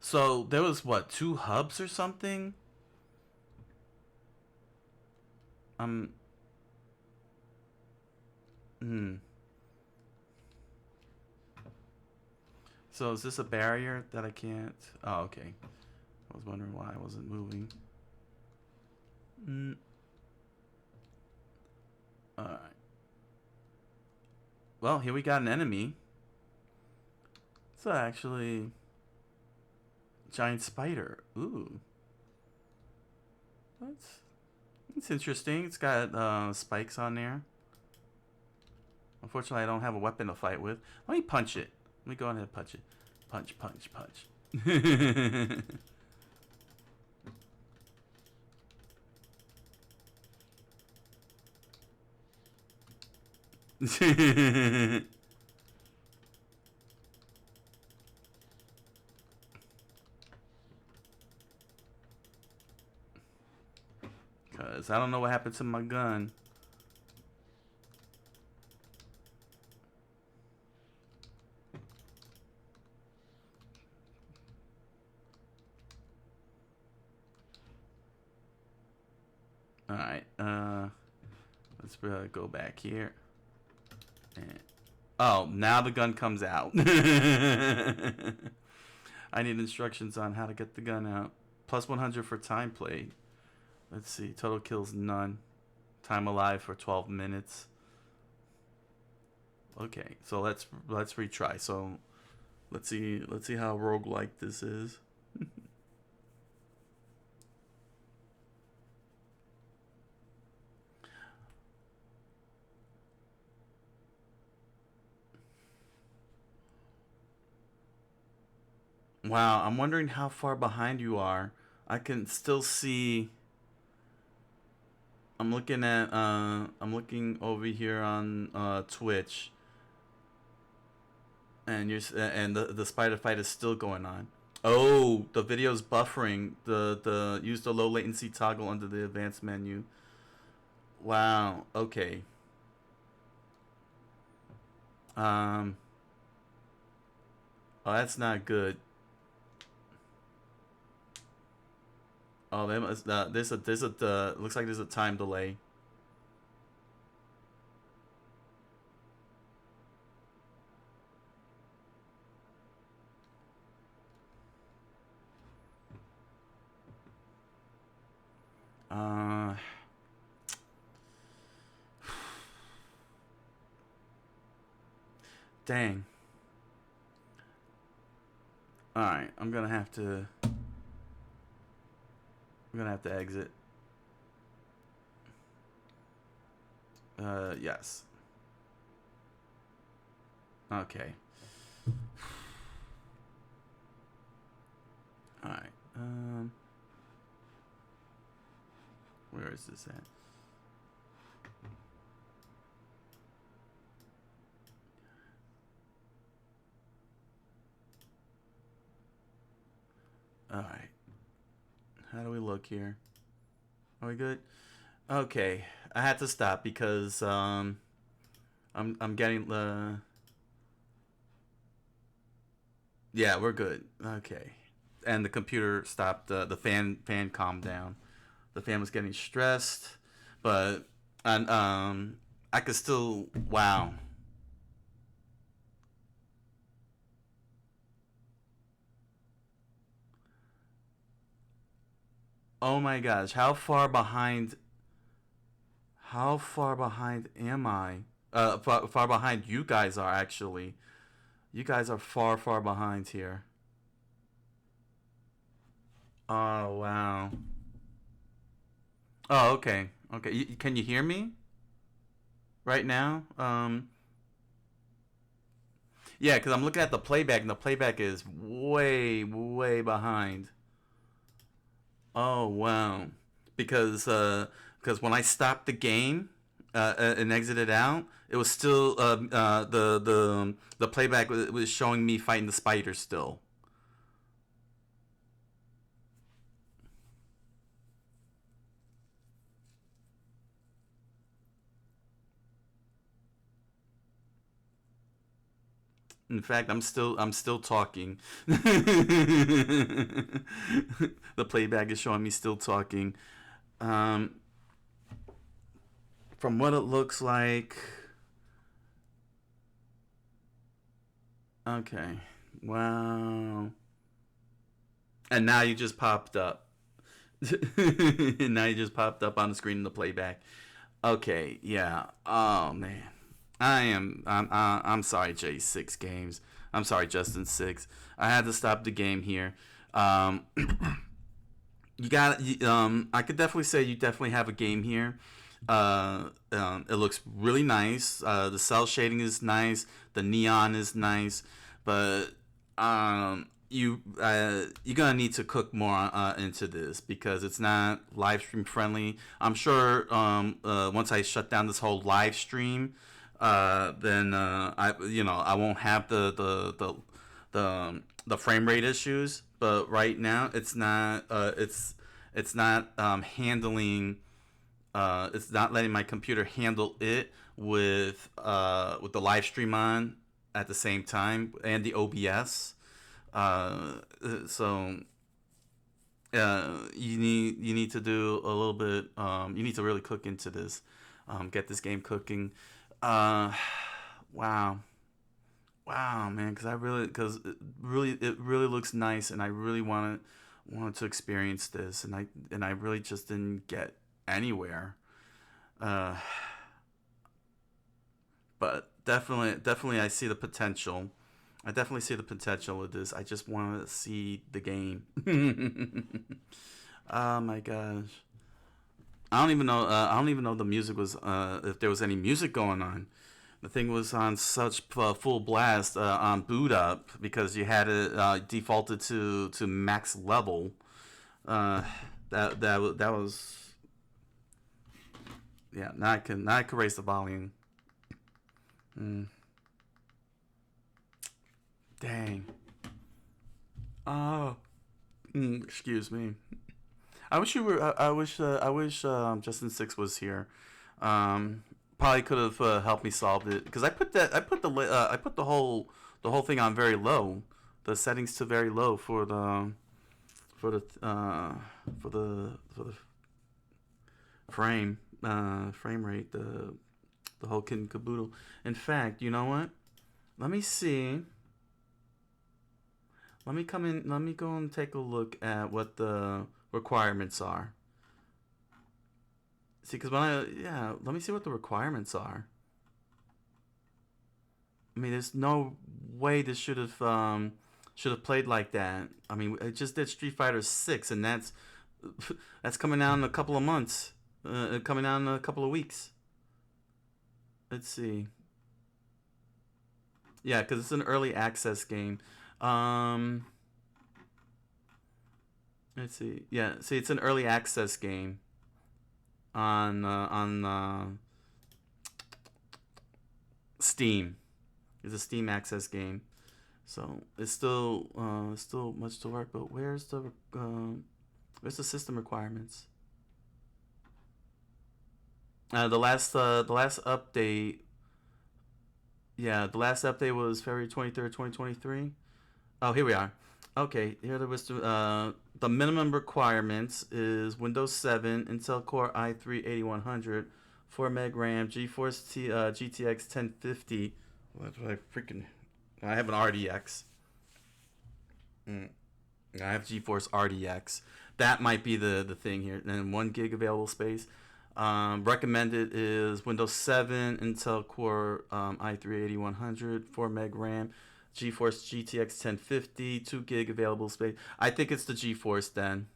So there was what, 2 hubs or something? Hmm. So is this a barrier that I can't? Oh, okay. I was wondering why I wasn't moving. Alright. Well, here we got an enemy. It's actually giant spider. Ooh. That's interesting. It's got spikes on there. Unfortunately, I don't have a weapon to fight with. Let me punch it. me go ahead and punch it. Punch, punch, punch. Cause I don't know what happened to my gun. All right, let's go back here. And, oh, now the gun comes out. I need instructions on how to get the gun out. Plus 100 for time played. Let's see, total kills none. Time alive for 12 minutes. Okay, so let's retry. So let's see how roguelike this is. Wow, I'm wondering how far behind you are. I can still see. I'm looking over here on Twitch, and the spider fight is still going on. Oh, the video's buffering. Use the low latency toggle under the advanced menu. Wow. Okay. Oh, that's not good. Oh, there's looks like there's a time delay. Dang. All right, I'm gonna have to exit. Yes. Okay. All right. Where is this at? All right. How do we look here? Are we good? Okay. I had to stop because I'm getting the. Yeah, we're good. Okay. And the computer stopped. The fan calmed down. The fan was getting stressed, but I could still. Wow. Oh my gosh, how far behind am I? Far behind you guys are actually. You guys are far behind here. Oh, wow. Oh, okay. Okay. Can you hear me right now? Yeah, because I'm looking at the playback, and the playback is way behind. Oh, wow. Because when I stopped the game and exited out, it was still the playback was showing me fighting the spider still. In fact, I'm still talking. The playback is showing me still talking. From what it looks like. Okay. Wow. And now you just popped up. Now you just popped up on the screen in the playback. Okay, yeah. Oh man. I'm sorry, J6 Games. I'm sorry, Justin 6. I had to stop the game here. You got I could definitely say you definitely have a game here. It looks really nice. The cell shading is nice. The neon is nice. but you're gonna need to cook more into this because it's not live stream friendly. I'm sure once I shut down this whole live stream, then I won't have the frame rate issues. But right now it's not handling. It's not letting my computer handle it with the live stream on at the same time and the OBS. So you need to do a little bit. You need to really cook into this. Get this game cooking. Uh, wow, wow, man. Because it really looks nice, and I really wanted to experience this, and I really just didn't get anywhere. Uh, but definitely, I see the potential. I definitely see the potential of this. I just want to see the game. Oh my gosh. I don't even know. I don't even know the music was. If there was any music going on, the thing was on such full blast on boot up because you had it defaulted to max level. Uh, that was yeah. Now I can raise the volume. Mm, dang. Oh. Excuse me. I wish you were. I wish Justin Six was here. Probably could have helped me solve it because I put the whole thing on very low, the settings to very low for the for the frame rate, the whole kit and caboodle. In fact, you know what? Let me see. Let me come in. Let me go and take a look at what the requirements are. See, because let me see what the requirements are. I mean, there's no way this should have played like that. I mean, it just did Street Fighter 6, and that's coming out in a couple of months. Coming out in a couple of weeks. Let's see. Yeah, because it's an early access game. Um, let's see. Yeah, see, it's an early access game on Steam. It's a Steam access game, so it's still much to work. But where's the system requirements? The last update. Yeah, the last update was February 23rd, 2023. Oh, here we are. Okay, here the minimum requirements is Windows 7, Intel Core i3 8100, 4 meg RAM, GTX 1050. Well, that's what I have an RDX. Mm, I have GeForce RDX. That might be the thing here. And 1 gig available space. Recommended is Windows 7, Intel Core i3 8100, 4 meg RAM, GeForce GTX 1050, 2 gig available space. I think it's the GeForce then,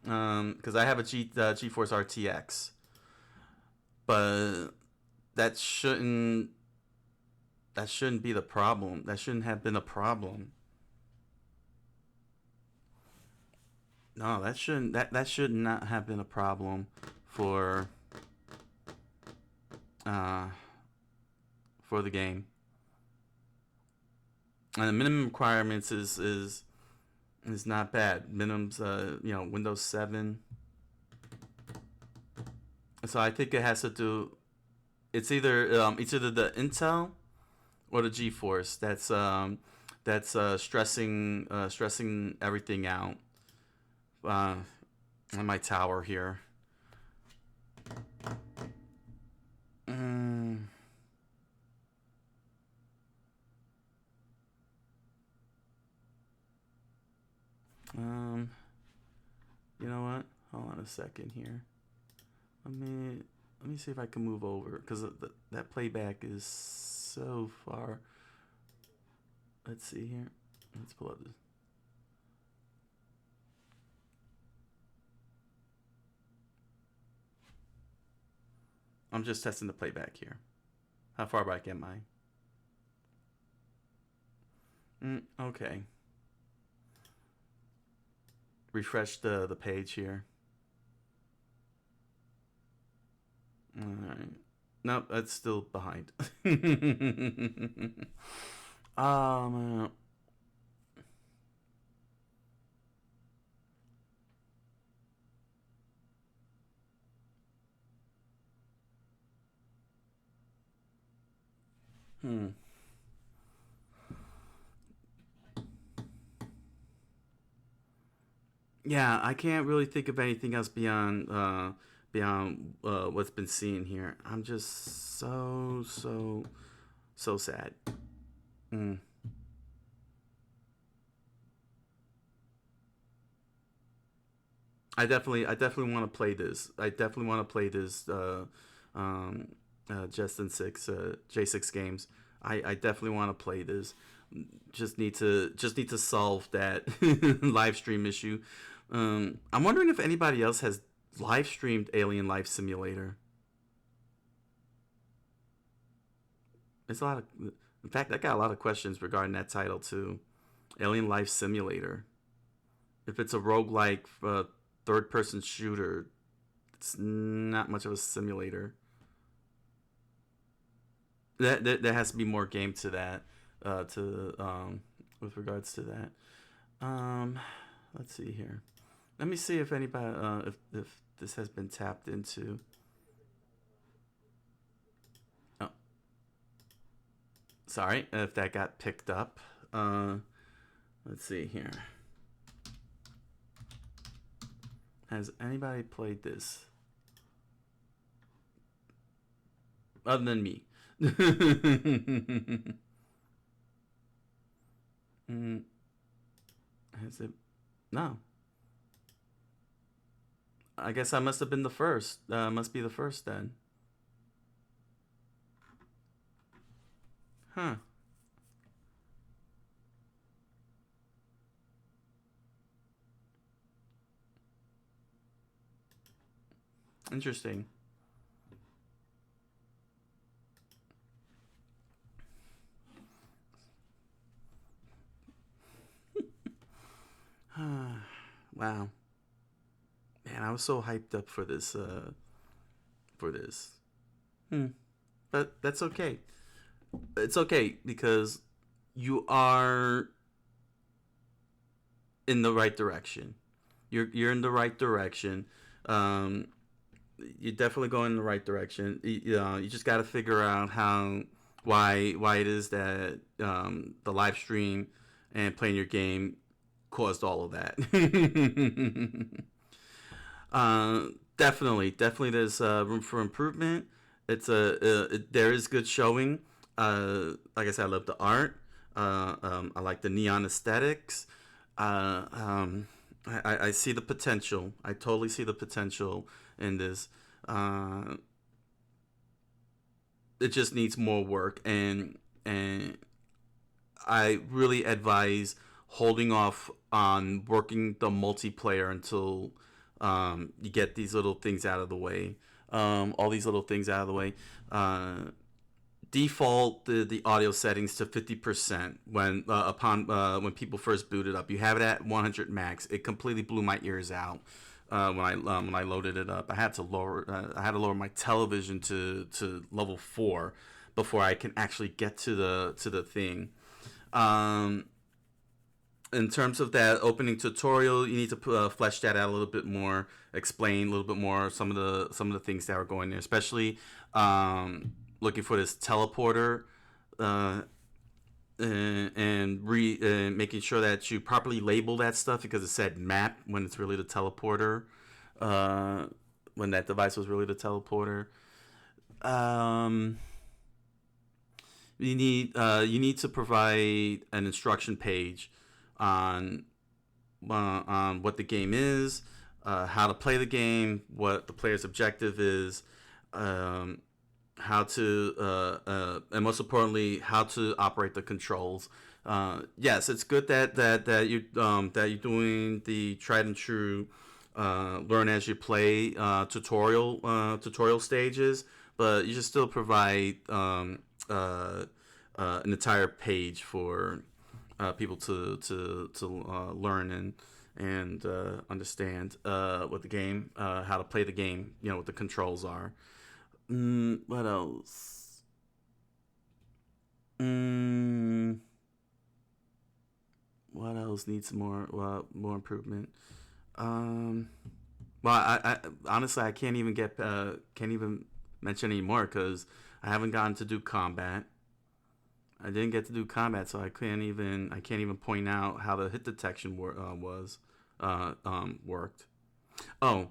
because I have a GeForce RTX, but that shouldn't be the problem. That shouldn't have been a problem. No, that should not have been a problem for uh for the game. And the minimum requirements is not bad. Minimums, Windows 7. So I think it has to do. It's either the Intel or the GeForce that's stressing everything out. Uh, on my tower here. Mm, um, you know what? Hold on a second here. Let me let me see if I can move over because that playback is so far. Let's see here. Let's pull up this. I'm just testing the playback here. How far back am I? Okay. Refresh the page here. All right. Nope, that's still behind. um. Hmm. Yeah, I can't really think of anything else beyond what's been seen here. I'm just so sad. Mm. I definitely want to play this. I definitely want to play this. Um, Justin Six J6 games. I definitely want to play this. Just need to solve that live stream issue. I'm wondering if anybody else has live streamed Alien Life Simulator. It's a lot of. In fact, I got a lot of questions regarding that title too. Alien Life Simulator. If it's a roguelike third person shooter, it's not much of a simulator. There has to be more game to that. To With regards to that. Um, let's see here. Let me see if anybody if this has been tapped into. Oh, sorry if that got picked up. Uh, let's see here. Has anybody played this other than me? Mm, has it? No. I guess I must have been the first. Must be the first then. Huh. Interesting. Wow. Man, I was so hyped up for this. For this. Hmm. But that's okay. It's okay because you are in the right direction. You're in the right direction. Um, you're definitely going in the right direction. You just got to figure out why it is that the live stream and playing your game caused all of that. uh, definitely, there's room for improvement. There is good showing. Like I said, I love the art. I like the neon aesthetics. Uh, um, I see the potential. I totally see the potential in this. Uh, it just needs more work, and I really advise holding off on working the multiplayer until you get these little things out of the way. All these little things out of the way. Uh, Default the audio settings to 50% when people first boot it up. You have it at 100 max. It completely blew my ears out when I loaded it up. I had to lower my television to level 4 before I can actually get to the thing. Um, in terms of that opening tutorial, you need to flesh that out a little bit more, explain a little bit more some of the things that are going there, especially looking for this teleporter, uh, and making sure that you properly label that stuff because it said map when it's really the teleporter, uh, when that device was really the teleporter. Um, you need to provide an instruction page on on what the game is, how to play the game, what the player's objective is, um, how to, and most importantly, how to operate the controls. Yes, it's good that you're doing the tried and true learn as you play tutorial stages, but you should still provide an entire page people to learn and understand what the game, how to play the game. You know what the controls are. What else? What else needs more improvement? Well, I honestly I can't even mention anymore because I haven't gotten to do combat. I didn't get to do combat, so I can't even point out how the hit detection worked. Oh,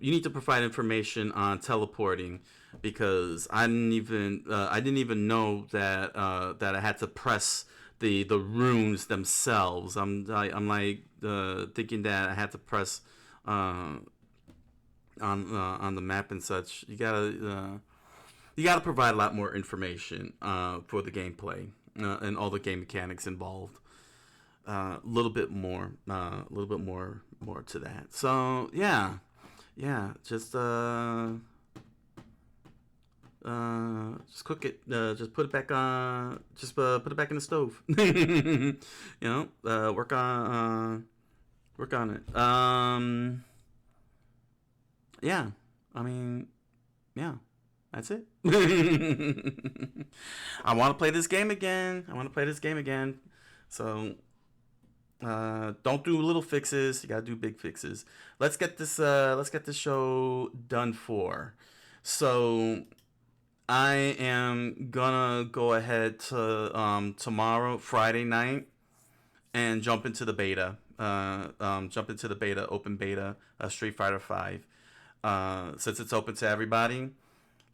you need to provide information on teleporting because I didn't even know that that I had to press the runes themselves. I'm like thinking that I had to press on the map and such. You gotta provide a lot more information for the gameplay and all the game mechanics involved. A little bit more to that. So yeah, just cook it. Just put it back on. Just put it back in the stove. You know, work on it. Yeah, I mean, yeah. That's it. I want to play this game again. So, don't do little fixes. You gotta do big fixes. Let's get this show done for. So, I am gonna go ahead to tomorrow, Friday night, and jump into the beta. Open beta, Street Fighter 5. Since it's open to everybody.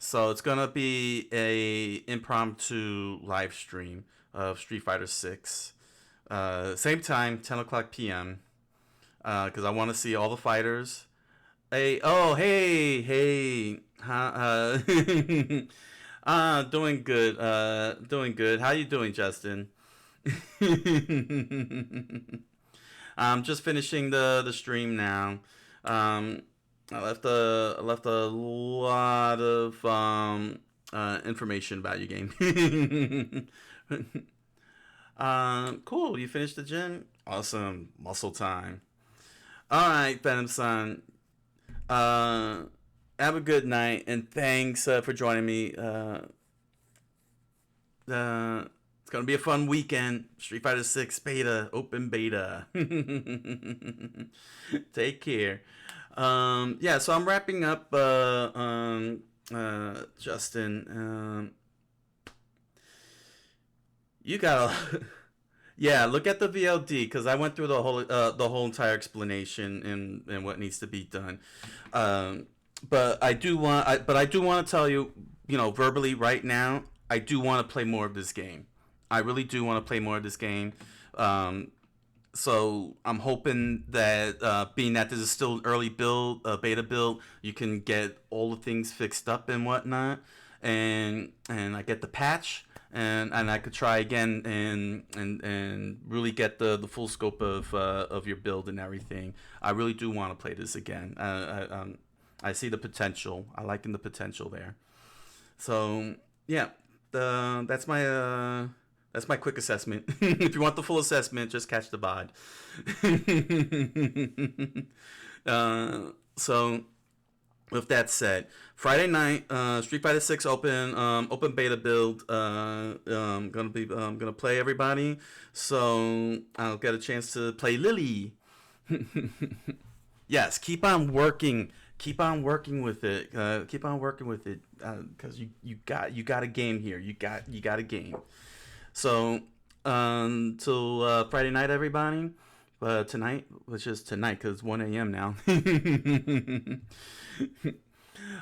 So it's gonna be a impromptu live stream of Street Fighter 6. Same time, 10 o'clock p.m. Because I want to see all the fighters. Hey, doing good. Doing good. How you doing, Justin? I'm just finishing the stream now. I left a lot of information about your game. Cool. You finished the gym? Awesome. Muscle time. All right, Venom-san. Have a good night, and thanks for joining me. It's gonna be a fun weekend. Street Fighter 6 beta, open beta. Take care. Yeah, so I'm wrapping up, Justin. You gotta, yeah, look at the VLD because I went through the whole entire explanation and what needs to be done. But I do want to tell you, verbally right now, I do want to play more of this game. I really do want to play more of this game. So I'm hoping that being that this is still early build, beta build, you can get all the things fixed up and whatnot, and I get the patch, and I could try again and really get the full scope of your build and everything. I really do want to play this again. I see the potential. I liking the potential there. So yeah, that's my. That's my quick assessment. If you want the full assessment, just catch the bod. So, with that said, Friday night, Street Fighter 6 open beta build. Gonna play everybody. So I'll get a chance to play Lily. Yes, keep on working with it. Because you got a game here. You got a game. So, till Friday night, everybody. Tonight, which is tonight, because it's 1 a.m. now.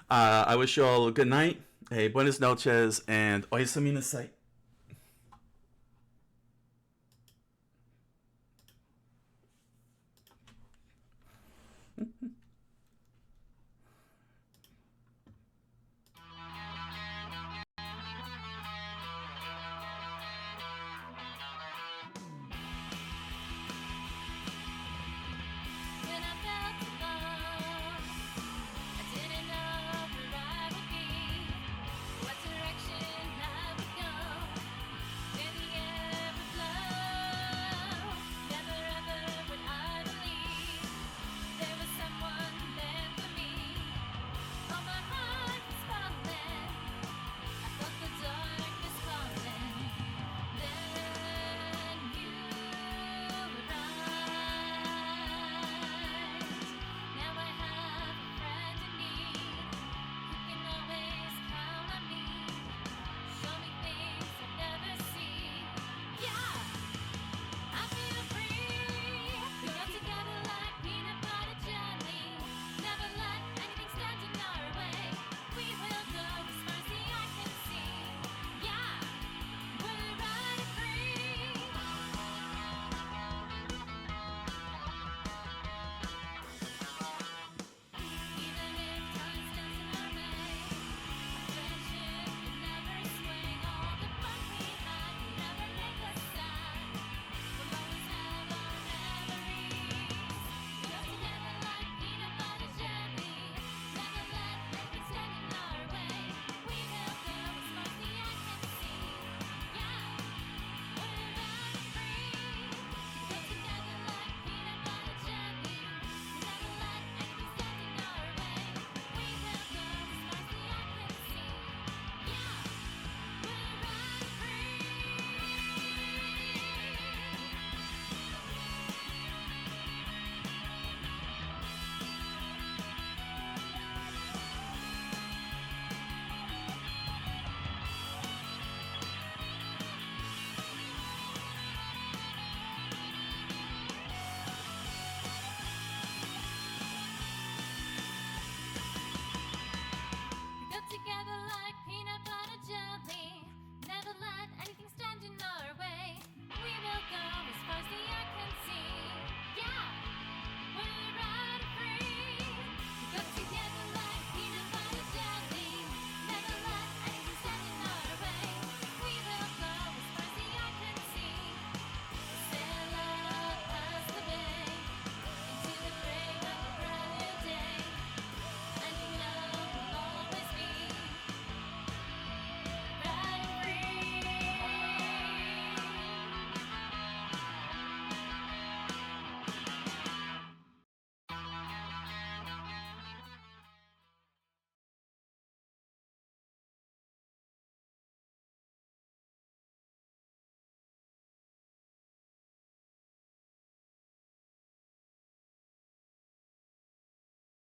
I wish you all a good night. Hey, buenas noches, and oyasu minasai.